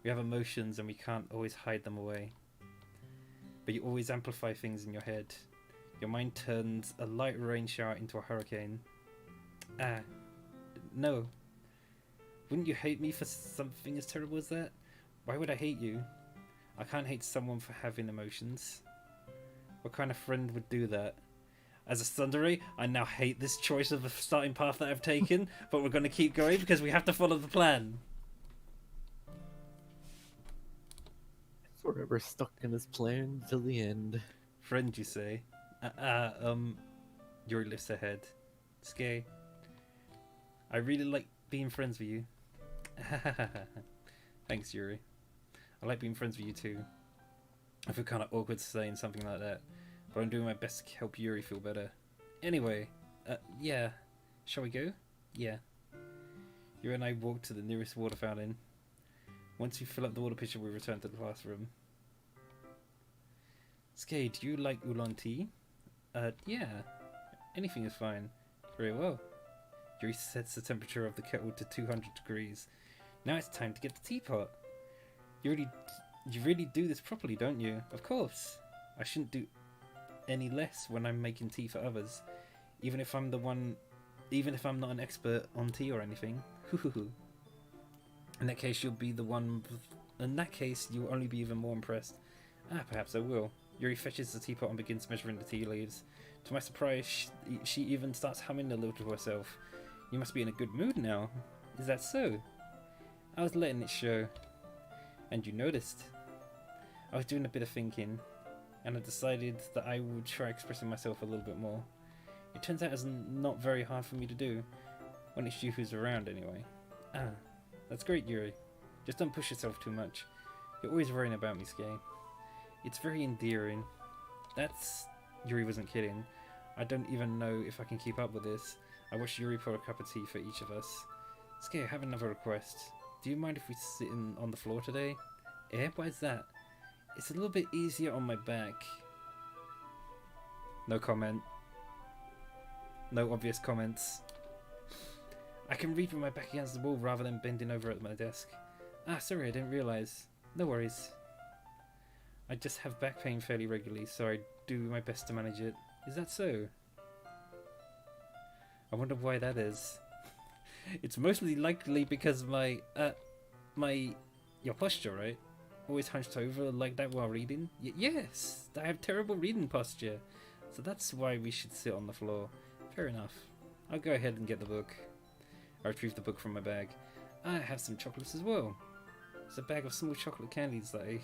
Speaker 1: We have emotions and we can't always hide them away. But you always amplify things in your head. Your mind turns a light rain shower into a hurricane. No. Wouldn't you hate me for something as terrible as that? Why would I hate you? I can't hate someone for having emotions. What kind of friend would do that? As a tsundere, I now hate this choice of the starting path that I've taken, but we're going to keep going because we have to follow the plan.
Speaker 2: Forever stuck in this plan till the end.
Speaker 1: Friend, you say? Yuri lifts her head. Skay, I really like being friends with you. Thanks, Yuri. I like being friends with you too. I feel kind of awkward saying something like that, but I'm doing my best to help Yuri feel better. Anyway, yeah. Shall we go? Yeah. Yuri and I walk to the nearest water fountain. Once we fill up the water pitcher, we return to the classroom. Skay, do you like oolong tea? Yeah. Anything is fine. Very well. Yuri sets the temperature of the kettle to 200 degrees. Now it's time to get the teapot. You really do this properly, don't you? Of course. I shouldn't do any less when I'm making tea for others. Even if I'm not an expert on tea or anything. In that case, you'll only be even more impressed. Perhaps I will. Yuri fetches the teapot and begins measuring the tea leaves. To my surprise, she even starts humming a little to herself. You must be in a good mood now. Is that so? I was letting it show. And you noticed. I was doing a bit of thinking, and I decided that I would try expressing myself a little bit more. It turns out it's not very hard for me to do, when it's you who's around anyway. That's great, Yuri. Just don't push yourself too much. You're always worrying about me, Skay. It's very endearing. Yuri wasn't kidding. I don't even know if I can keep up with this. I watched Yuri pour a cup of tea for each of us. Skay, I have another request. Do you mind if we sit on the floor today? Why is that? It's a little bit easier on my back. No comment. No obvious comments. I can read with my back against the wall rather than bending over at my desk. Sorry, I didn't realise. No worries. I just have back pain fairly regularly, so I do my best to manage it. Is that so? I wonder why that is. It's mostly likely because your posture, right? Always hunched over like that while reading? Yes, I have terrible reading posture. So that's why we should sit on the floor. Fair enough. I'll go ahead and get the book. I retrieve the book from my bag. I have some chocolates as well. It's a bag of small chocolate candies that I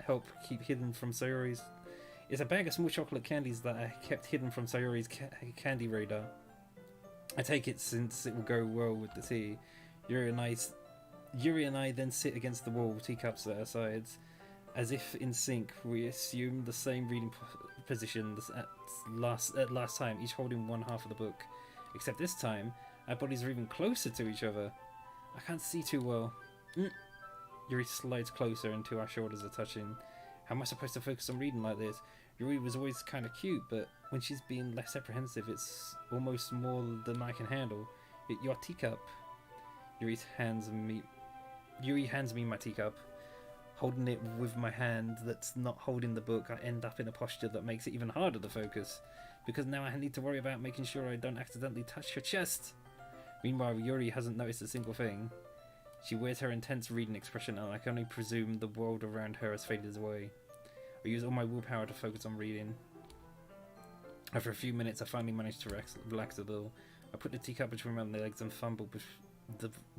Speaker 1: help keep hidden from Sayori's. It's a bag of small chocolate candies that I kept hidden from Sayori's candy radar. I take it since it will go well with the tea. Yuri and I then sit against the wall, teacups at our sides. As if in sync, we assume the same reading positions at last time, each holding one half of the book. Except this time, our bodies are even closer to each other. I can't see too well. Yuri slides closer until our shoulders are touching. How am I supposed to focus on reading like this? Yuri was always kind of cute, but when she's being less apprehensive, it's almost more than I can handle. Your teacup. Yuri hands me my teacup. Holding it with my hand that's not holding the book, I end up in a posture that makes it even harder to focus, because now I need to worry about making sure I don't accidentally touch her chest. Meanwhile, Yuri hasn't noticed a single thing. She wears her intense reading expression, and I can only presume the world around her has faded away. I use all my willpower to focus on reading. After a few minutes, I finally manage to relax a little. I put the teacup between my legs and fumble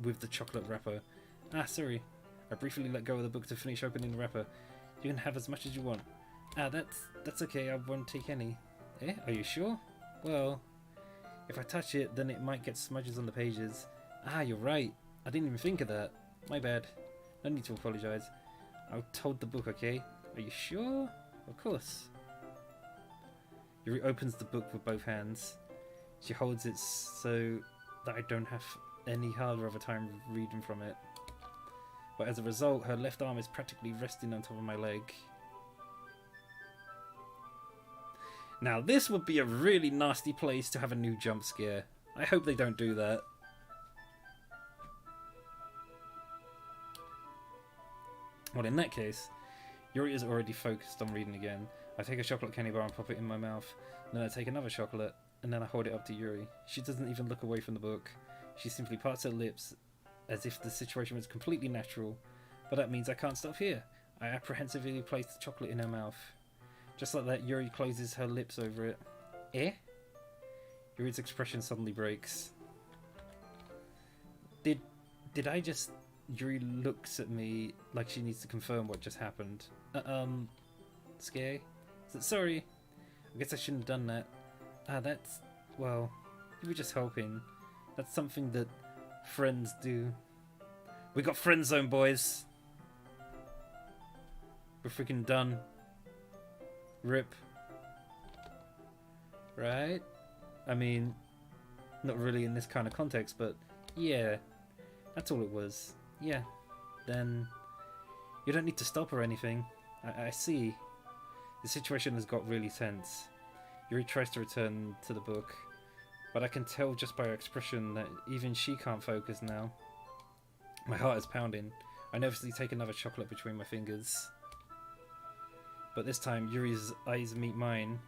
Speaker 1: with the chocolate wrapper. Sorry. I briefly let go of the book to finish opening the wrapper. You can have as much as you want. That's okay, I won't take any. Are you sure? Well, if I touch it, then it might get smudges on the pages. You're right. I didn't even think of that. My bad. No need to apologise. I'll hold the book, okay? Are you sure? Of course. Yuri opens the book with both hands. She holds it so that I don't have any harder of a time reading from it. But as a result, her left arm is practically resting on top of my leg. Now this would be a really nasty place to have a new jump scare. I hope they don't do that. Well, in that case, Yuri is already focused on reading again. I take a chocolate candy bar and pop it in my mouth. Then I take another chocolate, and then I hold it up to Yuri. She doesn't even look away from the book. She simply parts her lips, as if the situation was completely natural. But that means I can't stop here. I apprehensively place the chocolate in her mouth. Just like that, Yuri closes her lips over it. Yuri's expression suddenly breaks. Did I just Yuri looks at me like she needs to confirm what just happened. Skay? Sorry. I guess I shouldn't have done that. That's... Well, you were just hoping. That's something that friends do. We got friend zone, boys. We're freaking done. Rip. Right? I mean, not really in this kind of context, but yeah. That's all it was. Yeah. Then you don't need to stop or anything. I see. The situation has got really tense. Yuri tries to return to the book, but I can tell just by her expression that even she can't focus now. My heart is pounding. I nervously take another chocolate between my fingers. But this time, Yuri's eyes meet mine.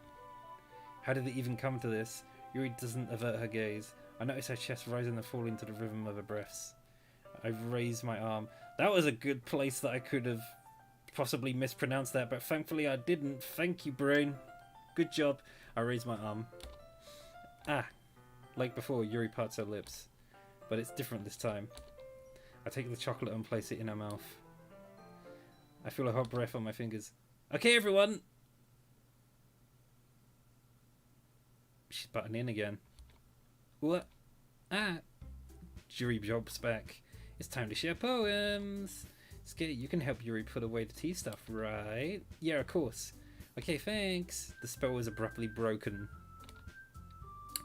Speaker 1: How did it even come to this? Yuri doesn't avert her gaze. I notice her chest rising and falling to the rhythm of her breaths. I raise my arm. That was a good place that I could have possibly mispronounced that, but thankfully I didn't. Thank you, brain. Good job. I raise my arm. Like before, Yuri parts her lips. But it's different this time. I take the chocolate and place it in her mouth. I feel a hot breath on my fingers. Okay, everyone! She's butting in again. What? Yuri jumps back. It's time to share poems. Skay, you can help Yuri put away the tea stuff, right? Yeah, of course. Okay, thanks. The spell was abruptly broken.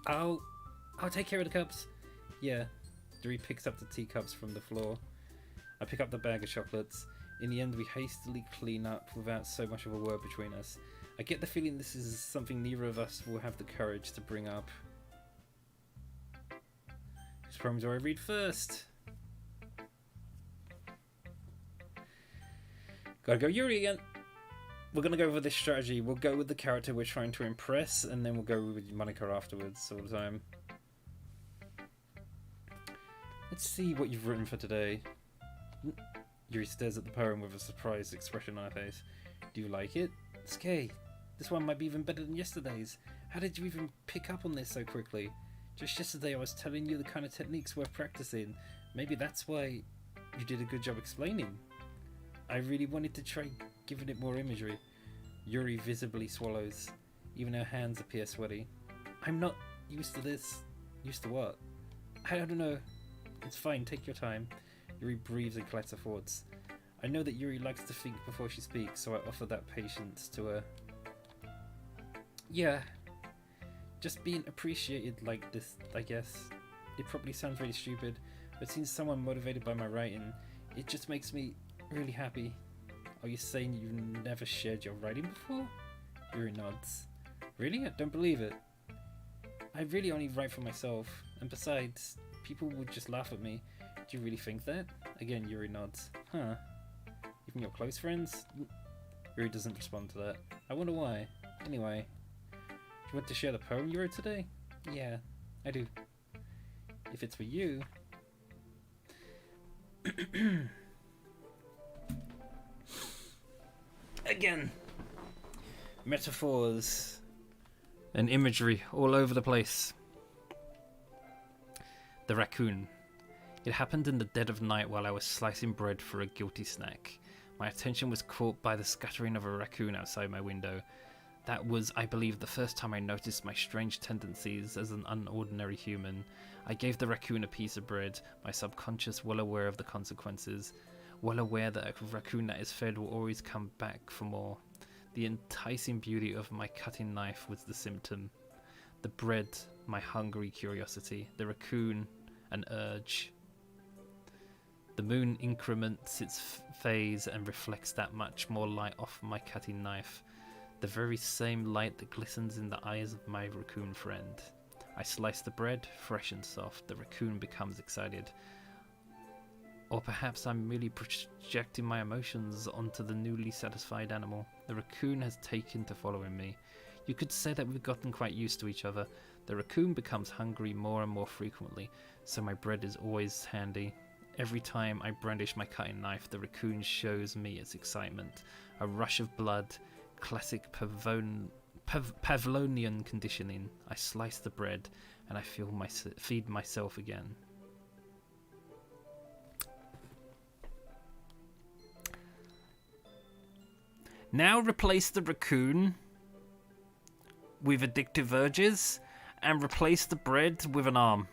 Speaker 1: I'll take care of the cups. Yeah. Yuri picks up the teacups from the floor. I pick up the bag of chocolates. In the end, we hastily clean up without so much of a word between us. I get the feeling this is something neither of us will have the courage to bring up. Whose poem do I read first? Gotta go Yuri again. We're gonna go over this strategy. We'll go with the character we're trying to impress, and then we'll go with Monica afterwards all the time. Let's see what you've written for today. Yuri stares at the poem with a surprised expression on her face. Do you like it? Skay, this one might be even better than yesterday's. How did you even pick up on this so quickly? Just yesterday I was telling you the kind of techniques we're practicing. Maybe that's why you did a good job explaining. I really wanted to try giving it more imagery. Yuri visibly swallows. Even her hands appear sweaty. I'm not used to this. Used to what? I don't know. It's fine, take your time. Yuri breathes and collects her thoughts. I know that Yuri likes to think before she speaks, so I offer that patience to her. Yeah. Just being appreciated like this, I guess. It probably sounds really stupid, but seeing someone motivated by my writing, it just makes me really happy. Are you saying you've never shared your writing before? Yuri nods. Really? I don't believe it. I really only write for myself, and besides, people would just laugh at me. Do you really think that? Again, Yuri nods. Huh. Even your close friends? Yuri doesn't respond to that. I wonder why. Anyway, do you want to share the poem you wrote today? Yeah, I do. If it's for you. Again, metaphors and imagery all over the place. The raccoon. It happened in the dead of night while I was slicing bread for a guilty snack. My attention was caught by the scattering of a raccoon outside my window. That was, I believe, the first time I noticed my strange tendencies as an unordinary human. I gave the raccoon a piece of bread, my subconscious well aware of the consequences. Well aware that a raccoon that is fed will always come back for more. The enticing beauty of my cutting knife was the symptom. The bread, my hungry curiosity. The raccoon, an urge. The moon increments its phase and reflects that much more light off my cutting knife. The very same light that glistens in the eyes of my raccoon friend. I slice the bread, fresh and soft. The raccoon becomes excited. Or perhaps I'm merely projecting my emotions onto the newly satisfied animal. The raccoon has taken to following me. You could say that we've gotten quite used to each other. The raccoon becomes hungry more and more frequently, so my bread is always handy. Every time I brandish my cutting knife, the raccoon shows me its excitement. A rush of blood, classic Pavlonian conditioning. I slice the bread, and I feed myself again. Now replace the raccoon with addictive urges, and replace the bread with an arm.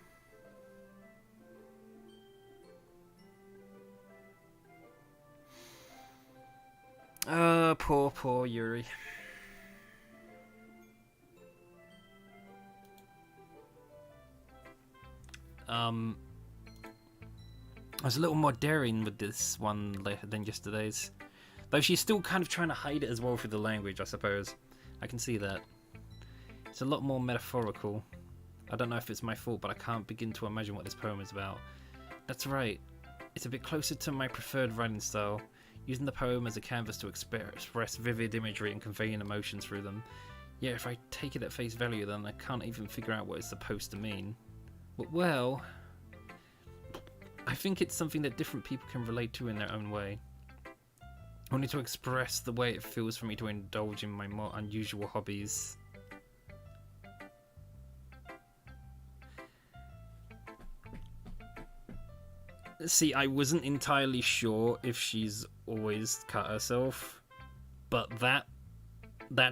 Speaker 1: Poor Yuri. I was a little more daring with this one than yesterday's. Though she's still kind of trying to hide it as well through the language, I suppose. I can see that. It's a lot more metaphorical. I don't know if it's my fault, but I can't begin to imagine what this poem is about. That's right. It's a bit closer to my preferred writing style, using the poem as a canvas to express vivid imagery and conveying emotions through them. Yeah, if I take it at face value, then I can't even figure out what it's supposed to mean. But, well, I think it's something that different people can relate to in their own way. I wanted to express the way it feels for me to indulge in my more unusual hobbies. See, I wasn't entirely sure if she's always cut herself, but that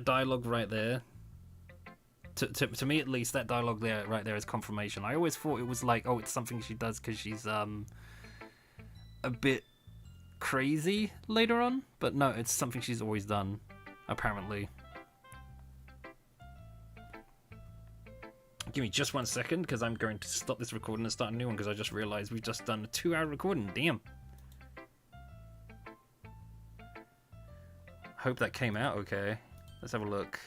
Speaker 1: dialogue right there, to me at least, that dialogue right there is confirmation. I always thought it was like, oh, it's something she does because she's a bit crazy later on, but no, it's something she's always done, apparently. Give me just 1 second, because I'm going to stop this recording and start a new one, because I just realised we've just done a 2-hour recording. Damn. Hope that came out okay. Let's have a look.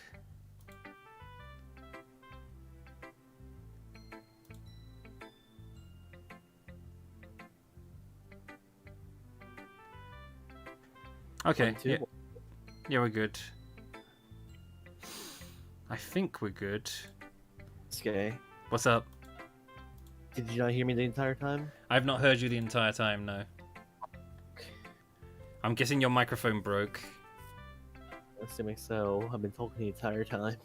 Speaker 1: Okay, yeah, we're good. I think we're good.
Speaker 2: Skay.
Speaker 1: What's up?
Speaker 2: Did you not hear me the entire time?
Speaker 1: I've not heard you the entire time, no. I'm guessing your microphone broke.
Speaker 2: Assuming so. I've been talking the entire time.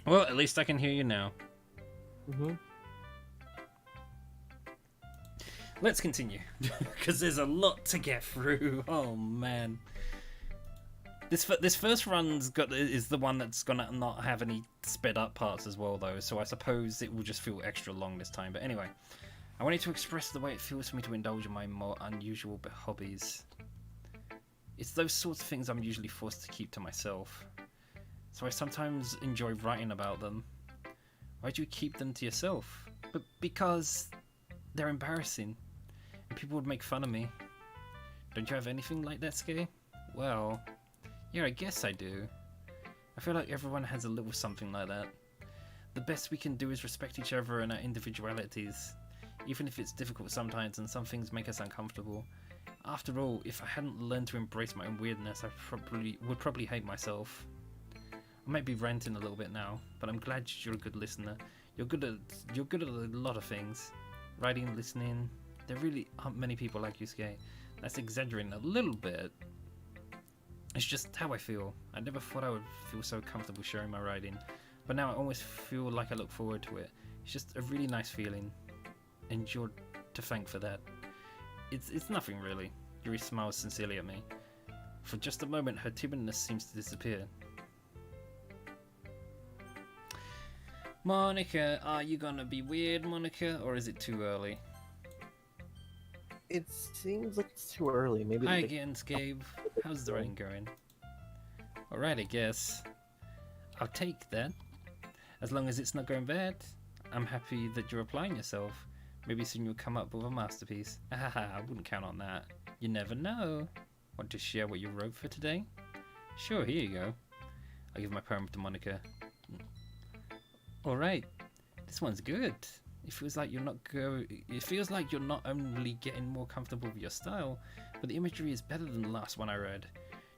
Speaker 1: Well, at least I can hear you now.
Speaker 2: Mm-hmm.
Speaker 1: Let's continue, because there's a lot to get through. Oh man, this first run's is the one that's gonna not have any sped up parts as well, though. So I suppose it will just feel extra long this time. But anyway, I wanted to express the way it feels for me to indulge in my more unusual hobbies. It's those sorts of things I'm usually forced to keep to myself. So I sometimes enjoy writing about them. Why do you keep them to yourself? But because they're embarrassing. People would make fun of me. Don't you have anything like that, Skay? Well, yeah, I guess I do. I feel like everyone has a little something like that. The best we can do is respect each other and our individualities, even if it's difficult sometimes and some things make us uncomfortable. After all, if I hadn't learned to embrace my own weirdness, I would probably hate myself. I might be ranting a little bit now, but I'm glad you're a good listener. You're good at a lot of things. Writing, listening. There really aren't many people like you, Skay. That's exaggerating a little bit. It's just how I feel. I never thought I would feel so comfortable sharing my writing, but now I almost feel like I look forward to it. It's just a really nice feeling, and you're to thank for that. It's nothing really. Yuri smiles sincerely at me. For just a moment, her timidness seems to disappear. Monica, are you gonna be weird, Monica, or is it too early?
Speaker 2: It seems like it's too early. Maybe.
Speaker 1: Hi again, Skabe. How's the writing going? Alright, I guess. I'll take that. As long as it's not going bad. I'm happy that you're applying yourself. Maybe soon you'll come up with a masterpiece. Haha, I wouldn't count on that. You never know. Want to share what you wrote for today? Sure, here you go. I'll give my poem to Monica. Alright. This one's good. It feels like you're not only getting more comfortable with your style, but the imagery is better than the last one I read.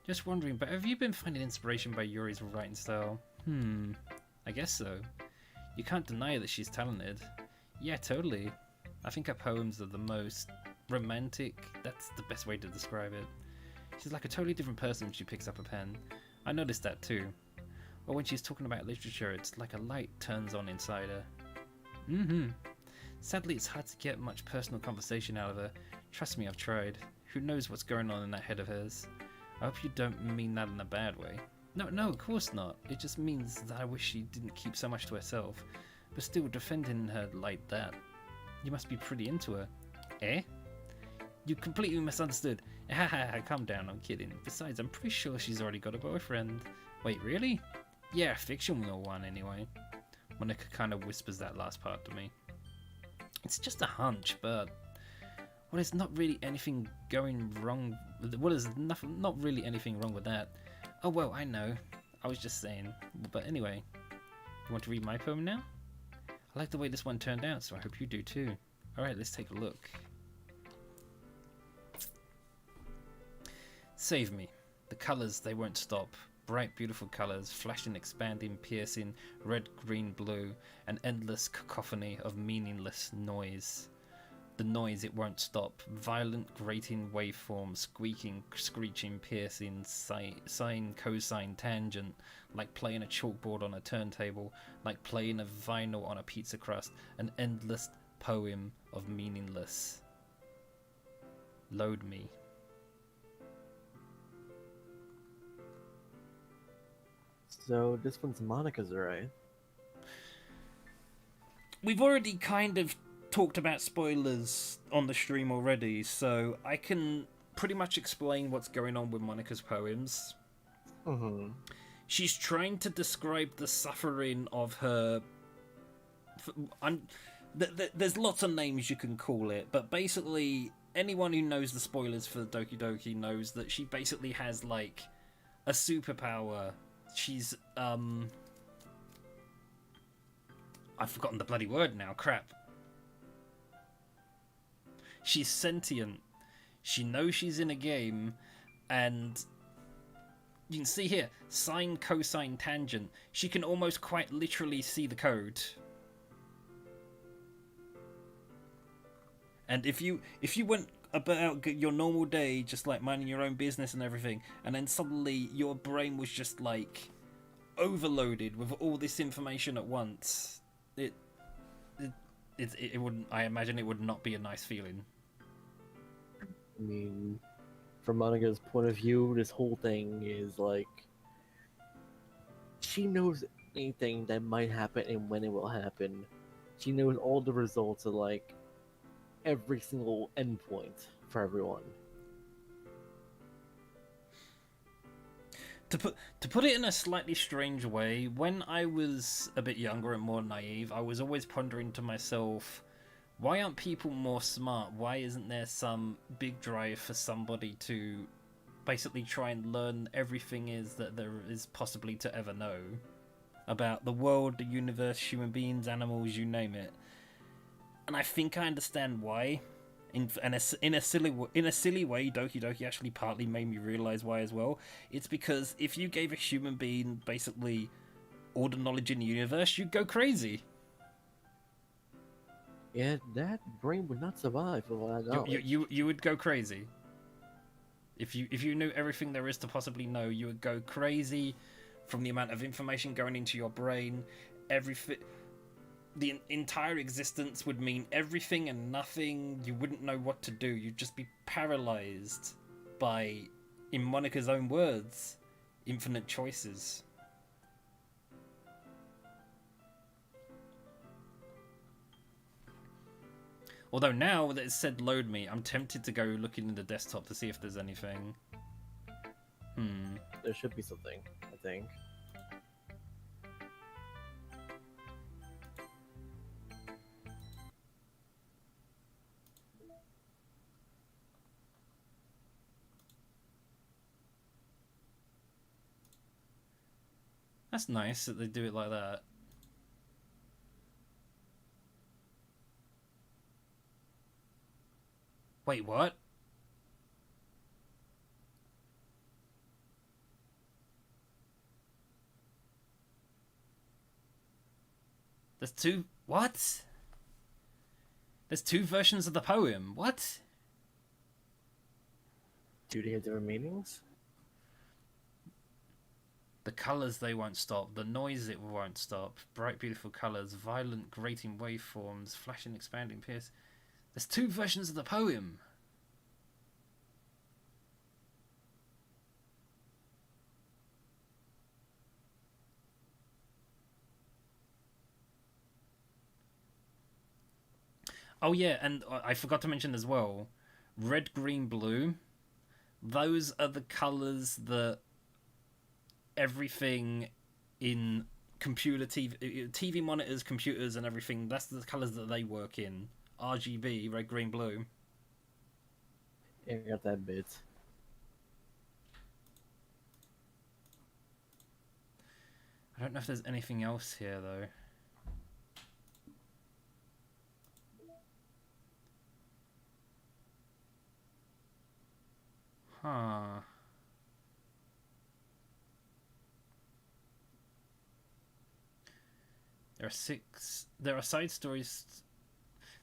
Speaker 1: Just wondering, but have you been finding inspiration by Yuri's writing style? I guess so. You can't deny that she's talented. Yeah, totally. I think her poems are the most romantic. That's the best way to describe it. She's like a totally different person when she picks up a pen. I noticed that too. Or when she's talking about literature, it's like a light turns on inside her. Sadly, it's hard to get much personal conversation out of her. Trust me, I've tried. Who knows what's going on in that head of hers? I hope you don't mean that in a bad way. No, of course not. It just means that I wish she didn't keep so much to herself. But still, defending her like that, you must be pretty into her. Eh? You completely misunderstood. Haha, calm down, I'm kidding. Besides, I'm pretty sure she's already got a boyfriend. Wait, really? Yeah, a fictional one anyway. Monica kind of whispers that last part to me. It's just a hunch, but... well, there's not really anything going wrong... well, there's not really anything wrong with that. Oh, well, I know. I was just saying. But anyway, you want to read my poem now? I like the way this one turned out, so I hope you do too. Alright, let's take a look. Save me. The colours, they won't stop. Bright, beautiful colours, flashing, expanding, piercing, red, green, blue, an endless cacophony of meaningless noise. The noise, it won't stop. Violent, grating waveforms, squeaking, screeching, piercing, sine, cosine, tangent, like playing a chalkboard on a turntable, like playing a vinyl on a pizza crust, an endless poem of meaningless. Load me.
Speaker 2: So this one's Monica's, right?
Speaker 1: We've already kind of talked about spoilers on the stream already, so I can pretty much explain what's going on with Monica's poems.
Speaker 2: Mm-hmm.
Speaker 1: She's trying to describe the suffering of her... there's lots of names you can call it, but basically anyone who knows the spoilers for Doki Doki knows that she basically has, like, a superpower. She's, I've forgotten the bloody word now, crap. She's sentient. She knows she's in a game, and you can see here, sine, cosine, tangent. She can almost quite literally see the code. And if you went about your normal day, just like minding your own business and everything, and then suddenly your brain was just like overloaded with all this information at once, it wouldn't. I imagine it would not be a nice feeling.
Speaker 2: I mean, from Monica's point of view, this whole thing is like she knows anything that might happen and when it will happen. She knows all the results of like every single endpoint for everyone.
Speaker 1: To put it in a slightly strange way, when I was a bit younger and more naive, I was always pondering to myself, why aren't people more smart? Why isn't there some big drive for somebody to basically try and learn everything that there is possibly to ever know about the world, the universe, human beings, animals, you name it? And I think I understand why. In a silly way, Doki Doki actually partly made me realize why as well. It's because if you gave a human being basically all the knowledge in the universe, you'd go crazy.
Speaker 2: Yeah, that brain would not survive with all that knowledge.
Speaker 1: You would go crazy. If you knew everything there is to possibly know, you would go crazy from the amount of information going into your brain. The entire existence would mean everything and nothing. You wouldn't know what to do. You'd just be paralyzed by, in Monica's own words, infinite choices. Although now that it's said load me, I'm tempted to go looking in the desktop to see if there's anything.
Speaker 2: There should be something, I think.
Speaker 1: That's nice that they do it like that. Wait, what? There's two... What? There's two versions of the poem. What?
Speaker 2: Do they have different meanings?
Speaker 1: The colours, they won't stop. The noise, it won't stop. Bright, beautiful colours. Violent, grating waveforms. Flashing, expanding, pierce. There's two versions of the poem. Oh yeah, and I forgot to mention as well, red, green, blue. Those are the colours that everything in computer TV monitors, computers, and everything. That's the colours that they work in. RGB, red, green, blue.
Speaker 2: Yeah, I got that bit.
Speaker 1: I don't know if there's anything else here though. Huh. There are side stories.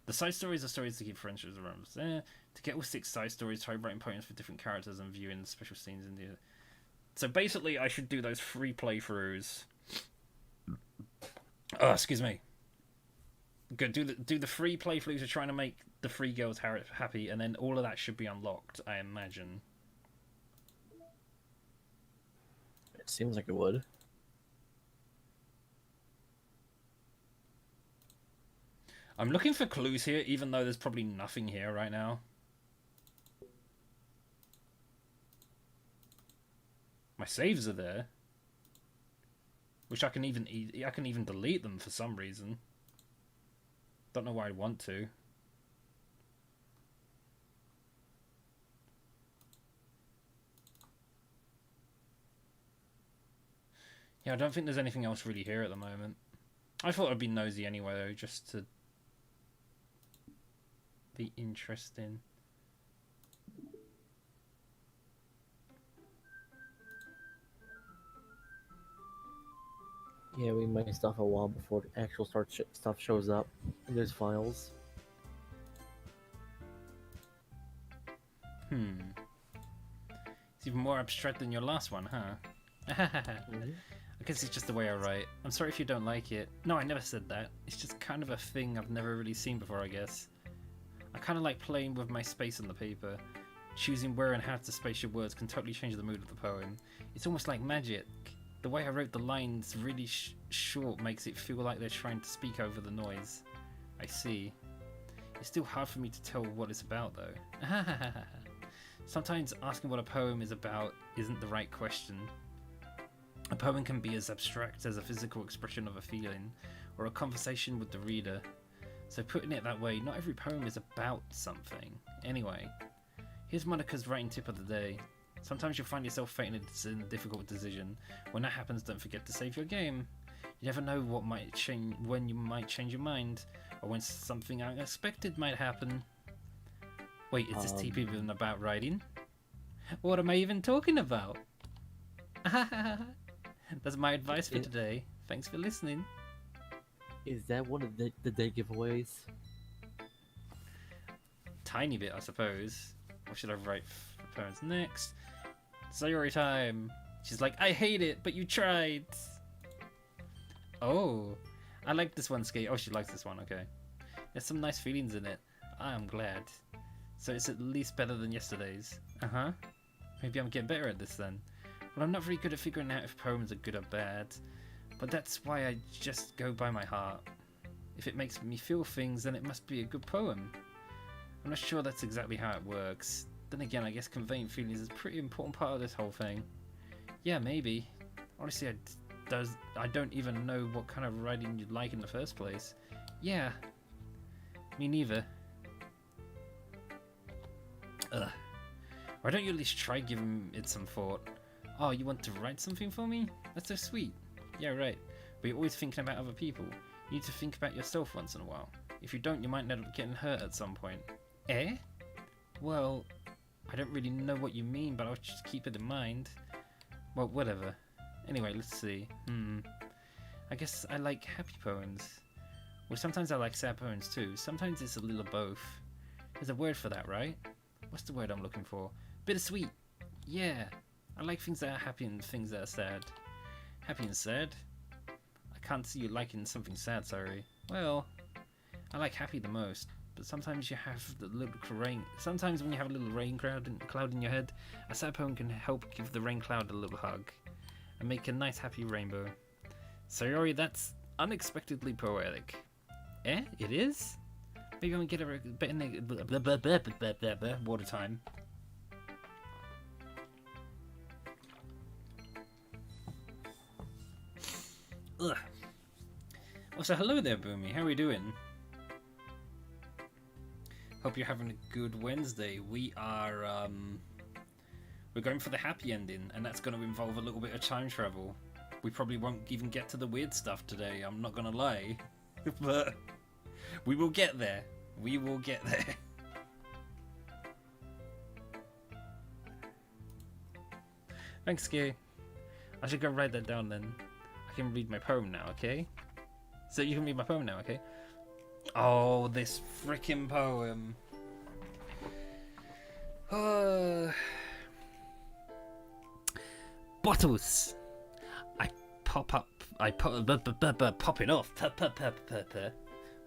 Speaker 1: The side stories are stories to keep friendships around. To get all 6 side stories, try writing poems for different characters and viewing the special scenes in the. So basically, I should do those free playthroughs. Oh, excuse me. Go do the free playthroughs of trying to make the 3 girls happy, and then all of that should be unlocked, I imagine.
Speaker 2: It seems like it would.
Speaker 1: I'm looking for clues here, even though there's probably nothing here right now. My saves are there, which I can even delete them for some reason. Don't know why I'd want to. Yeah, I don't think there's anything else really here at the moment. I thought I'd be nosy anyway, though, just to be interesting.
Speaker 2: Yeah, we might stop a while before the actual stuff shows up in those files.
Speaker 1: It's even more abstract than your last one, huh? I guess it's just the way I write. I'm sorry if you don't like it. No, I never said that. It's just kind of a thing I've never really seen before, I guess. I kind of like playing with my space on the paper. Choosing where and how to space your words can totally change the mood of the poem. It's almost like magic. The way I wrote the lines really short makes it feel like they're trying to speak over the noise. I see. It's still hard for me to tell what it's about, though. Sometimes asking what a poem is about isn't the right question. A poem can be as abstract as a physical expression of a feeling, or a conversation with the reader. So putting it that way, not every poem is about something. Anyway, here's Monica's writing tip of the day. Sometimes you'll find yourself facing a difficult decision. When that happens, don't forget to save your game. You never know what might change, when you might change your mind, or when something unexpected might happen. Wait, is this TP even about writing? What am I even talking about? That's my advice for today. Thanks for listening.
Speaker 2: Is that one of the day giveaways?
Speaker 1: Tiny bit, I suppose. What should I write for parents next? Sayori time. She's like, I hate it, but you tried. Oh, I like this one, Skate. Oh, she likes this one. Okay. There's some nice feelings in it. I'm glad. So it's at least better than yesterday's. Uh-huh. Maybe I'm getting better at this then. Well, I'm not very good at figuring out if poems are good or bad. But that's why I just go by my heart. If it makes me feel things, then it must be a good poem. I'm not sure that's exactly how it works. Then again, I guess conveying feelings is a pretty important part of this whole thing. Yeah, maybe. Honestly, I don't even know what kind of writing you'd like in the first place. Yeah. Me neither. Ugh. Why don't you at least try giving it some thought? Oh, you want to write something for me? That's so sweet. Yeah, right. But you're always thinking about other people. You need to think about yourself once in a while. If you don't, you might end up getting hurt at some point. Eh? Well, I don't really know what you mean, but I'll just keep it in mind. Well, whatever. Anyway, let's see. I guess I like happy poems. Well, sometimes I like sad poems too. Sometimes it's a little of both. There's a word for that, right? What's the word I'm looking for? Bittersweet. Yeah. I like things that are happy and things that are sad. Happy and sad? I can't see you liking something sad, sorry. Well, I like happy the most. But sometimes you have the little rain. Sometimes when you have a little rain cloud in your head, a sad poem can help give the rain cloud a little hug and make a nice happy rainbow. Sayori, that's unexpectedly poetic. Eh? It is? Maybe I'll get a bit in the water time. Ugh. Oh, so hello there, Boomy. How are we doing? Hope you're having a good Wednesday. We are, we're going for the happy ending, and that's going to involve a little bit of time travel. We probably won't even get to the weird stuff today, I'm not going to lie. But we will get there. We will get there. Thanks, Skay. I should go write that down then. I can read my poem now, okay? So you can read my poem now, okay? Oh, this freaking poem. Bottles. Popping off.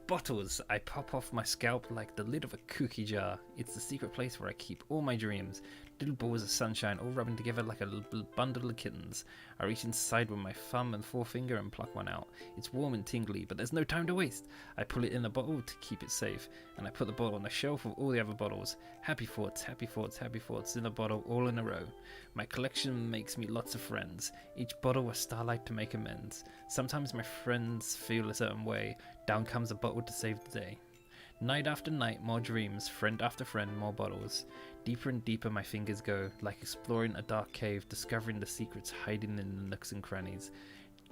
Speaker 1: Bottles. I pop off my scalp like the lid of a cookie jar. It's the secret place where I keep all my dreams. Little balls of sunshine all rubbing together like a little bundle of kittens. I reach inside with my thumb and forefinger and pluck one out. It's warm and tingly, but there's no time to waste. I pull it in a bottle to keep it safe, and I put the bottle on the shelf with all the other bottles. Happy thoughts, happy thoughts, happy thoughts in a bottle, all in a row. My collection makes me lots of friends. Each bottle a starlight to make amends. Sometimes my friends feel a certain way. Down comes a bottle to save the day. Night after night, more dreams. Friend after friend, more bottles. Deeper and deeper my fingers go, like exploring a dark cave, discovering the secrets hiding in the nooks and crannies.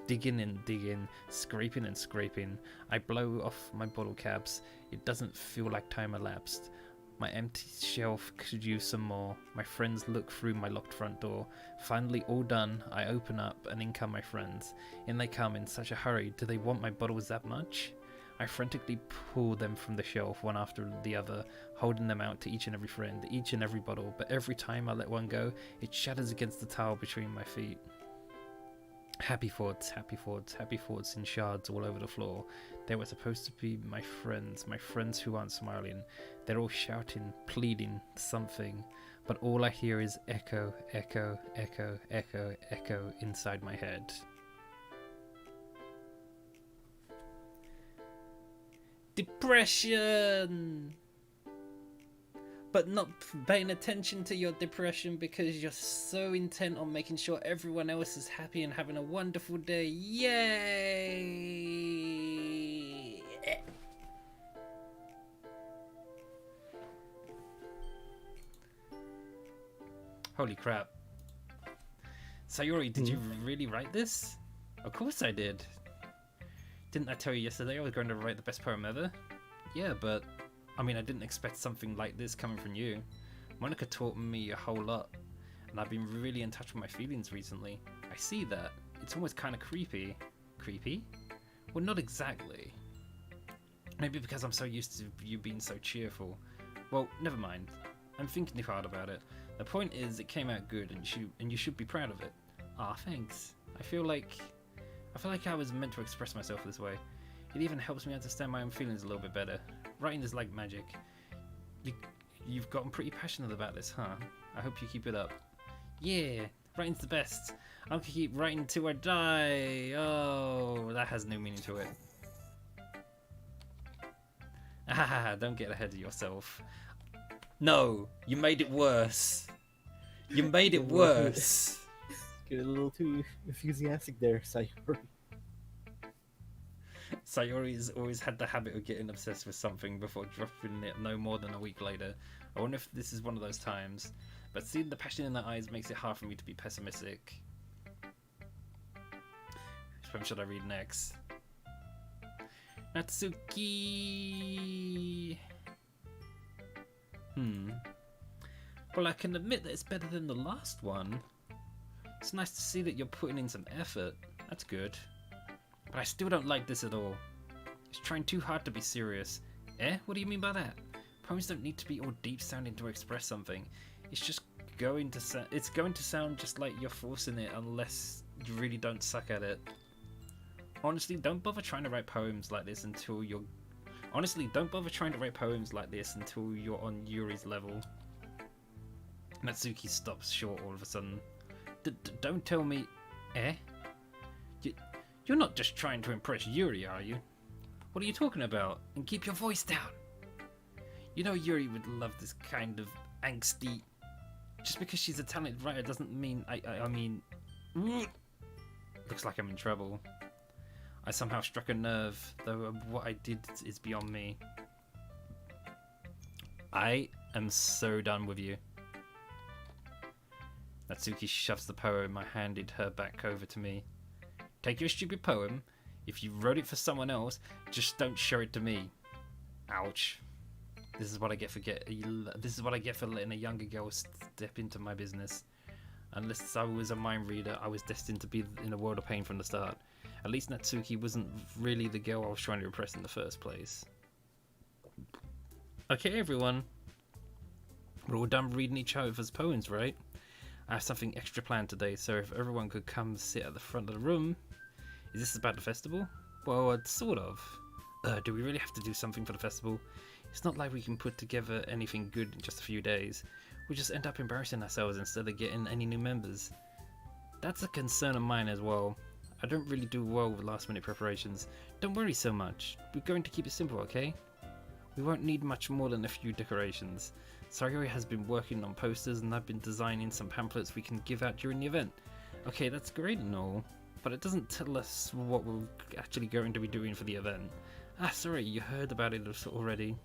Speaker 1: Digging and digging, scraping and scraping. I blow off my bottle caps. It doesn't feel like time elapsed. My empty shelf could use some more. My friends look through my locked front door. Finally all done, I open up and in come my friends. In they come in such a hurry. Do they want my bottles that much? I frantically pull them from the shelf, one after the other, holding them out to each and every friend, each and every bottle, but every time I let one go, it shatters against the tile between my feet. Happy thoughts, happy thoughts, happy thoughts in shards all over the floor. They were supposed to be my friends who aren't smiling. They're all shouting, pleading, something, but all I hear is echo, echo, echo, echo, echo inside my head. Depression! But not paying attention to your depression because you're so intent on making sure everyone else is happy and having a wonderful day. Yay! Holy crap. Sayori, did you really write this? Of course I did. Didn't I tell you yesterday I was going to write the best poem ever? Yeah, but I mean, I didn't expect something like this coming from you. Monica taught me a whole lot, and I've been really in touch with my feelings recently. I see that. It's almost kind of creepy. Creepy? Well, not exactly. Maybe because I'm so used to you being so cheerful. Well, never mind. I'm thinking too hard about it. The point is, it came out good, and you should be proud of it. Ah, thanks. I feel like I was meant to express myself this way. It even helps me understand my own feelings a little bit better. Writing is like magic. You've gotten pretty passionate about this, huh? I hope you keep it up. Yeah, writing's the best. I'll keep writing till I die. Oh, that has no meaning to it. Ah, don't get ahead of yourself. No, you made it worse. You made it worse.
Speaker 2: Get a little too enthusiastic there, Sayori.
Speaker 1: Sayori's always had the habit of getting obsessed with something before dropping it no more than a week later. I wonder if this is one of those times. But seeing the passion in their eyes makes it hard for me to be pessimistic. Which poem should I read next? Natsuki! Well, I can admit that it's better than the last one. It's nice to see that you're putting in some effort. That's good. But I still don't like this at all. It's trying too hard to be serious. Eh? What do you mean by that? Poems don't need to be all deep sounding to express something. It's just going to sound just like you're forcing it unless you really don't suck at it. Honestly, don't bother trying to write poems like this until you're on Yuri's level. Natsuki stops short all of a sudden. Don't tell me... Eh? You're not just trying to impress Yuri, are you? What are you talking about? And keep your voice down. You know Yuri would love this kind of angsty. Just because she's a talented writer doesn't mean I mean. Looks like I'm in trouble. I somehow struck a nerve, though what I did is beyond me. I am so done with you. Natsuki shoves the poem I handed her back over to me. Take your stupid poem. If you wrote it for someone else, just don't show it to me. Ouch. This is what I get for letting a younger girl step into my business. Unless I was a mind reader, I was destined to be in a world of pain from the start. At least Natsuki wasn't really the girl I was trying to impress in the first place. Okay, everyone. We're all done reading each other's poems, right? I have something extra planned today, so if everyone could come sit at the front of the room. Is this about the festival? Well, sort of. Do we really have to do something for the festival? It's not like we can put together anything good in just a few days. We'll just end up embarrassing ourselves instead of getting any new members. That's a concern of mine as well. I don't really do well with last minute preparations. Don't worry so much. We're going to keep it simple, okay? We won't need much more than a few decorations. Sayori has been working on posters and I've been designing some pamphlets we can give out during the event. Okay, that's great and all, but it doesn't tell us what we're actually going to be doing for the event. Ah, sorry, you heard about it already.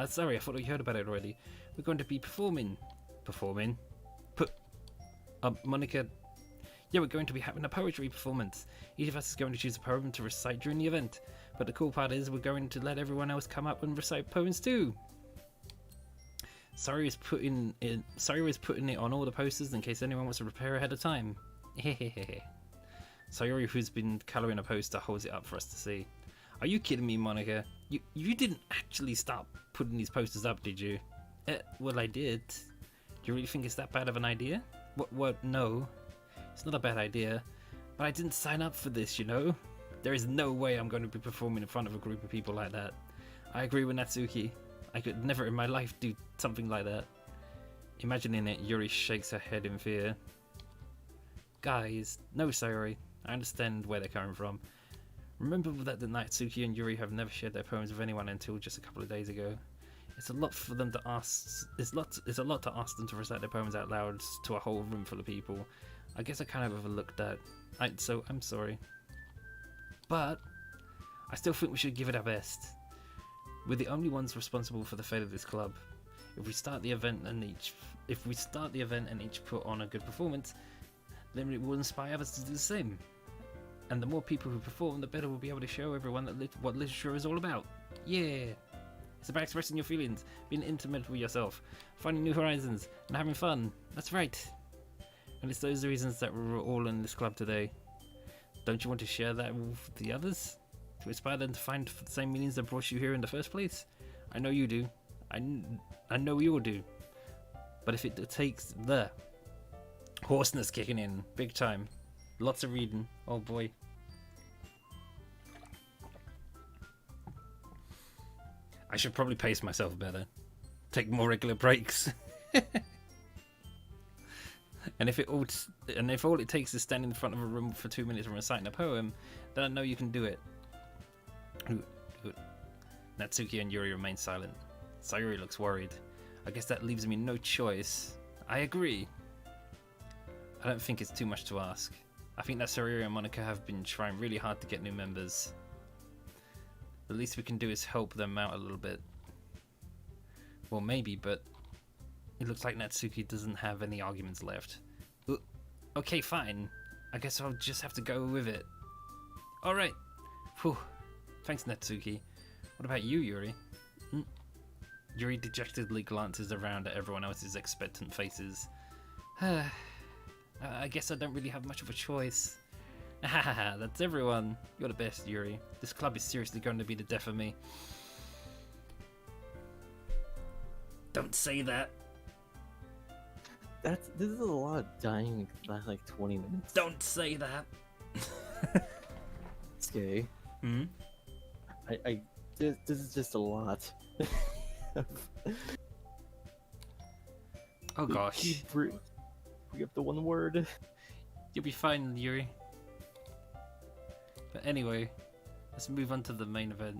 Speaker 1: Sorry, I thought you heard about it already. We're going to be performing. Performing? Monica. Yeah, we're going to be having a poetry performance. Each of us is going to choose a poem to recite during the event. But the cool part is we're going to let everyone else come up and recite poems too. Sayori is putting it on all the posters in case anyone wants to prepare ahead of time. Sayori, who's been colouring a poster, holds it up for us to see. Are you kidding me, Monica? You didn't actually start putting these posters up, did you? Well, I did. Do you really think it's that bad of an idea? What? No. It's not a bad idea. But I didn't sign up for this, you know? There is no way I'm going to be performing in front of a group of people like that. I agree with Natsuki. I could never in my life do something like that. Imagining it, Yuri shakes her head in fear. Guys, no, Sayori. I understand where they're coming from. Remember that the Natsuki and Yuri have never shared their poems with anyone until just a couple of days ago. It's a lot for them to ask. It's a lot to ask them to recite their poems out loud to a whole room full of people. I guess I kind of overlooked that. So I'm sorry. But I still think we should give it our best. We're the only ones responsible for the fate of this club. If we start the event and each put on a good performance, then it will inspire others to do the same. And the more people who perform, the better we'll be able to show everyone what literature is all about. Yeah! It's about expressing your feelings, being intimate with yourself, finding new horizons, and having fun. That's right. And it's those reasons that we're all in this club today. Don't you want to share that with the others? To inspire them to find the same meanings that brought you here in the first place? I know you do. I know we all do. But if it takes the hoarseness kicking in, big time. Lots of reading. Oh boy. I should probably pace myself better. Take more regular breaks. And if all it takes is standing in front of a room for 2 minutes and reciting a poem, then I know you can do it. Natsuki and Yuri remain silent. Sayori looks worried. I guess that leaves me no choice. I agree. I don't think it's too much to ask. I think that Sayori and Monica have been trying really hard to get new members. The least we can do is help them out a little bit. Well, maybe, but it looks like Natsuki doesn't have any arguments left. Okay, fine. I guess I'll just have to go with it. Alright. Whew. Thanks, Natsuki. What about you, Yuri? Yuri dejectedly glances around at everyone else's expectant faces. I guess I don't really have much of a choice. Hahaha, that's everyone. You're the best, Yuri. This club is seriously going to be the death of me. Don't say that.
Speaker 2: This is a lot of dying last like 20 minutes.
Speaker 1: Don't say that.
Speaker 2: Skay.
Speaker 1: Hmm?
Speaker 2: This is just a lot.
Speaker 1: Oh gosh.
Speaker 2: Bring up the one word.
Speaker 1: You'll be fine, Yuri. But anyway, let's move on to the main event.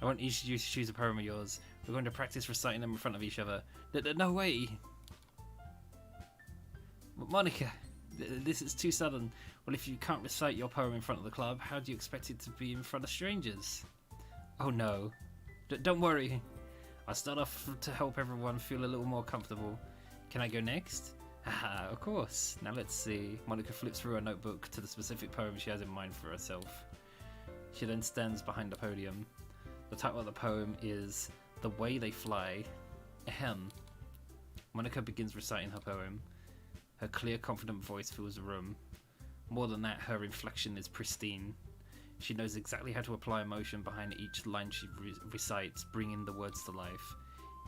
Speaker 1: I want each of you to choose a poem of yours. We're going to practice reciting them in front of each other. No way! Monica, this is too sudden. Well, if you can't recite your poem in front of the club, how do you expect it to be in front of strangers? Oh no. Don't worry. I'll start off to help everyone feel a little more comfortable. Can I go next? Haha, of course. Now let's see. Monica flips through her notebook to the specific poem she has in mind for herself. She then stands behind the podium. The title of the poem is The Way They Fly. Ahem. Monica begins reciting her poem. Her clear, confident voice fills the room. More than that, her inflection is pristine. She knows exactly how to apply emotion behind each line she recites, bringing the words to life.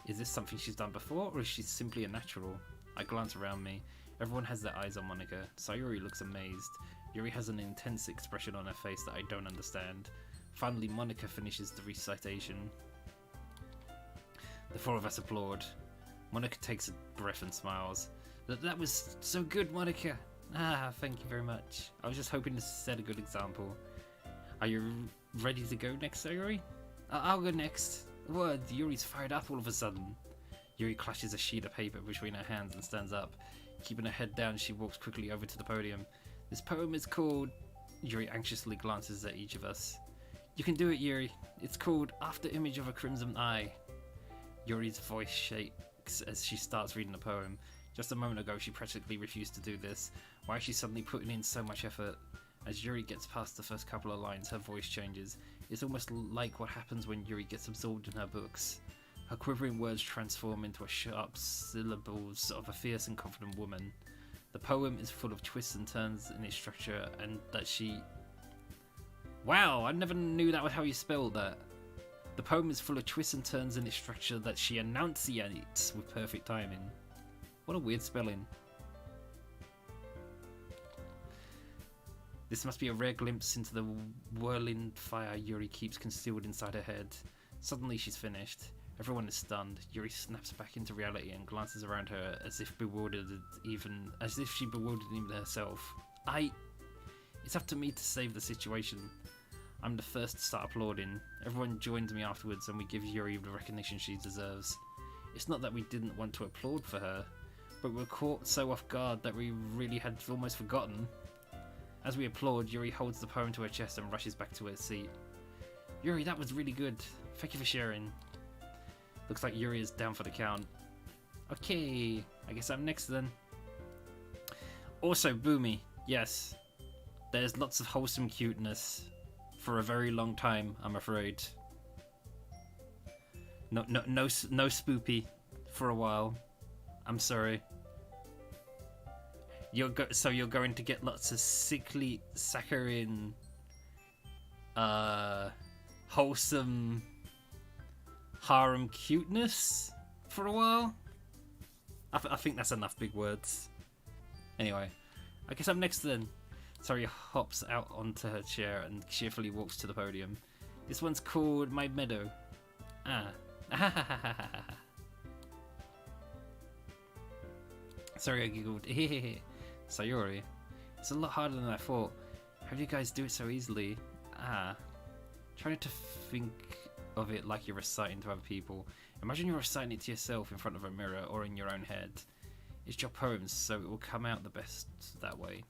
Speaker 1: Is this something she's done before, or is she simply a natural? I glance around me. Everyone has their eyes on Monica. Sayuri looks amazed. Yuri has an intense expression on her face that I don't understand. Finally, Monica finishes the recitation. The four of us applaud. Monica takes a breath and smiles. That was so good, Monica! Ah, thank you very much. I was just hoping to set a good example. Are you ready to go next, Sayuri? I'll go next. What? Yuri's fired up all of a sudden. Yuri clashes a sheet of paper between her hands and stands up. Keeping her head down, she walks quickly over to the podium. This poem is called... Yuri anxiously glances at each of us. You can do it, Yuri. It's called After Image of a Crimson Eye. Yuri's voice shakes as she starts reading the poem. Just a moment ago, she practically refused to do this. Why is she suddenly putting in so much effort? As Yuri gets past the first couple of lines, her voice changes. It's almost like what happens when Yuri gets absorbed in her books. Her quivering words transform into a sharp syllables of a fierce and confident woman. The poem is full of twists and turns in its structure, and that she... Wow, I never knew that was how you spelled that. The poem is full of twists and turns in its structure that she enunciates with perfect timing. What a weird spelling. This must be a rare glimpse into the whirling fire Yuri keeps concealed inside her head. Suddenly she's finished. Everyone is stunned. Yuri snaps back into reality and glances around her as if she bewildered even herself. It's up to me to save the situation. I'm the first to start applauding. Everyone joins me afterwards and we give Yuri the recognition she deserves. It's not that we didn't want to applaud for her, but we were caught so off guard that we really had almost forgotten. As we applaud, Yuri holds the poem to her chest and rushes back to her seat. Yuri, that was really good. Thank you for sharing. Looks like Yuri is down for the count. Okay, I guess I'm next then. Also, Boomy, yes. There's lots of wholesome cuteness. For a very long time, I'm afraid. No spoopy for a while. I'm sorry. So you're going to get lots of sickly, saccharine, wholesome harem cuteness for a while? I think that's enough big words. Anyway, I guess I'm next then. Sayuri hops out onto her chair and cheerfully walks to the podium. This one's called My Meadow. Sorry, I giggled. Sayuri, it's a lot harder than I thought. How do you guys do it so easily? Try not to think of it like you're reciting to other people. Imagine you're reciting it to yourself in front of a mirror or in your own head. It's your poems, so it will come out the best that way.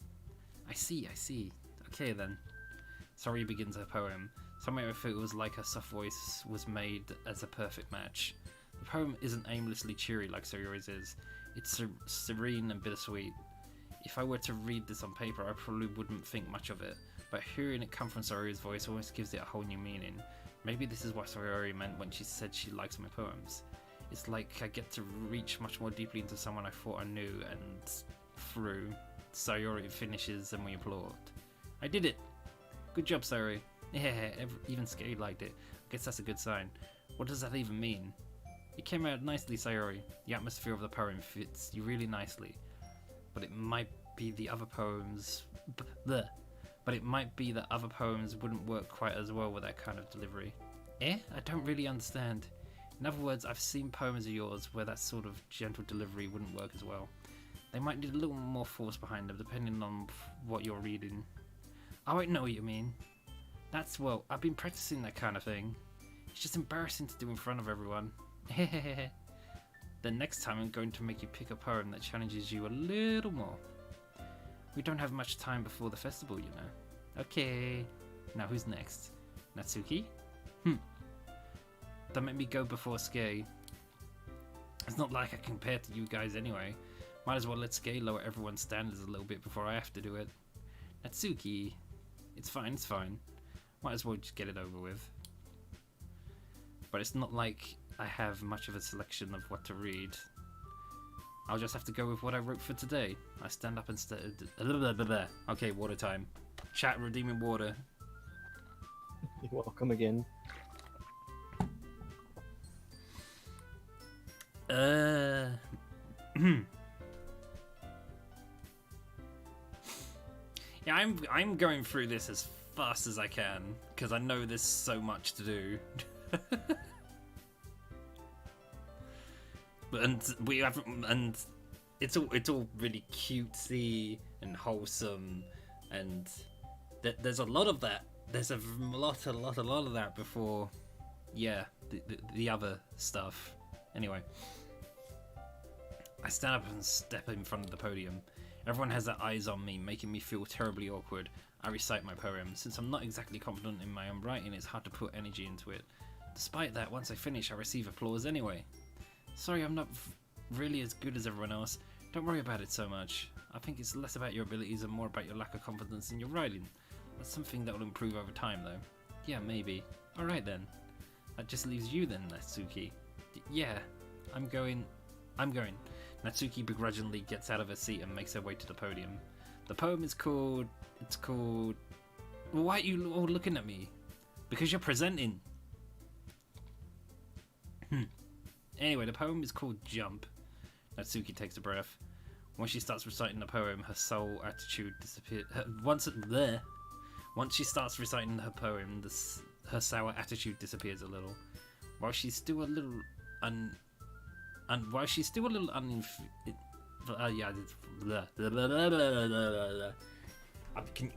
Speaker 1: I see. Okay then. Sayuri begins her poem. Somehow it feels like her soft voice was made as a perfect match. The poem isn't aimlessly cheery like Sayuri's is. It's serene and bittersweet. If I were to read this on paper, I probably wouldn't think much of it, but hearing it come from Sayuri's voice almost gives it a whole new meaning. Maybe this is what Sayuri meant when she said she likes my poems. It's like I get to reach much more deeply into someone I thought I knew, and through. Sayuri finishes and we applaud. I did it! Good job, Sayuri. Yeah, even Skay liked it. I guess that's a good sign. What does that even mean? It came out nicely, Sayuri. The atmosphere of the poem fits you really nicely. But it might be the other poems... But it might be that other poems wouldn't work quite as well with that kind of delivery. I don't really understand. In other words, I've seen poems of yours where that sort of gentle delivery wouldn't work as well. They might need a little more force behind them, depending on what you're reading. Oh, I know what you mean. I've been practicing that kind of thing. It's just embarrassing to do in front of everyone. Then next time I'm going to make you pick a poem that challenges you a little more. We don't have much time before the festival, you know. Okay. Now who's next? Natsuki? Don't make me go before Skay. It's not like I can compare to you guys anyway. Might as well let Skay lower everyone's standards a little bit before I have to do it. Natsuki. It's fine, it's fine. Might as well just get it over with. But it's not like I have much of a selection of what to read. I'll just have to go with what I wrote for today. I stand up and Okay, water time. Chat redeeming water.
Speaker 2: You're welcome again.
Speaker 1: Yeah, I'm going through this as fast as I can because I know there's so much to do. and it's all really cutesy and wholesome, and there's a lot of that. There's a lot of that before, yeah, the other stuff. Anyway, I stand up and step in front of the podium. Everyone has their eyes on me, making me feel terribly awkward. I recite my poem. Since I'm not exactly confident in my own writing, it's hard to put energy into it. Despite that, once I finish, I receive applause anyway. Sorry, I'm not really as good as everyone else. Don't worry about it so much. I think it's less about your abilities and more about your lack of confidence in your writing. That's something that will improve over time, though. Yeah, maybe. Alright then. That just leaves you then, Natsuki. Yeah, I'm going. Natsuki begrudgingly gets out of her seat and makes her way to the podium. The poem is called... Why are you all looking at me? Because you're presenting. Anyway, the poem is called Jump. Natsuki takes a breath. Once she starts reciting the poem, her soul attitude disappears. Once she starts reciting her poem, her sour attitude disappears a little. While she's still a little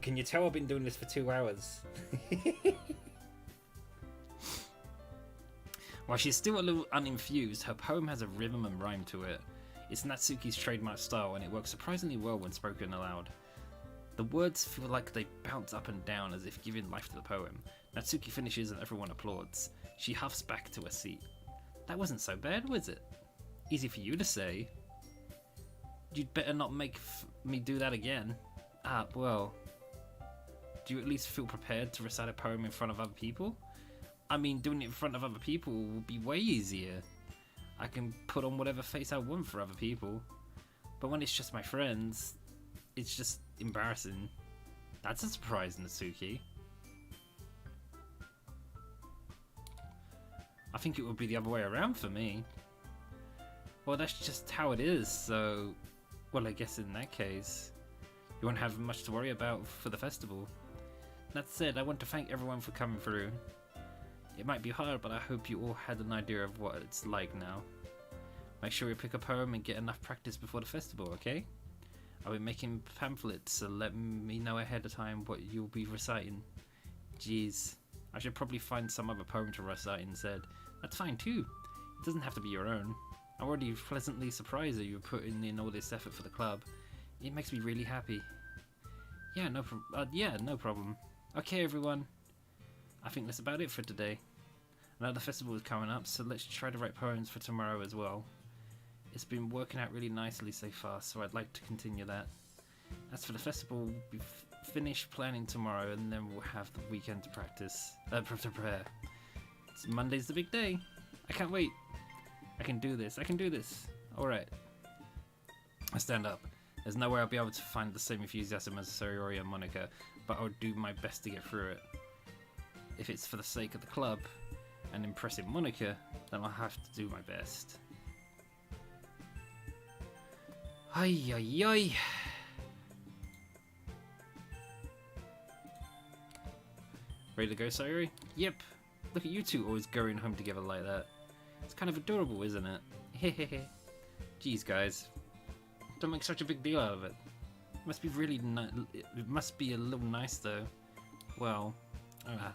Speaker 1: Can you tell I've been doing this for 2 hours? While she's still a little uninfused, her poem has a rhythm and rhyme to it. It's Natsuki's trademark style, and it works surprisingly well when spoken aloud. The words feel like they bounce up and down as if giving life to the poem. Natsuki finishes and everyone applauds. She huffs back to her seat. That wasn't so bad, was it? Easy for you to say. You'd better not make me do that again. Well. Do you at least feel prepared to recite a poem in front of other people? I mean, doing it in front of other people will be way easier. I can put on whatever face I want for other people. But when it's just my friends, it's just embarrassing. That's a surprise, Natsuki. I think it would be the other way around for me. Well, that's just how it is, so... Well, I guess in that case, you won't have much to worry about for the festival. That said, I want to thank everyone for coming through. It might be hard, but I hope you all had an idea of what it's like now. Make sure you pick a poem and get enough practice before the festival, okay? I'll be making pamphlets, so let me know ahead of time what you'll be reciting. Jeez, I should probably find some other poem to recite instead. That's fine too. It doesn't have to be your own. I'm already pleasantly surprised that you're putting in all this effort for the club. It makes me really happy. Yeah, no problem. Okay, everyone. I think that's about it for today. I know the festival is coming up, so let's try to write poems for tomorrow as well. It's been working out really nicely so far, so I'd like to continue that. As for the festival, we'll be finished planning tomorrow, and then we'll have the weekend to practice, to prepare. Monday's the big day. I can't wait. I can do this. Alright. I stand up. There's no way I'll be able to find the same enthusiasm as Sayori and Monica, but I'll do my best to get through it. If it's for the sake of the club and impressing Monica, then I'll have to do my best. Ay, ay, ay. Ready to go, Sayori? Yep. Look at you two always going home together like that. It's kind of adorable, isn't it? Hehehe. Jeez, guys. Don't make such a big deal out of it. It must be really it must be a little nice, though. Well, how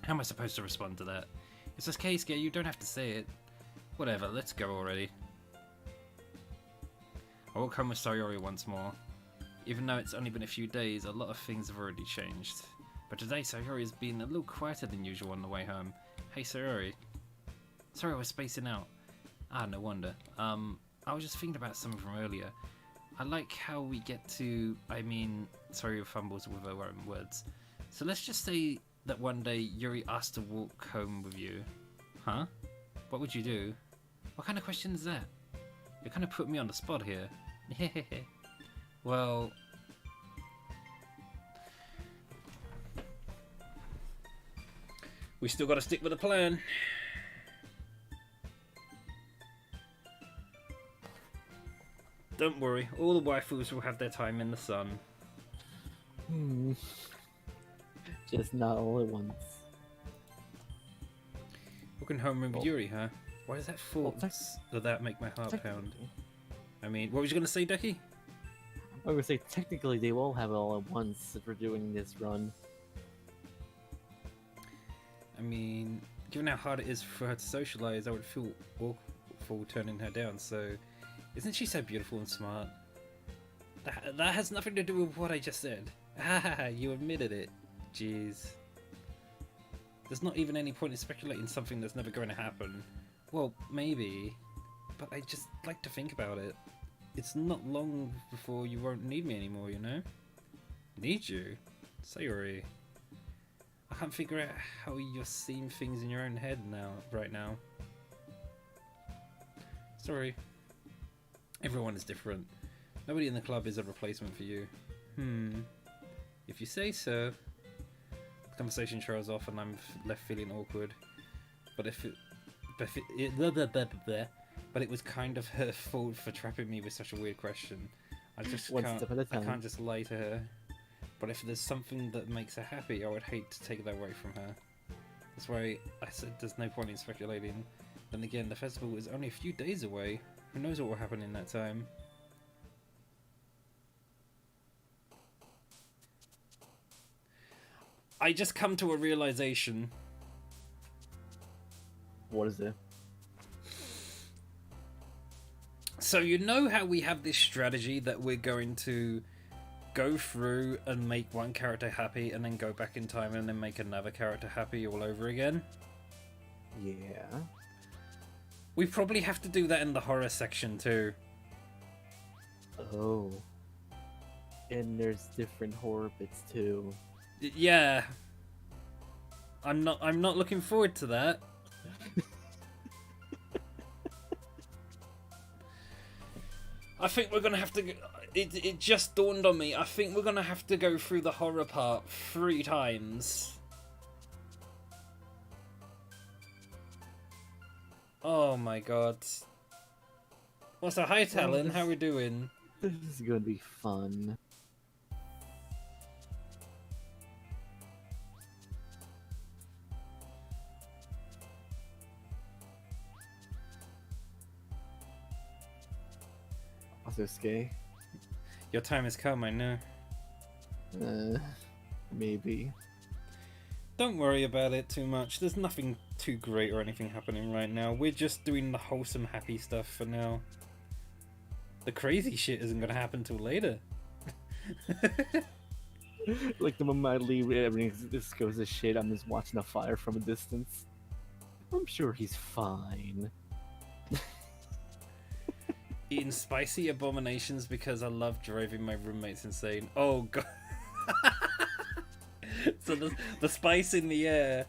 Speaker 1: am I supposed to respond to that? It's just Keisuke, you don't have to say it. Whatever, let's go already. I will come with Sayori once more. Even though it's only been a few days, a lot of things have already changed. But today Sayori has been a little quieter than usual on the way home. Hey Sayori. Sorry I was spacing out. Ah, no wonder. I was just thinking about something from earlier. I like how we get to... Sorry fumbles with her own words. So let's just say that one day Yuri asked to walk home with you. Huh? What would you do? What kind of question is that? You kind of put me on the spot here. Well... we still gotta stick with the plan. Don't worry, all the waifus will have their time in the sun.
Speaker 2: Just not all at once.
Speaker 1: Walking home with Yuri, huh? Why does that thought that make my heart pound? I mean, what was you gonna say, Doki?
Speaker 2: I was gonna say, technically they will have it all at once if we're doing this run.
Speaker 1: I mean, given how hard it is for her to socialize, I would feel awful turning her down, so... Isn't she so beautiful and smart? That has nothing to do with what I just said. Ah, you admitted it. Jeez. There's not even any point in speculating something that's never going to happen. Well, maybe. But I just like to think about it. It's not long before you won't need me anymore, you know? Need you? Sayori. I can't figure out how you're seeing things in your own head right now. Sorry. Everyone is different. Nobody in the club is a replacement for you. If you say so. The conversation trails off and I'm left feeling awkward. But it was kind of her fault for trapping me with such a weird question. I can't just lie to her. But if there's something that makes her happy, I would hate to take that away from her. That's why I said there's no point in speculating. Then again, the festival is only a few days away. Who knows what will happen in that time? I just come to a realization.
Speaker 2: What is it?
Speaker 1: So you know how we have this strategy that we're going to go through and make one character happy and then go back in time and then make another character happy all over again?
Speaker 2: Yeah.
Speaker 1: We probably have to do that in the horror section too.
Speaker 2: Oh. And there's different horror bits too.
Speaker 1: Yeah. I'm not looking forward to that. I think we're gonna have to... It just dawned on me. I think we're gonna have to go through the horror part 3 times. Oh my god. What's up? Hi Talon, how we doing?
Speaker 2: This is gonna be fun. Also, Skay?
Speaker 1: Your time has come, I know.
Speaker 2: Maybe.
Speaker 1: Don't worry about it too much. There's nothing too great or anything happening right now. We're just doing the wholesome, happy stuff for now. The crazy shit isn't gonna happen till later.
Speaker 2: Like the moment I leave, everything just goes to shit. I'm just watching the fire from a distance. I'm sure he's fine.
Speaker 1: Eating spicy abominations because I love driving my roommates insane. Oh god. So the spice in the air,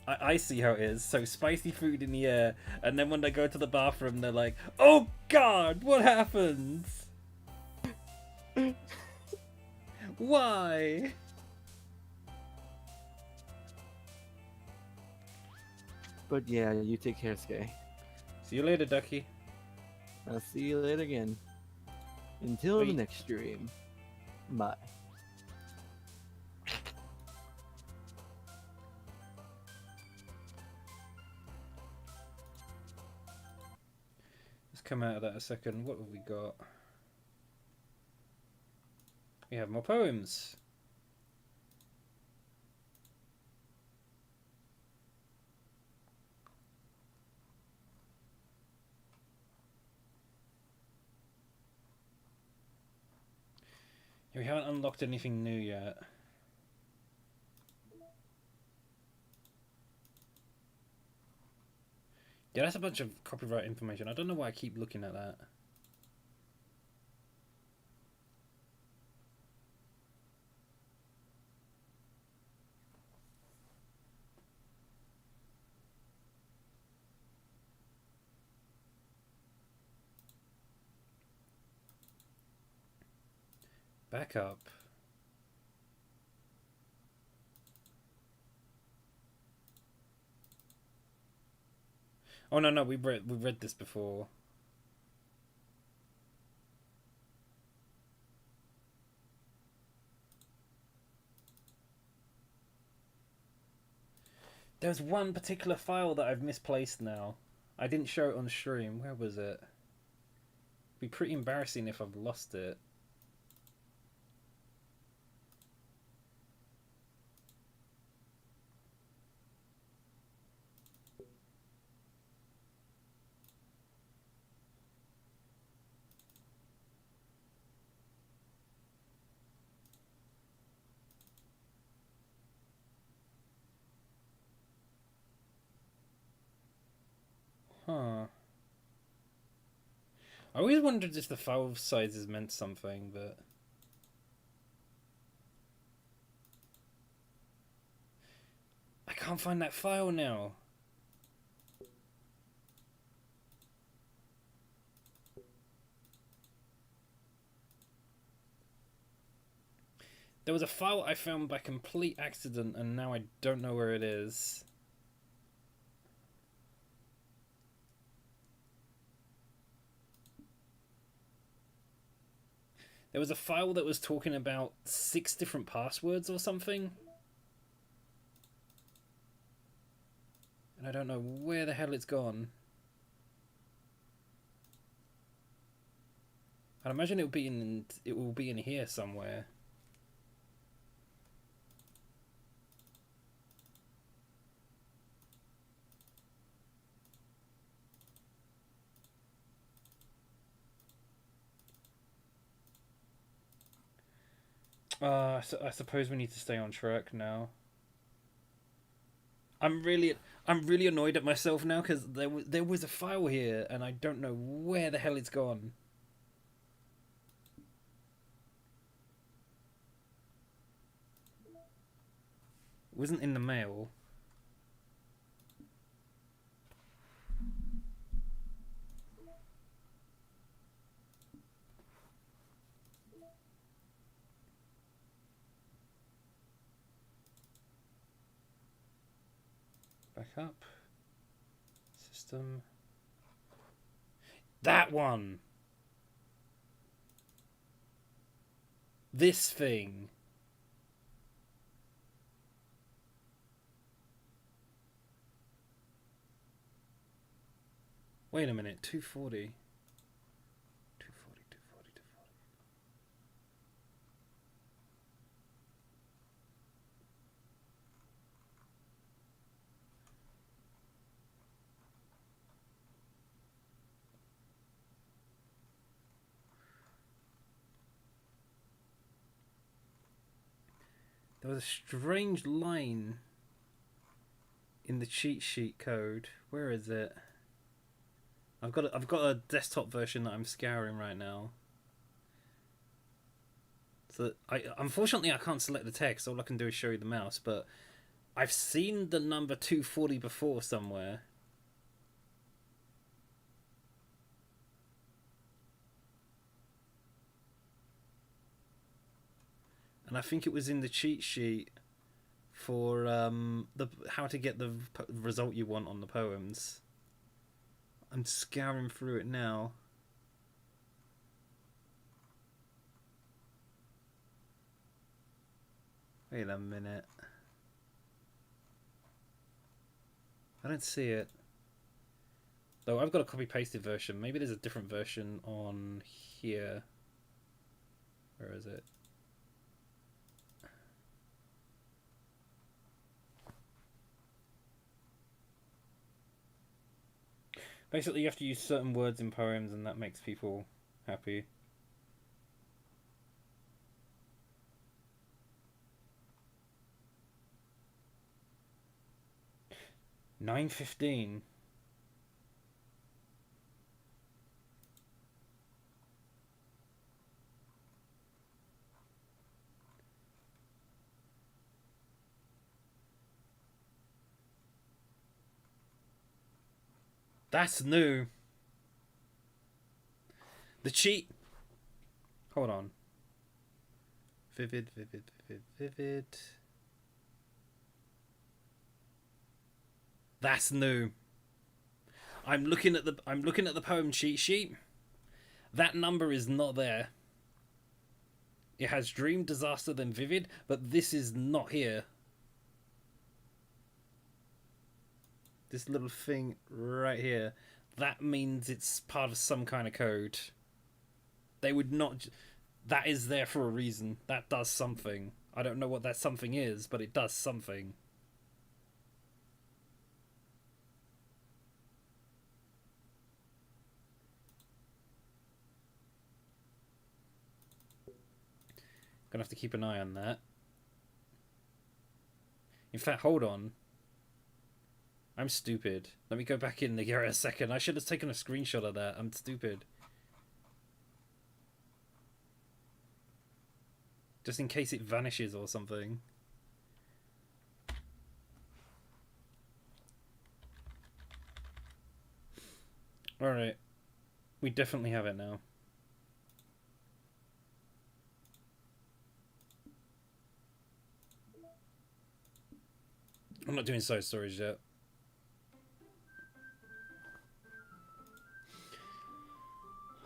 Speaker 1: I see how it is. So spicy food in the air, and then when they go to the bathroom, they're like, "Oh God, what happens? Why?"
Speaker 2: But yeah, you take care, Skay.
Speaker 1: See you later, Ducky.
Speaker 2: I'll see you later again. Until the next stream. Bye.
Speaker 1: Let's come out of that a second. What have we got? We have more poems. We haven't unlocked anything new yet. Yeah, that's a bunch of copyright information. I don't know why I keep looking at that. Back up. Oh no, we read this before. There's one particular file that I've misplaced now. I didn't show it on stream. Where was it? It'd be pretty embarrassing if I've lost it. Huh. I always wondered if the file sizes meant something, but... I can't find that file now. There was a file I found by complete accident, and now I don't know where it is. There was a file that was talking about 6 different passwords or something. And I don't know where the hell it's gone. I'd imagine it will be in here somewhere. So I suppose we need to stay on track now. I'm really annoyed at myself now because there was a file here and I don't know where the hell it's gone. It wasn't in the mail. Back up. System. That one! This thing. Wait a minute, 240. 240. There was a strange line in the cheat sheet code. Where is it? I've got a desktop version that I'm scouring right now. So unfortunately I can't select the text. All I can do is show you the mouse. But I've seen the number 240 before somewhere. And I think it was in the cheat sheet for how to get the result you want on the poems. I'm scouring through it now. Wait a minute. I don't see it. Though I've got a copy-pasted version. Maybe there's a different version on here. Where is it? Basically, you have to use certain words in poems, and that makes people happy. 9:15. That's new. The cheat. Hold on. Vivid. That's new. I'm looking at the poem cheat sheet. That number is not there. It has dream, disaster, then vivid, but this is not here. This little thing right here. That means it's part of some kind of code. They would not... That is there for a reason. That does something. I don't know what that something is, but it does something. Gonna have to keep an eye on that. In fact, hold on. I'm stupid. Let me go back in here a second. I should have taken a screenshot of that. I'm stupid. Just in case it vanishes or something. Alright. We definitely have it now. I'm not doing side stories yet.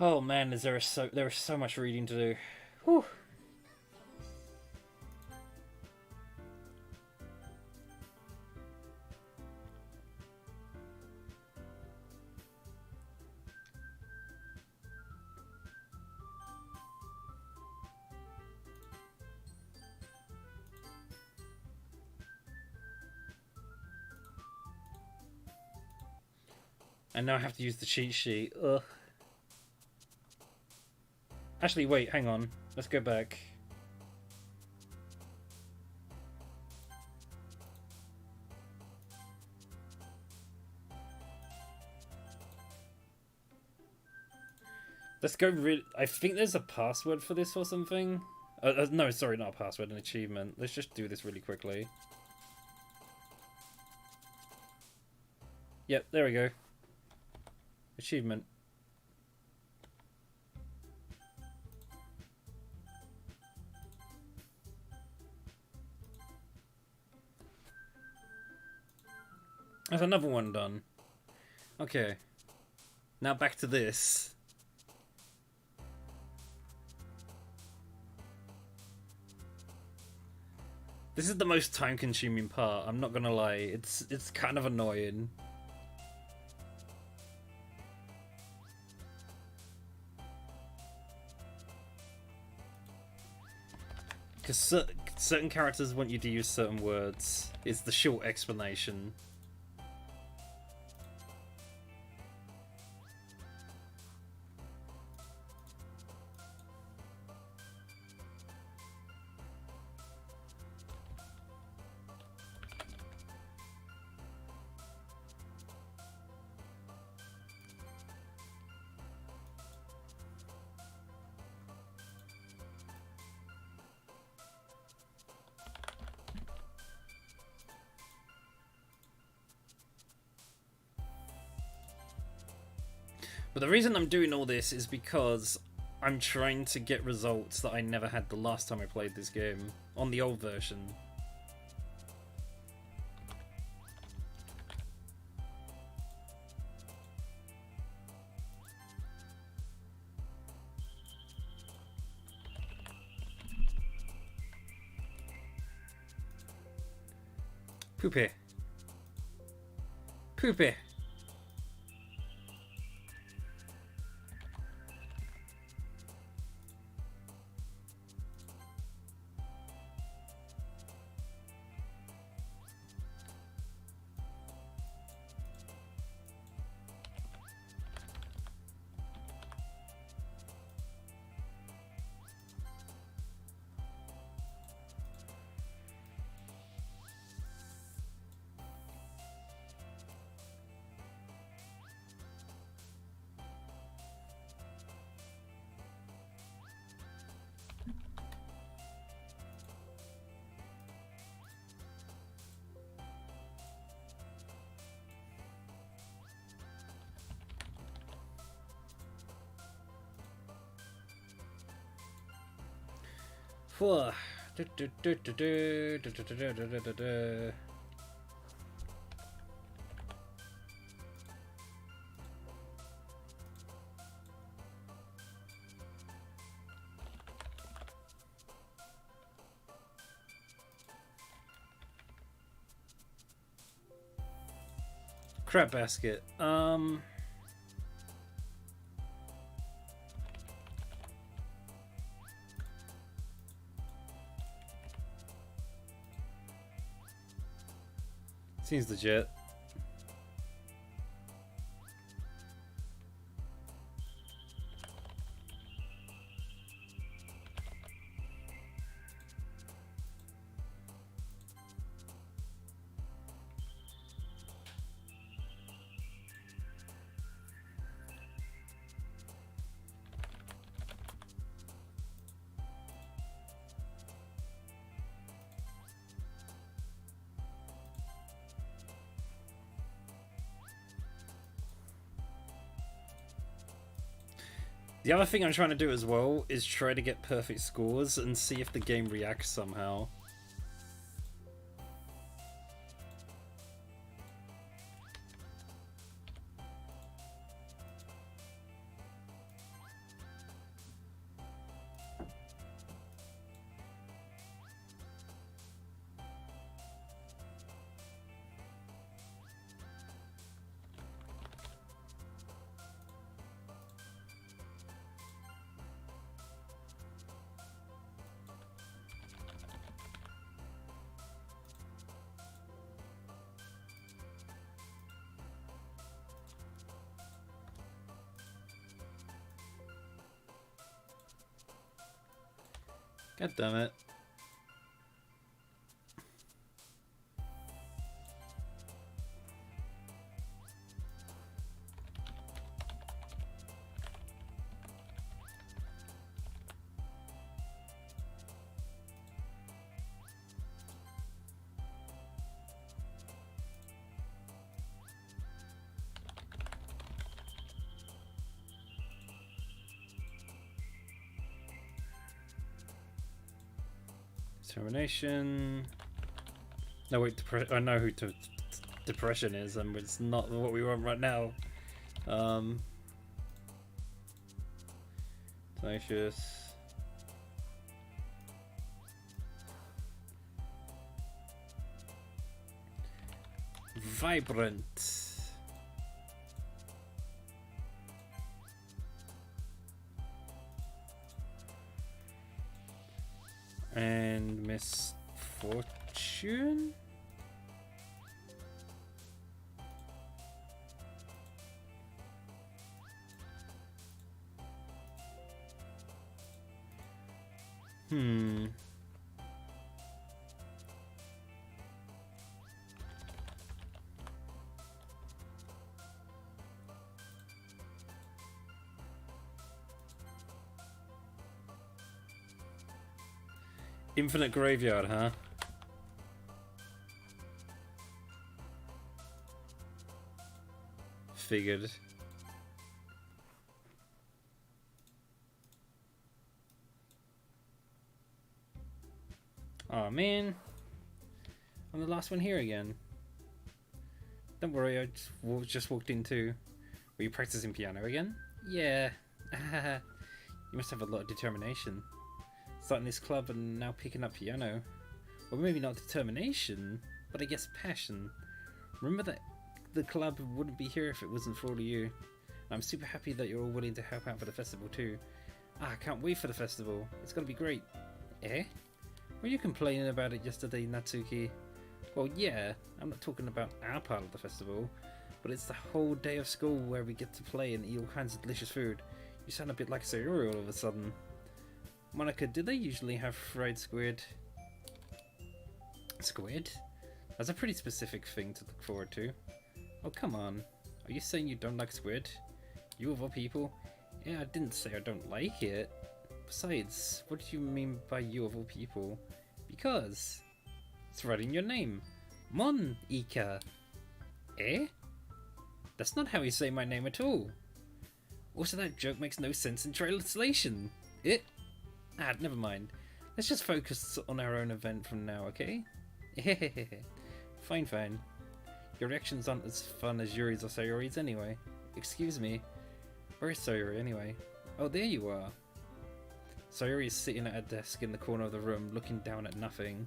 Speaker 1: Oh man, there is so much reading to do. Whew. And now I have to use the cheat sheet. Ugh. Actually, wait, hang on. Let's go back. Let's go I think there's a password for this or something. No, sorry, not a password, an achievement. Let's just do this really quickly. Yep, there we go. Achievement. There's another one done. Okay. Now back to this. This is the most time-consuming part, I'm not gonna lie. It's kind of annoying. Because certain characters want you to use certain words. It's the short explanation. But the reason I'm doing all this is because I'm trying to get results that I never had the last time I played this game, on the old version. Poopy. Poopy. Whew. Crap basket. Seems legit. The other thing I'm trying to do as well is try to get perfect scores and see if the game reacts somehow. God damn it. Determination. No, wait, I know who depression is, and it's not what we want right now. Tenacious. Vibrant. And misfortune? Infinite graveyard, huh? Figured. Oh man, I'm the last one here again. Don't worry, I just walked in too. Were you practicing piano again? Yeah. You must have a lot of determination. Starting this club and now picking up piano. Well, maybe not determination, but I guess passion. Remember that the club wouldn't be here if it wasn't for all of you. I'm super happy that you're all willing to help out for the festival too. I can't wait for the festival. It's gonna be great. Eh? Were you complaining about it yesterday, Natsuki? Well, yeah, I'm not talking about our part of the festival, but it's the whole day of school where we get to play and eat all kinds of delicious food. You sound a bit like Sayuri all of a sudden. Monica, do they usually have fried squid? Squid? That's a pretty specific thing to look forward to. Oh, come on. Are you saying you don't like squid? You of all people? Yeah, I didn't say I don't like it. Besides, what do you mean by you of all people? Because it's right in your name. Mon-ika. Eh? That's not how you say my name at all. Also, that joke makes no sense in translation. Never mind. Let's just focus on our own event from now, okay? Fine, fine. Your reactions aren't as fun as Yuri's or Sayori's anyway. Excuse me. Where is Sayori anyway? Oh, there you are. Sayori is sitting at a desk in the corner of the room, looking down at nothing.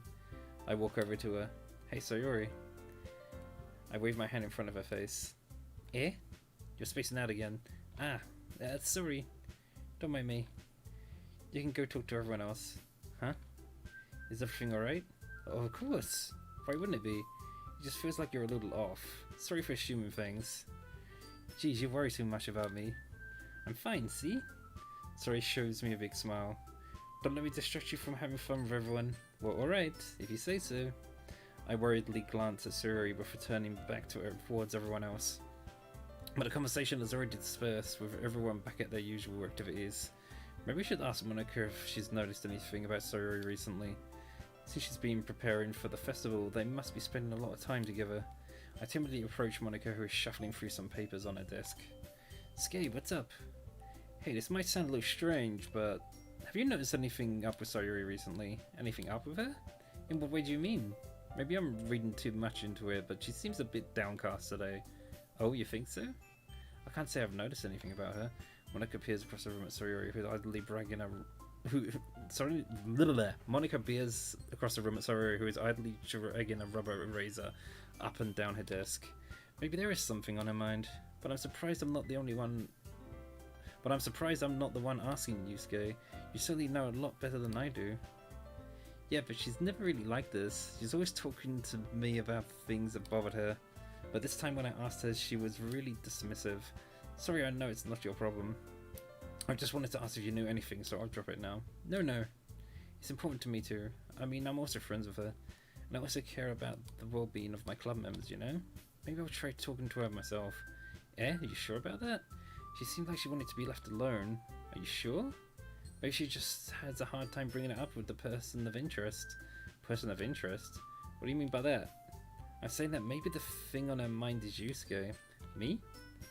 Speaker 1: I walk over to her. Hey, Sayori. I wave my hand in front of her face. Eh? You're spacing out again. Ah, sorry. Don't mind me. You can go talk to everyone else. Huh? Is everything alright? Oh, of course. Why wouldn't it be? It just feels like you're a little off. Sorry for assuming things. Geez, you worry too much about me. I'm fine, see? Sayori shows me a big smile. Don't let me distract you from having fun with everyone. Well, alright, if you say so. I worriedly glance at Sayori before turning back towards everyone else. But the conversation has already dispersed, with everyone back at their usual activities. Maybe we should ask Monica if she's noticed anything about Sayori recently. Since she's been preparing for the festival, they must be spending a lot of time together. I timidly approach Monica, who is shuffling through some papers on her desk. Skay, what's up? Hey, this might sound a little strange, but have you noticed anything up with Sayori recently? Anything up with her? In what way do you mean? Maybe I'm reading too much into it, but she seems a bit downcast today. Oh, you think so? I can't say I've noticed anything about her. Monica peers across the room at Sayori, who's idly bragging a... Monica peers across the room at Sayori, who is idly dragging a rubber eraser up and down her desk. Maybe there is something on her mind, but I'm surprised I'm not the only one... But I'm surprised I'm not the one asking you, Skay. You certainly know a lot better than I do. Yeah, but she's never really like this. She's always talking to me about things that bothered her. But this time when I asked her, she was really dismissive. Sorry, I know it's not your problem. I just wanted to ask if you knew anything, so I'll drop it now. No. It's important to me too. I mean, I'm also friends with her. And I also care about the well-being of my club members, you know? Maybe I'll try talking to her myself. Eh? Are you sure about that? She seemed like she wanted to be left alone. Are you sure? Maybe she just has a hard time bringing it up with the person of interest. Person of interest? What do you mean by that? I'm saying that maybe the thing on her mind is you, Skay. Me?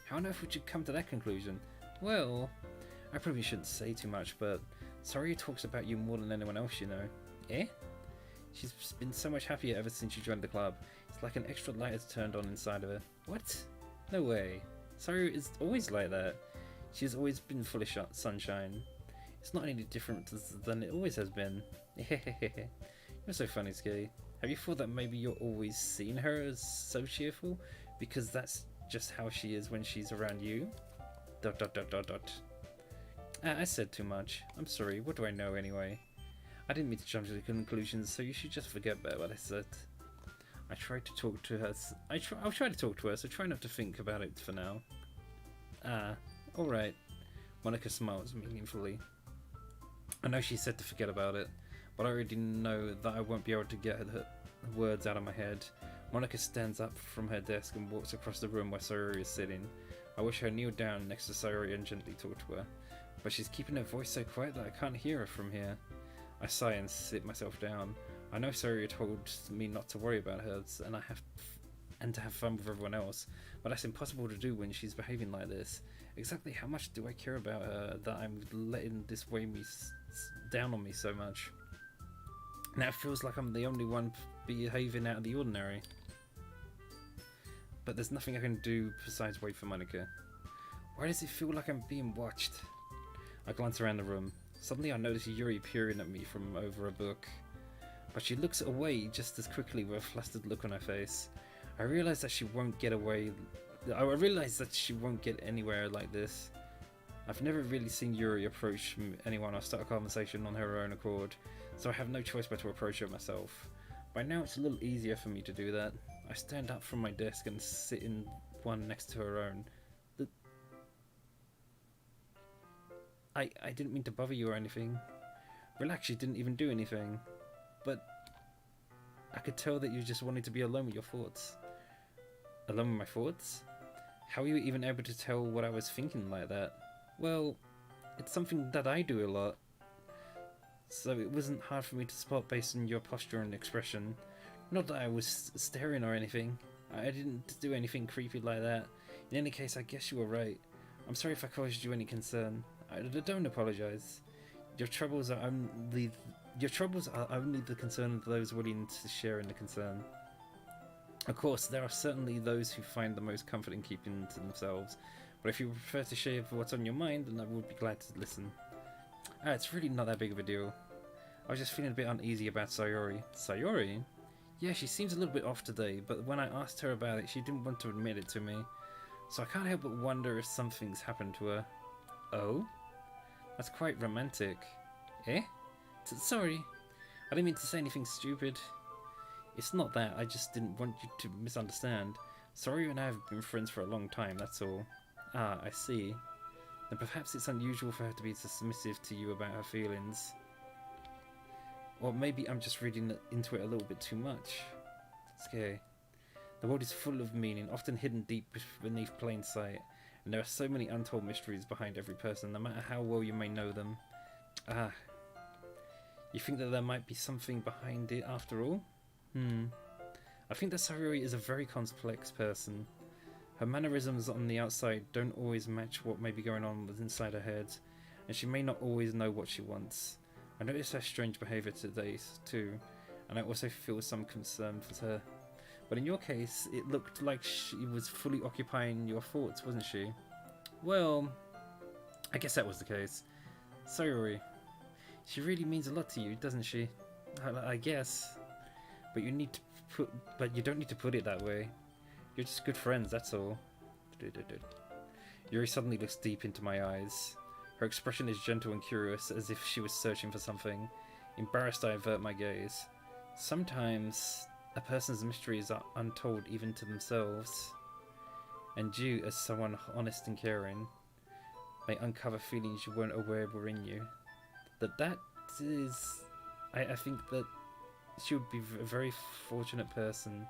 Speaker 1: How on earth would you come to that conclusion? Well, I probably shouldn't say too much, but Sayori talks about you more than anyone else, you know. Eh? She's been so much happier ever since you joined the club. It's like an extra light has turned on inside of her. What? No way. Sayori is always like that. She's always been full of sunshine. It's not any different than it always has been. You're so funny, Skay. Have you thought that maybe you're always seeing her as so cheerful? Because that's just how she is when she's around you? ... I said too much. I'm sorry, what do I know anyway? I didn't mean to jump to the conclusions, so you should just forget about what I said. I tried to talk to her. I'll try to talk to her, so try not to think about it for now. Ah, alright. Monica smiles meaningfully. I know she said to forget about it, but I already know that I won't be able to get her words out of my head. Monica stands up from her desk and walks across the room where Sayori is sitting. I wish I kneel down next to Sayori and gently talk to her, but she's keeping her voice so quiet that I can't hear her from here. I sigh and sit myself down. I know Sayori told me not to worry about her and to have fun with everyone else, but that's impossible to do when she's behaving like this. Exactly how much do I care about her that I'm letting this weigh me down on me so much? Now it feels like I'm the only one behaving out of the ordinary. But there's nothing I can do besides wait for Monica. Why does it feel like I'm being watched? I glance around the room. Suddenly I notice Yuri peering at me from over a book. But she looks away just as quickly with a flustered look on her face. I realize that she won't get anywhere like this. I've never really seen Yuri approach anyone or start a conversation on her own accord, so I have no choice but to approach her myself. By now it's a little easier for me to do that. I stand up from my desk and sit in one next to her own. I didn't mean to bother you or anything. Relax, you didn't even do anything. But I could tell that you just wanted to be alone with your thoughts. Alone with my thoughts? How were you even able to tell what I was thinking like that? Well, it's something that I do a lot. So it wasn't hard for me to spot based on your posture and expression. Not that I was staring or anything. I didn't do anything creepy like that. In any case, I guess you were right. I'm sorry if I caused you any concern. I don't apologize. Your troubles are only the concern of those willing to share in the concern. Of course, there are certainly those who find the most comfort in keeping to themselves, but if you prefer to share what's on your mind, then I would be glad to listen. It's really not that big of a deal. I was just feeling a bit uneasy about Sayori. Sayori? Yeah, she seems a little bit off today, but when I asked her about it, she didn't want to admit it to me. So I can't help but wonder if something's happened to her. Oh? That's quite romantic. Eh? Sorry. I didn't mean to say anything stupid. It's not that, I just didn't want you to misunderstand. Sayori and I have been friends for a long time, that's all. Ah, I see. Then perhaps it's unusual for her to be so submissive to you about her feelings. Or maybe I'm just reading into it a little bit too much. Skay. The world is full of meaning, often hidden deep beneath plain sight, and there are so many untold mysteries behind every person, no matter how well you may know them. Ah. You think that there might be something behind it after all? I think that Sayori is a very complex person. Her mannerisms on the outside don't always match what may be going on inside her head, and she may not always know what she wants. I noticed her strange behaviour today too, and I also feel some concern for her. But in your case, it looked like she was fully occupying your thoughts, wasn't she? Well, I guess that was the case. Sayori, she really means a lot to you, doesn't she? I guess. But you don't need to put it that way. You're just good friends, that's all. Yuri suddenly looks deep into my eyes. Her expression is gentle and curious, as if she was searching for something. Embarrassed, I avert my gaze. Sometimes a person's mysteries are untold even to themselves. And you, as someone honest and caring, may uncover feelings you weren't aware were in you. That is... I think that she would be a very fortunate person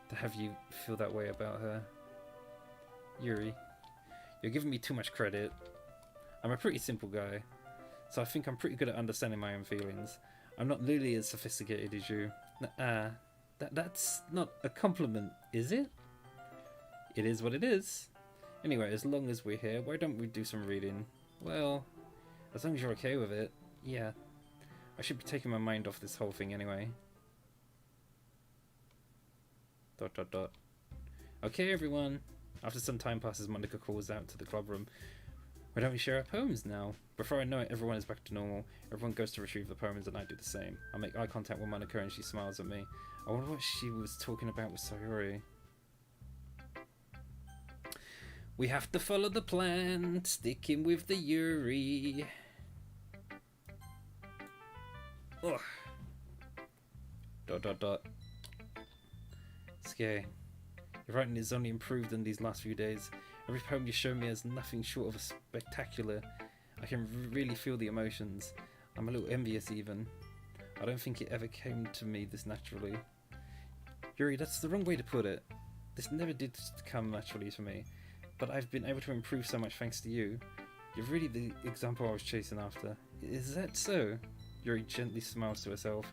Speaker 1: to have you feel that way about her. Yuri, you're giving me too much credit. I'm a pretty simple guy, so I think I'm pretty good at understanding my own feelings. I'm not nearly as sophisticated as you. That's not a compliment, is it? It is what it is. Anyway, as long as we're here, why don't we do some reading? Well, as long as you're okay with it, yeah. I should be taking my mind off this whole thing anyway. ... Okay, everyone. After some time passes, Monica calls out to the club room. Why don't we share our poems now? Before I know it, everyone is back to normal. Everyone goes to retrieve the poems and I do the same. I make eye contact with Monica and she smiles at me. I wonder what she was talking about with Sayori. We have to follow the plan, sticking with the Yuri. Ugh. ... Skay. Your writing is only improved in these last few days. Every poem you show me is nothing short of a spectacular. I can really feel the emotions. I'm a little envious even. I don't think it ever came to me this naturally. Yuri, that's the wrong way to put it. This never did come naturally to me, but I've been able to improve so much thanks to you. You're really the example I was chasing after. Is that so? Yuri gently smiles to herself.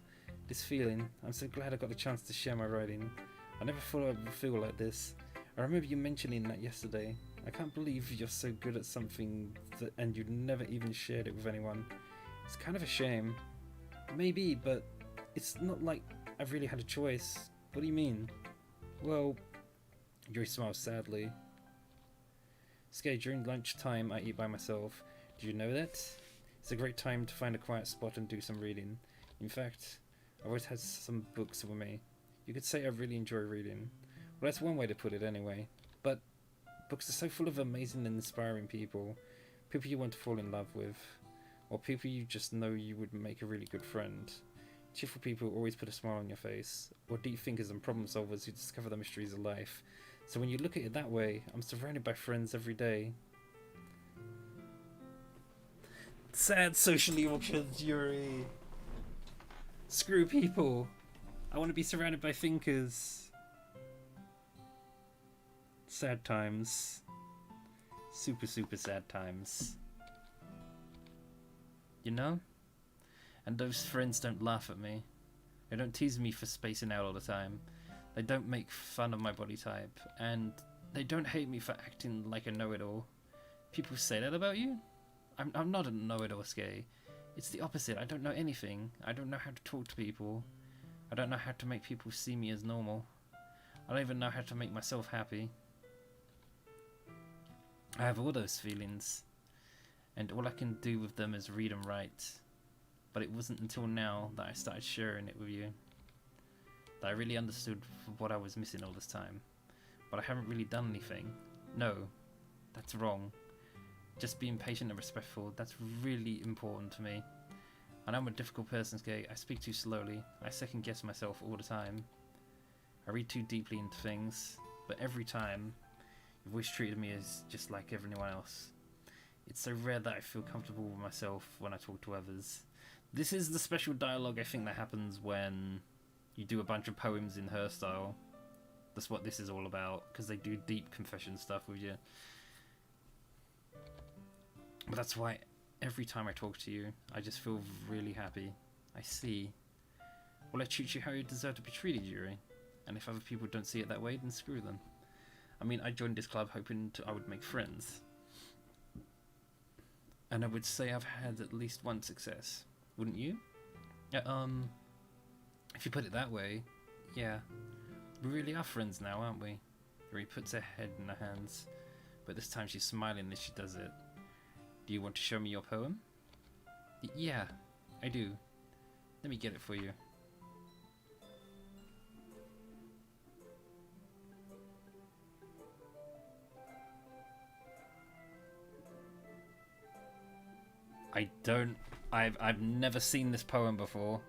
Speaker 1: This feeling, I'm so glad I got the chance to share my writing. I never thought I would feel like this. I remember you mentioning that yesterday. I can't believe you're so good at something and you never even shared it with anyone. It's kind of a shame. Maybe, but it's not like I've really had a choice. What do you mean? Well, Yuri smiles sadly. Skay, during lunchtime I eat by myself. Did you know that? It's a great time to find a quiet spot and do some reading. In fact, I've always had some books with me. You could say I really enjoy reading. Well, that's one way to put it anyway. But books are so full of amazing and inspiring people. People you want to fall in love with. Or people you just know you would make a really good friend. Cheerful people always put a smile on your face. Or deep thinkers and problem solvers who discover the mysteries of life. So when you look at it that way, I'm surrounded by friends every day. Sad socially awkward, Yuri. Screw people. I want to be surrounded by thinkers. Sad times. Super, super sad times. You know? And those friends don't laugh at me. They don't tease me for spacing out all the time. They don't make fun of my body type. And they don't hate me for acting like a know-it-all. People say that about you? I'm not a know-it-all, Skay. It's the opposite. I don't know anything. I don't know how to talk to people. I don't know how to make people see me as normal. I don't even know how to make myself happy. I have all those feelings, and all I can do with them is read and write. But it wasn't until now that I started sharing it with you that I really understood what I was missing all this time. But I haven't really done anything. No, that's wrong. Just being patient and respectful, that's really important to me. I know I'm a difficult person, Skay. I speak too slowly. I second guess myself all the time. I read too deeply into things, but every time, you've always treated me as just like everyone else. It's so rare that I feel comfortable with myself when I talk to others. This is the special dialogue I think that happens when you do a bunch of poems in her style. That's what this is all about, because they do deep confession stuff with you. But that's why every time I talk to you, I just feel really happy. I see. Well, I treat you how you deserve to be treated, Yuri. And if other people don't see it that way, then screw them. I mean, I joined this club hoping I would make friends. And I would say I've had at least one success. Wouldn't you? If you put it that way, yeah. We really are friends now, aren't we? Yuri puts her head in her hands, but this time she's smiling as she does it. Do you want to show me your poem? Yeah, I do. Let me get it for you. I've never seen this poem before.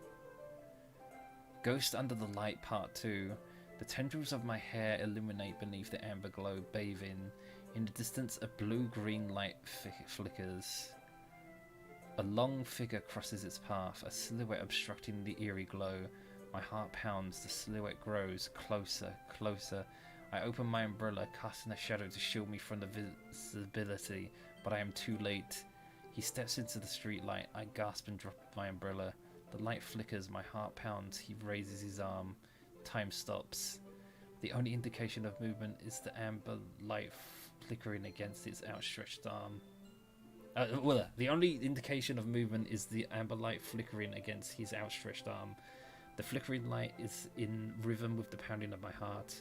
Speaker 1: Ghost Under the Light Part 2. The tendrils of my hair illuminate beneath the amber glow, bathing. In the distance, a blue-green light flickers. A long figure crosses its path, a silhouette obstructing the eerie glow. My heart pounds, the silhouette grows closer, closer. I open my umbrella, casting a shadow to shield me from the visibility, but I am too late. He steps into the streetlight. I gasp and drop my umbrella. The light flickers, my heart pounds. He raises his arm. Time stops. The only indication of movement is the amber light flickering against its outstretched arm. The only indication of movement is the amber light flickering against his outstretched arm. The flickering light is in rhythm with the pounding of my heart,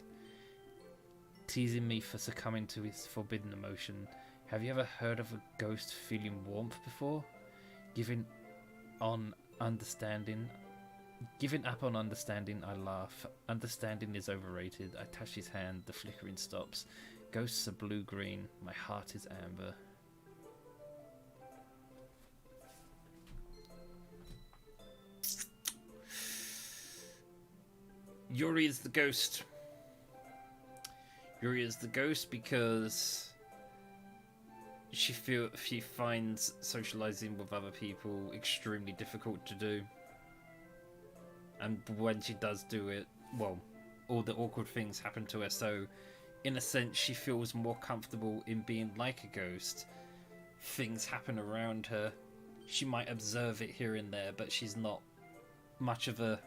Speaker 1: teasing me for succumbing to his forbidden emotion. Have you ever heard of a ghost feeling warmth before? Giving up on understanding, I laugh. Understanding is overrated. I touch his hand, the flickering stops. Ghosts are blue-green, my heart is amber. Yuri is the ghost. Yuri is the ghost because she finds socializing with other people extremely difficult to do. And when she does do it, well, all the awkward things happen to her, so in a sense she feels more comfortable in being like a ghost. Things happen around her. She might observe it here and there, but she's not much of a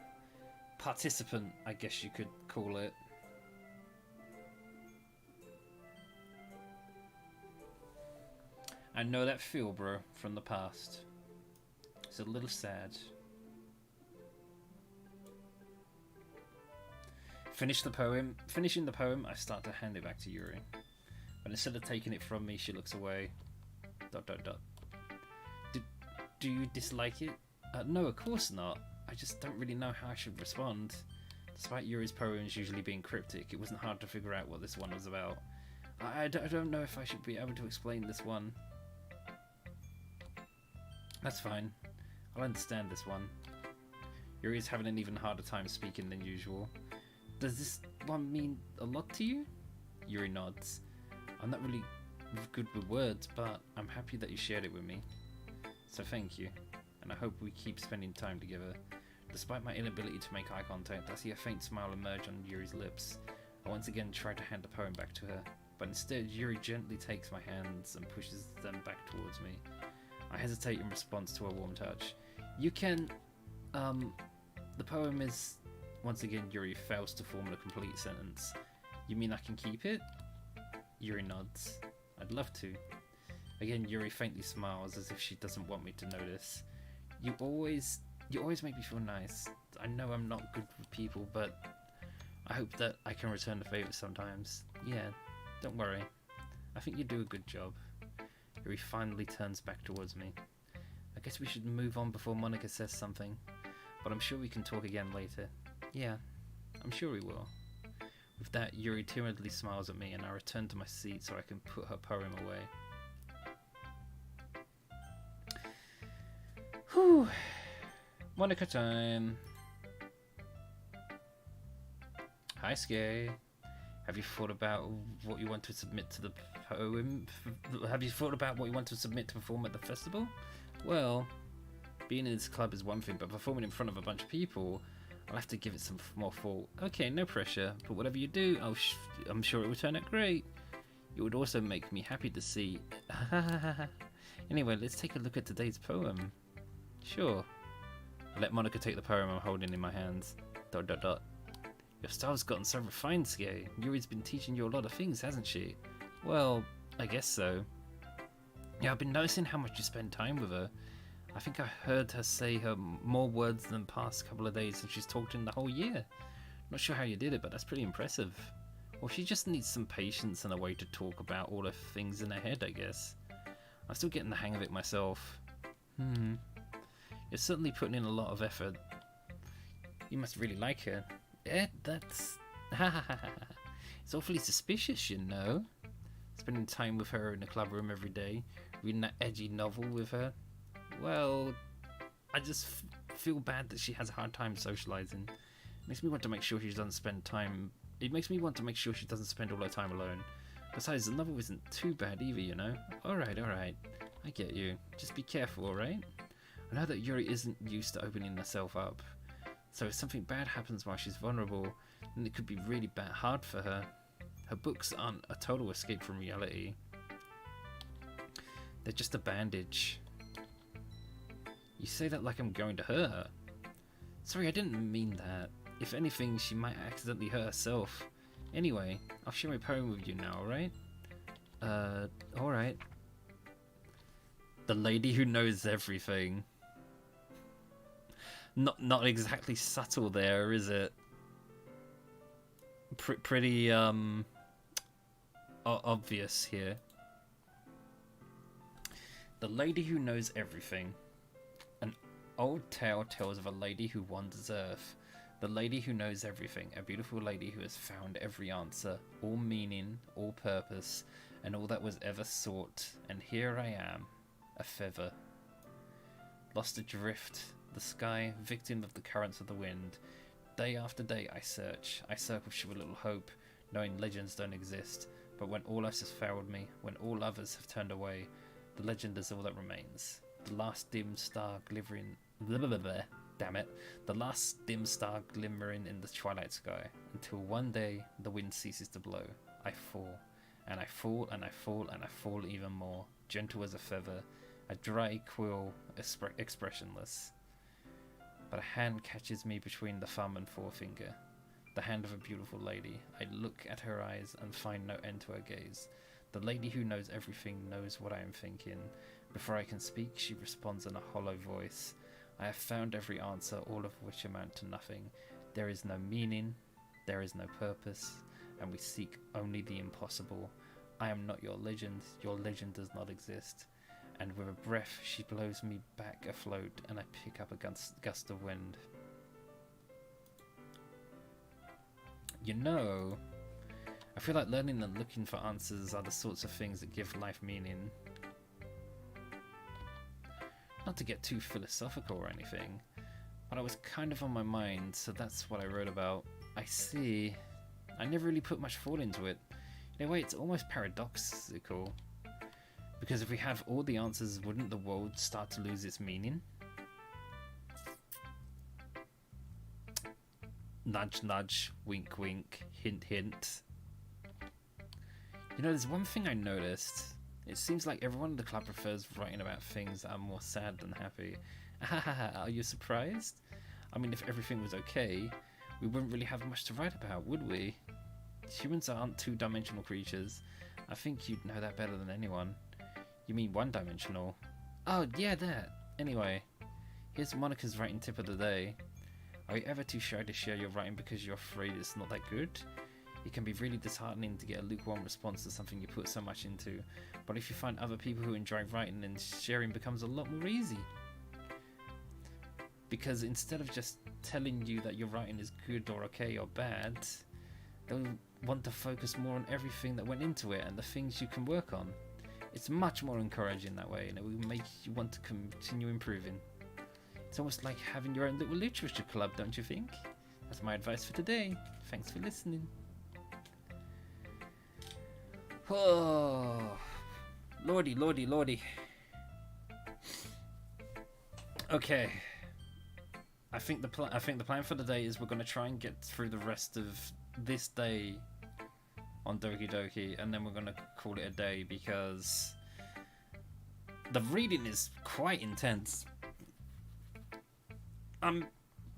Speaker 1: participant, I guess you could call it. I know that feel, bro, from the past. It's a little sad. Finishing the poem, I start to hand it back to Yuri. But instead of taking it from me, she looks away. ... Do you dislike it? No, of course not. I just don't really know how I should respond. Despite Yuri's poems usually being cryptic, it wasn't hard to figure out what this one was about. I don't know if I should be able to explain this one. That's fine. I'll understand this one. Yuri's having an even harder time speaking than usual. Does this one mean a lot to you? Yuri nods. I'm not really good with words, but I'm happy that you shared it with me. So thank you, and I hope we keep spending time together. Despite my inability to make eye contact, I see a faint smile emerge on Yuri's lips. I once again try to hand the poem back to her, but instead Yuri gently takes my hands and pushes them back towards me. I hesitate in response to her warm touch. You can... The poem is... Once again, Yuri fails to form a complete sentence. You mean I can keep it? Yuri nods. I'd love to. Again, Yuri faintly smiles as if she doesn't want me to notice. You always make me feel nice. I know I'm not good with people, but I hope that I can return the favor sometimes. Yeah, don't worry. I think you do a good job. Yuri finally turns back towards me. I guess we should move on before Monica says something, but I'm sure we can talk again later. Yeah, I'm sure we will. With that, Yuri timidly smiles at me and I return to my seat so I can put her poem away. Whew. Monica time. Hi, Skay. Have you thought about what you want to submit to the poem? Have you thought about what you want to submit to perform at the festival? Well, being in this club is one thing, but performing in front of a bunch of people, I'll have to give it some more thought. Okay, no pressure, but whatever you do, I'm sure it will turn out great. It would also make me happy to see. Anyway, let's take a look at today's poem. Sure. I let Monica take the poem I'm holding in my hands. ... Your style's gotten so refined, Skay. Yuri's been teaching you a lot of things, hasn't she? Well, I guess so. Yeah, I've been noticing how much you spend time with her. I think I heard her say her more words than the past couple of days, and she's talked in the whole year. Not sure how you did it, but that's pretty impressive. Well, she just needs some patience and a way to talk about all the things in her head, I guess. I'm still getting the hang of it myself. You're certainly putting in a lot of effort. You must really like her. Yeah, that's... It's awfully suspicious, you know. Spending time with her in the club room every day, reading that edgy novel with her. Well, I just feel bad that she has a hard time socializing. It makes me want to make sure she doesn't spend time... It makes me want to make sure she doesn't spend all her time alone. Besides, the novel isn't too bad either, you know. Alright. I get you. Just be careful, alright? I know that Yuri isn't used to opening herself up. So if something bad happens while she's vulnerable, then it could be really hard for her. Her books aren't a total escape from reality. They're just a bandage. You say that like I'm going to hurt her. Sorry, I didn't mean that. If anything, she might accidentally hurt herself. Anyway, I'll share my poem with you now, alright? Alright. The lady who knows everything. Not exactly subtle there, is it? Pretty obvious here. The lady who knows everything. An old tale tells of a lady who wanders earth. The lady who knows everything. A beautiful lady who has found every answer, all meaning, all purpose, and all that was ever sought. And here I am, a feather. Lost adrift, the sky, victim of the currents of the wind. Day after day I search with little hope, knowing legends don't exist. But when all else has failed me, when all others have turned away, the legend is all that remains. The last dim star glimmering... Damn it. The last dim star glimmering in the twilight sky, until one day the wind ceases to blow. I fall, and I fall, and I fall, and I fall even more, gentle as a feather, a dry quill, expressionless. But a hand catches me between the thumb and forefinger. The hand of a beautiful lady. I look at her eyes and find no end to her gaze. The lady who knows everything knows what I am thinking. Before I can speak, she responds in a hollow voice. I have found every answer, all of which amount to nothing. There is no meaning, there is no purpose, and we seek only the impossible. I am not your legend does not exist. And with a breath, she blows me back afloat, and I pick up a gust of wind. You know, I feel like learning and looking for answers are the sorts of things that give life meaning. Not to get too philosophical or anything, but I was kind of on my mind, so that's what I wrote about. I see. I never really put much thought into it. In a way, it's almost paradoxical. Because if we have all the answers, wouldn't the world start to lose its meaning? Nudge, nudge, wink, wink, hint, hint. You know, there's one thing I noticed. It seems like everyone in the club prefers writing about things that are more sad than happy. Are you surprised? I mean, if everything was okay, we wouldn't really have much to write about, would we? Humans aren't two-dimensional creatures. I think you'd know that better than anyone. You mean one-dimensional? Oh, yeah, that. Anyway, Here's Monica's writing tip of the day. Are you ever too shy to share your writing because you're afraid it's not that good? It can be really disheartening to get a lukewarm response to something you put so much into, but if you find other people who enjoy writing, then sharing becomes a lot more easy. Because instead of just telling you that your writing is good or okay or bad, they'll want to focus more on everything that went into it and the things you can work on. It's much more encouraging that way, and it will make you want to continue improving. It's almost like having your own little literature club, don't you think? That's my advice for today. Thanks for listening. Oh, lordy, lordy, lordy. Okay. I think the plan for the day is we're going to try and get through the rest of this day on Doki Doki, and then we're going to call it a day because the reading is quite intense. I'm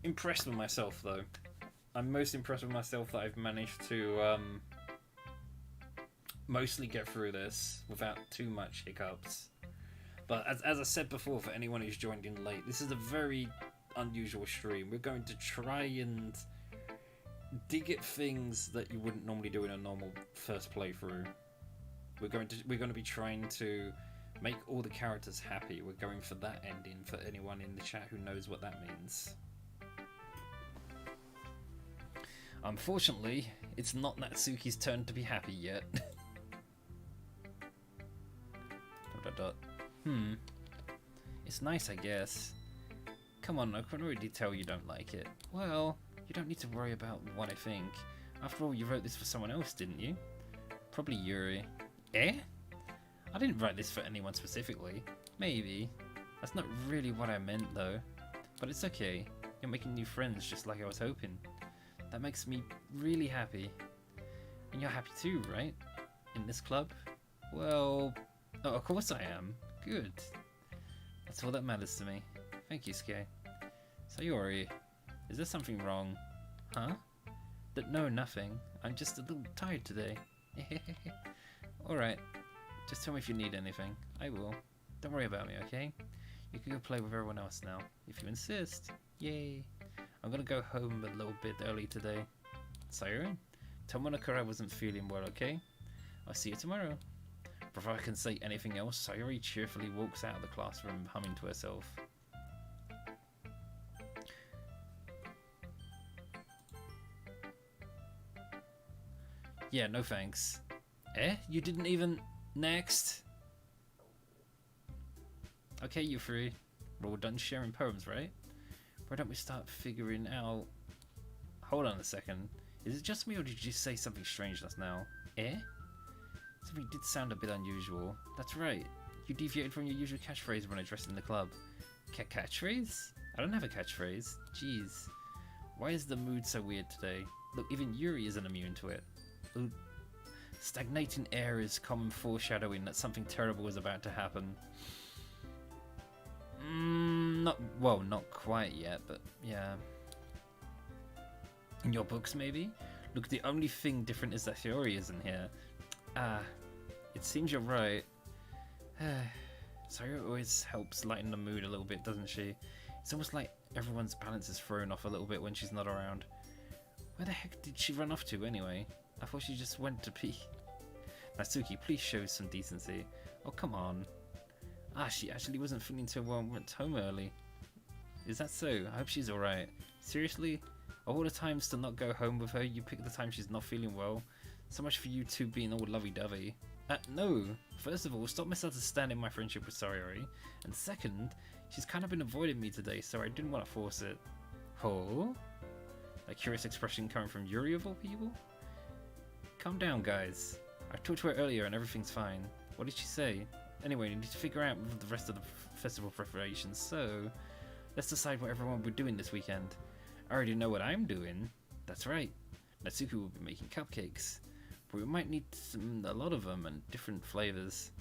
Speaker 1: impressed with myself, though. I'm most impressed with myself that I've managed to mostly get through this without too much hiccups. But as I said before, for anyone who's joined in late, this is a very unusual stream. We're going to try and dig at things that you wouldn't normally do in a normal first playthrough. We're going to be trying to make all the characters happy. We're going for that ending for anyone in the chat who knows what that means. Unfortunately, it's not Natsuki's turn to be happy yet. ... It's nice, I guess. Come on, I can already tell you don't like it. Well, you don't need to worry about what I think. After all, you wrote this for someone else, didn't you? Probably Yuri. Eh? I didn't write this for anyone specifically. Maybe. That's not really what I meant, though. But it's okay. You're making new friends just like I was hoping. That makes me really happy. And you're happy too, right? In this club? Well... Oh, of course I am. Good. That's all that matters to me. Thank you, Skay. Sayori, is there something wrong? Huh? No, nothing. I'm just a little tired today. Alright. Just tell me if you need anything. I will. Don't worry about me, okay? You can go play with everyone else now, if you insist. Yay. I'm gonna go home a little bit early today. Sayori, tell Monica I wasn't feeling well, okay? I'll see you tomorrow. Before I can say anything else, Sayori cheerfully walks out of the classroom, humming to herself. Yeah, no thanks. Eh? You didn't even... Next? Okay, you three. We're all done sharing poems, right? Why don't we start figuring out... Hold on a second. Is it just me or did you say something strange just now? Eh? Something did sound a bit unusual. That's right. You deviated from your usual catchphrase when addressing the club. Catchphrase? I don't have a catchphrase. Jeez. Why is the mood so weird today? Look, even Yuri isn't immune to it. Ooh. Stagnating air is common foreshadowing that something terrible is about to happen. Not quite yet, but yeah. In your books, maybe? Look, the only thing different is that Yuri isn't here. Ah, it seems you're right. Sayori always helps lighten the mood a little bit, doesn't she? It's almost like everyone's balance is thrown off a little bit when she's not around. Where the heck did she run off to anyway? I thought she just went to pee. Natsuki, please show some decency. Oh, come on. Ah, she actually wasn't feeling too well and went home early. Is that so? I hope she's alright. Seriously? Of all the times to not go home with her, you pick the time she's not feeling well? So much for you two being all lovey-dovey. No. First of all, stop misunderstanding my friendship with Sayori. And second, she's kind of been avoiding me today, so I didn't want to force it. Oh? A curious expression coming from Yuri of all people? Calm down, guys. I talked to her earlier and everything's fine. What did she say? Anyway, we need to figure out the rest of the festival preparations, so... Let's decide what everyone will be doing this weekend. I already know what I'm doing. That's right. Natsuki will be making cupcakes. But we might need a lot of them and different flavors.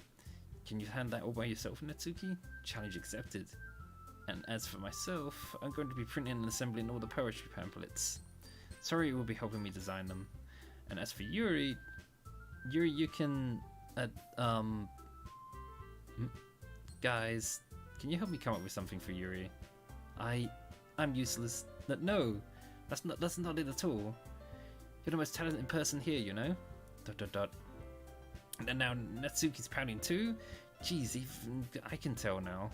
Speaker 1: Can you hand that all by yourself, Natsuki? Challenge accepted. And as for myself, I'm going to be printing and assembling all the poetry pamphlets. Sorry, will be helping me design them. And as for Yuri, you can... Guys, can you help me come up with something for Yuri? I'm useless. No, that's not it at all. You're the most talented person here, you know? ... And now Natsuki's pouting too? Jeez, even I can tell now.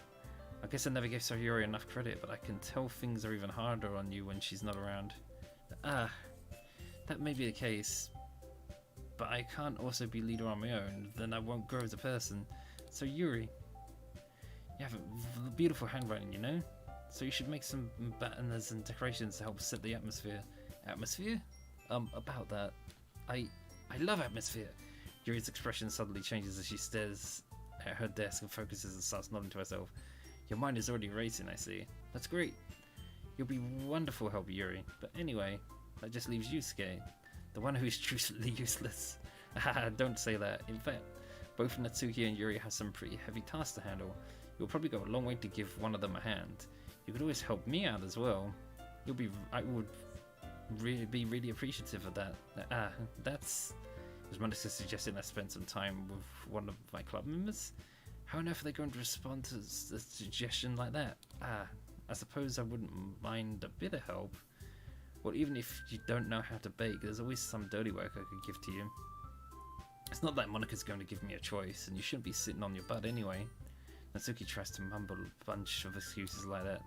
Speaker 1: I guess I never gave Sayori enough credit, but I can tell things are even harder on you when she's not around. That may be the case, but I can't also be leader on my own, then I won't grow as a person. So Yuri, you have a beautiful handwriting, you know? So you should make some banners and decorations to help set the atmosphere. Atmosphere? About that. I love atmosphere. Yuri's expression suddenly changes as she stares at her desk and focuses and starts nodding to herself. Your mind is already racing, I see. That's great. You'll be wonderful help, Yuri. But anyway, that just leaves you, Skay. The one who is truthfully useless. Don't say that. In fact, both Natsuki and Yuri have some pretty heavy tasks to handle. You'll probably go a long way to give one of them a hand. You could always help me out as well. I would be really appreciative of that. That's... Was Monica suggesting I spend some time with one of my club members? How on earth are they going to respond to a suggestion like that? I suppose I wouldn't mind a bit of help. Well, even if you don't know how to bake, there's always some dirty work I could give to you. It's not like Monica's going to give me a choice, and you shouldn't be sitting on your butt anyway. Natsuki tries to mumble a bunch of excuses like that.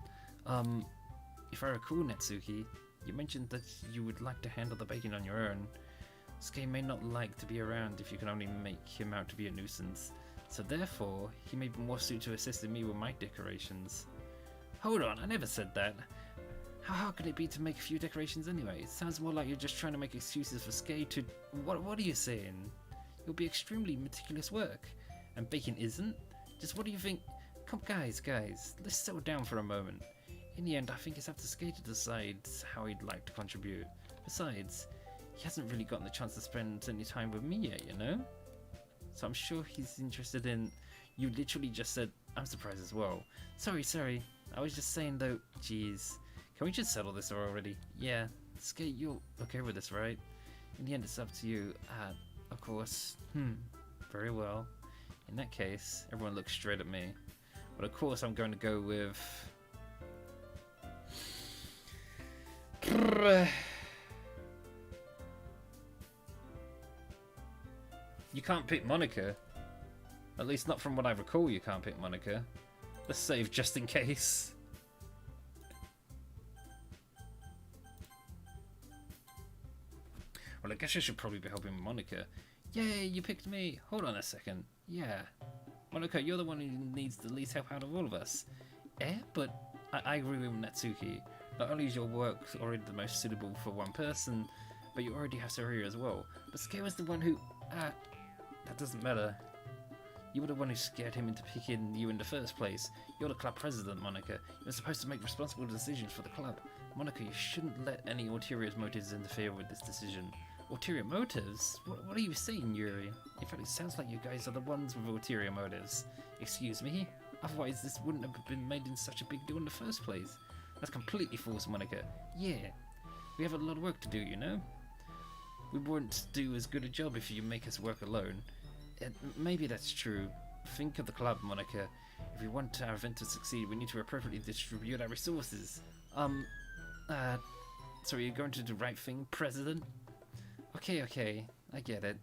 Speaker 1: If I recall, Natsuki, you mentioned that you would like to handle the baking on your own. Skay may not like to be around if you can only make him out to be a nuisance, so therefore, he may be more suited to assisting me with my decorations. Hold on, I never said that. How hard could it be to make a few decorations anyway? It sounds more like you're just trying to make excuses for Skay to... What are you saying? It'll be extremely meticulous work. And baking isn't? Just what do you think? Come guys, let's settle down for a moment. In the end, I think it's up to Skay to decide how he'd like to contribute. Besides, he hasn't really gotten the chance to spend any time with me yet, you know? So I'm sure he's interested in... You literally just said, I'm surprised as well. Sorry. I was just saying though, jeez. Can we just settle this already? Yeah. Skay, you're okay with this, right? In the end, it's up to you. Of course. Very well. In that case, everyone looks straight at me. But of course, I'm going to go with... You can't pick Monica. At least not from what I recall, you can't pick Monica. Let's save just in case. Well, I guess I should probably be helping Monica. Yay, you picked me. Hold on a second. Yeah. Monica, you're the one who needs the least help out of all of us. But I agree with Natsuki. Not only is your work already the most suitable for one person, but you already have Saria as well. But Skay was the one who... that doesn't matter. You were the one who scared him into picking you in the first place. You're the club president, Monica. You're supposed to make responsible decisions for the club. Monica, you shouldn't let any ulterior motives interfere with this decision. Ulterior motives? What are you saying, Yuri? In fact, it sounds like you guys are the ones with ulterior motives. Excuse me? Otherwise, this wouldn't have been made in such a big deal in the first place. That's completely false, Monica. Yeah. We have a lot of work to do, you know? We won't do as good a job if you make us work alone. Maybe that's true. Think of the club, Monica. If we want our event to succeed, we need to appropriately distribute our resources. So you're going to do the right thing, President? Okay, I get it.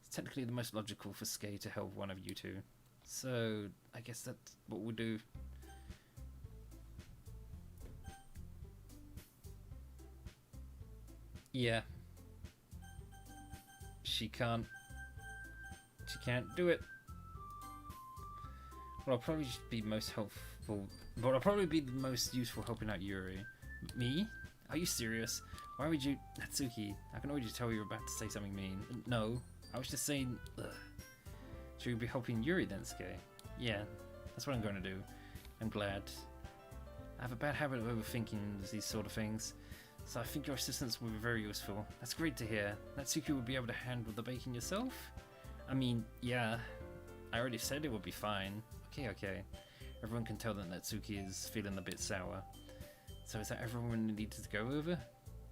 Speaker 1: It's technically the most logical for Skay to help one of you two. So, I guess that's what we'll do. Yeah. She can't do it. Well, I'll probably be most helpful. But I'll probably be the most useful helping out Yuri. Me? Are you serious? Why would you... Natsuki, I can already tell you're about to say something mean. No, I was just saying... Ugh. Should we be helping Yuri then, Skay? Yeah, that's what I'm going to do. I'm glad. I have a bad habit of overthinking these sort of things, so I think your assistance will be very useful. That's great to hear. Natsuki will be able to handle the baking yourself? I mean, yeah. I already said it would be fine. Okay. Everyone can tell that Natsuki is feeling a bit sour. So is that everyone needed to go over?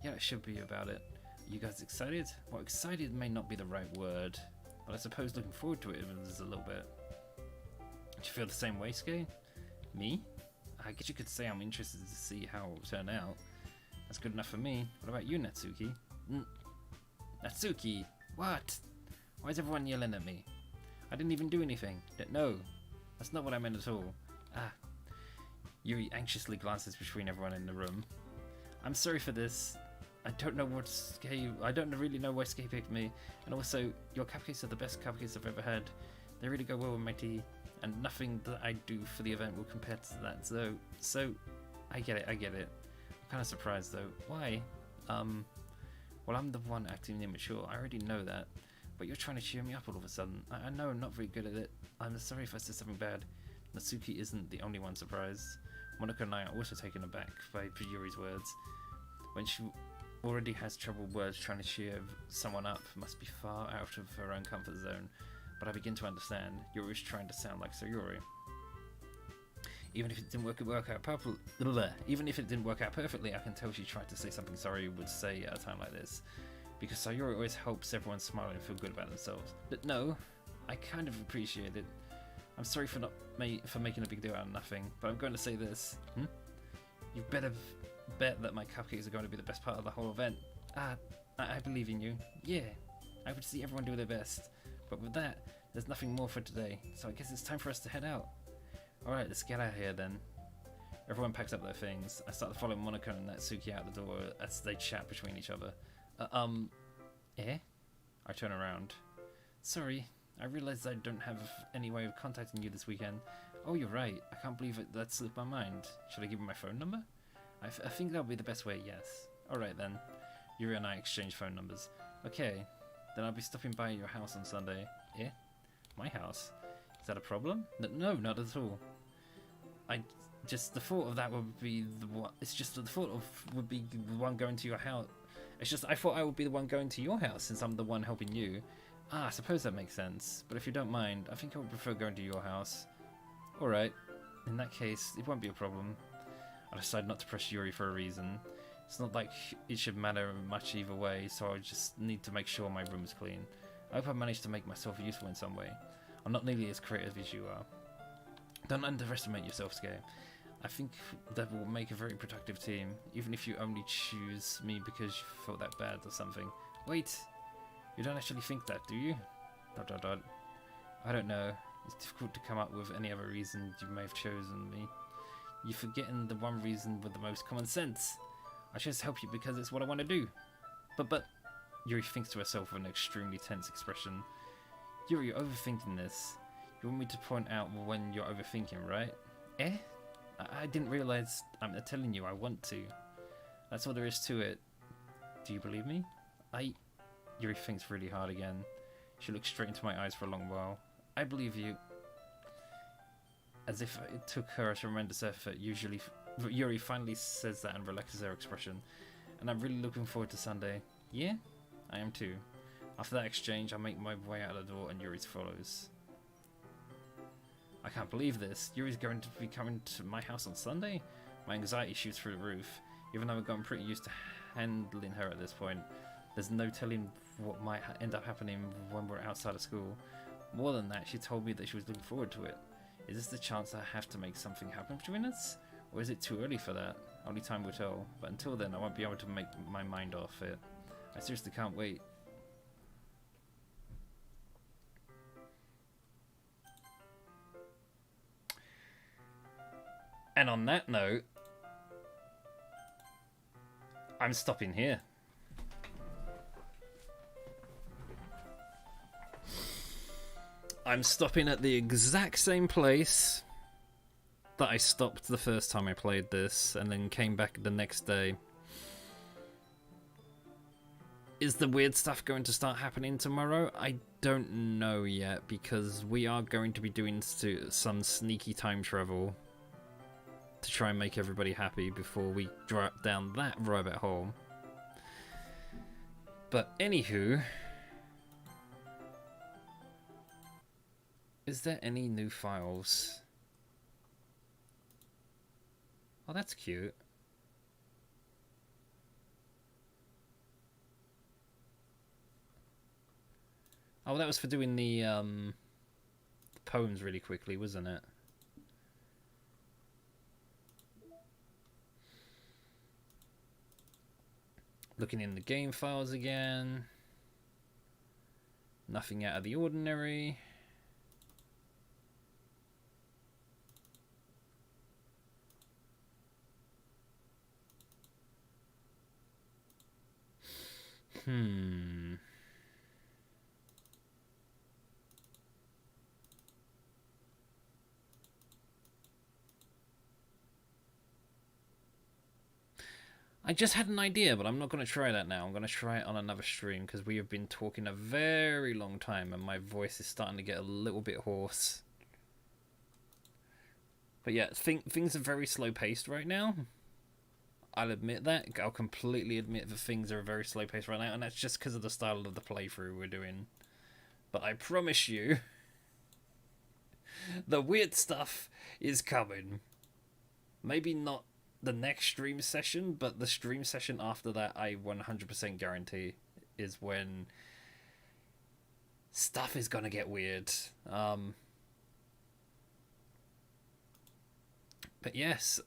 Speaker 1: Yeah, it should be about it. Are you guys excited? Well, excited may not be the right word, but I suppose looking forward to it is a little bit. Do you feel the same way, Skay? Me? I guess you could say I'm interested to see how it will turn out. That's good enough for me. What about you, Natsuki? Natsuki! What? Why is everyone yelling at me? I didn't even do anything. No, that's not what I meant at all. Yuri anxiously glances between everyone in the room. I'm sorry for this. I don't know what I don't really know why Skay picked me. And also, your cupcakes are the best cupcakes I've ever had. They really go well with my tea. And nothing that I do for the event will compare to that. So, I get it. I'm kind of surprised though. Why? Well, I'm the one acting immature. I already know that. But you're trying to cheer me up all of a sudden. I know I'm not very good at it. I'm sorry if I said something bad. Natsuki isn't the only one surprised. Monika and I are also taken aback by Yuri's words. When she already has trouble words trying to cheer someone up, must be far out of her own comfort zone. But I begin to understand. Yuri was trying to sound like Sayori. Even if it didn't work out perfectly, I can tell she tried to say something Sayori would say at a time like this. Because Sayori always helps everyone smile and feel good about themselves. But no, I kind of appreciate it. I'm sorry for making a big deal out of nothing, but I'm going to say this. You better bet that my cupcakes are going to be the best part of the whole event. I believe in you. Yeah, I would see everyone do their best. But with that, there's nothing more for today, so I guess it's time for us to head out. Alright, let's get out of here then. Everyone packs up their things. I start to follow Monika and Natsuki out the door as they chat between each other. I turn around. Sorry, I realized I don't have any way of contacting you this weekend. Oh, you're right. I can't believe that slipped my mind. Should I give you my phone number? I think that would be the best way, yes. Alright then. Yuri and I exchange phone numbers. Okay, then I'll be stopping by your house on Sunday. My house? Is that a problem? No, not at all. The thought of that would be the one. It's just the thought of would be the one going to your house. It's just I thought I would be the one going to your house since I'm the one helping you. I suppose that makes sense. But if you don't mind, I think I would prefer going to your house. Alright. In that case, it won't be a problem. I decide not to press Yuri for a reason. It's not like it should matter much either way, so I just need to make sure my room is clean. I hope I managed to make myself useful in some way. I'm not nearly as creative as you are. Don't underestimate yourself, Skay. I think that will make a very productive team, even if you only choose me because you felt that bad or something. Wait, you don't actually think that, do you? ... I don't know. It's difficult to come up with any other reason you may have chosen me. You're forgetting the one reason with the most common sense. I just help you because it's what I want to do. But... Yuri thinks to herself with an extremely tense expression. Yuri, you're overthinking this. You want me to point out when you're overthinking, right? I didn't realize. I'm telling you, I want to. That's all there is to it. Do you believe me? Yuri thinks really hard again. She looks straight into my eyes for a long while. I believe you. As if it took her a tremendous effort, Yuri finally says that and relaxes her expression. And I'm really looking forward to Sunday. Yeah? I am too. After that exchange, I make my way out the door and Yuri's follows. I can't believe this. Yuri's going to be coming to my house on Sunday? My anxiety shoots through the roof. Even though I've gotten pretty used to handling her at this point, there's no telling what might end up happening when we're outside of school. More than that, she told me that she was looking forward to it. Is this the chance I have to make something happen between us? Or is it too early for that? Only time will tell. But until then, I won't be able to make my mind off it. I seriously can't wait. And on that note, I'm stopping here. I'm stopping at the exact same place that I stopped the first time I played this, and then came back the next day. Is the weird stuff going to start happening tomorrow? I don't know yet, because we are going to be doing some sneaky time travel to try and make everybody happy before we drop down that rabbit hole. But anywho, is there any new files? Oh, that's cute. Oh, that was for doing the poems really quickly, wasn't it? Looking in the game files again. Nothing out of the ordinary. I just had an idea, but I'm not going to try that now. I'm going to try it on another stream because we have been talking a very long time and my voice is starting to get a little bit hoarse. But yeah, things are very slow paced right now. I'll admit that. I'll completely admit that things are very slow paced right now, and that's just because of the style of the playthrough we're doing. But I promise you, the weird stuff is coming. Maybe not the next stream session, but the stream session after that, I 100% guarantee, is when stuff is gonna get weird. But yes,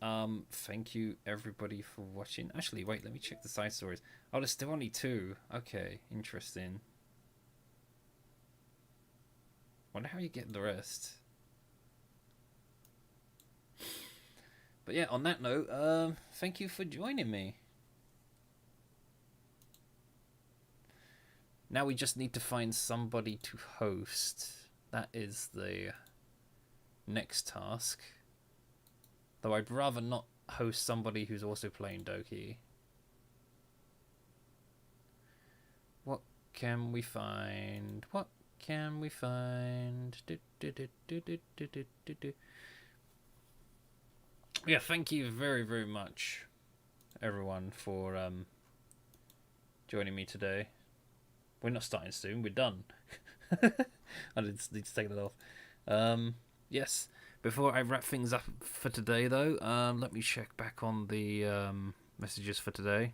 Speaker 1: thank you everybody for watching. Actually, wait, let me check the side stories. Oh, there's still only 2. Okay, interesting. Wonder how you get the rest. But yeah, on that note, thank you for joining me. Now we just need to find somebody to host. That is the next task. Though I'd rather not host somebody who's also playing Doki. What can we find? What can we find? Yeah, thank you very, very much, everyone, for joining me today. We're not starting soon, we're done. I just need to take that off. Yes, before I wrap things up for today, though, let me check back on the messages for today.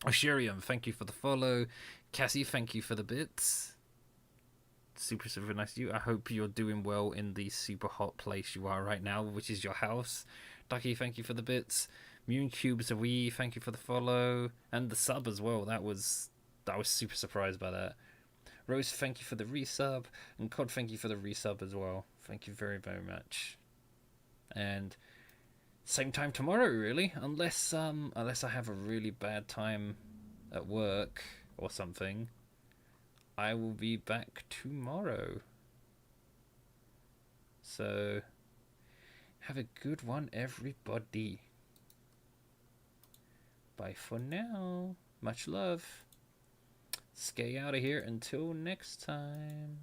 Speaker 1: Oshirium, thank you for the follow. Cassie, thank you for the bits. Super, super nice to you. I hope you're doing well in the super hot place you are right now, which is your house. Ducky, thank you for the bits. Mooncubes Wee, thank you for the follow. And the sub as well. I was super surprised by that. Rose, thank you for the resub. And Cod, thank you for the resub as well. Thank you very, very much. And same time tomorrow, really. Unless I have a really bad time at work or something. I will be back tomorrow. So, have a good one, everybody. Bye for now. Much love. Skay out of here until next time.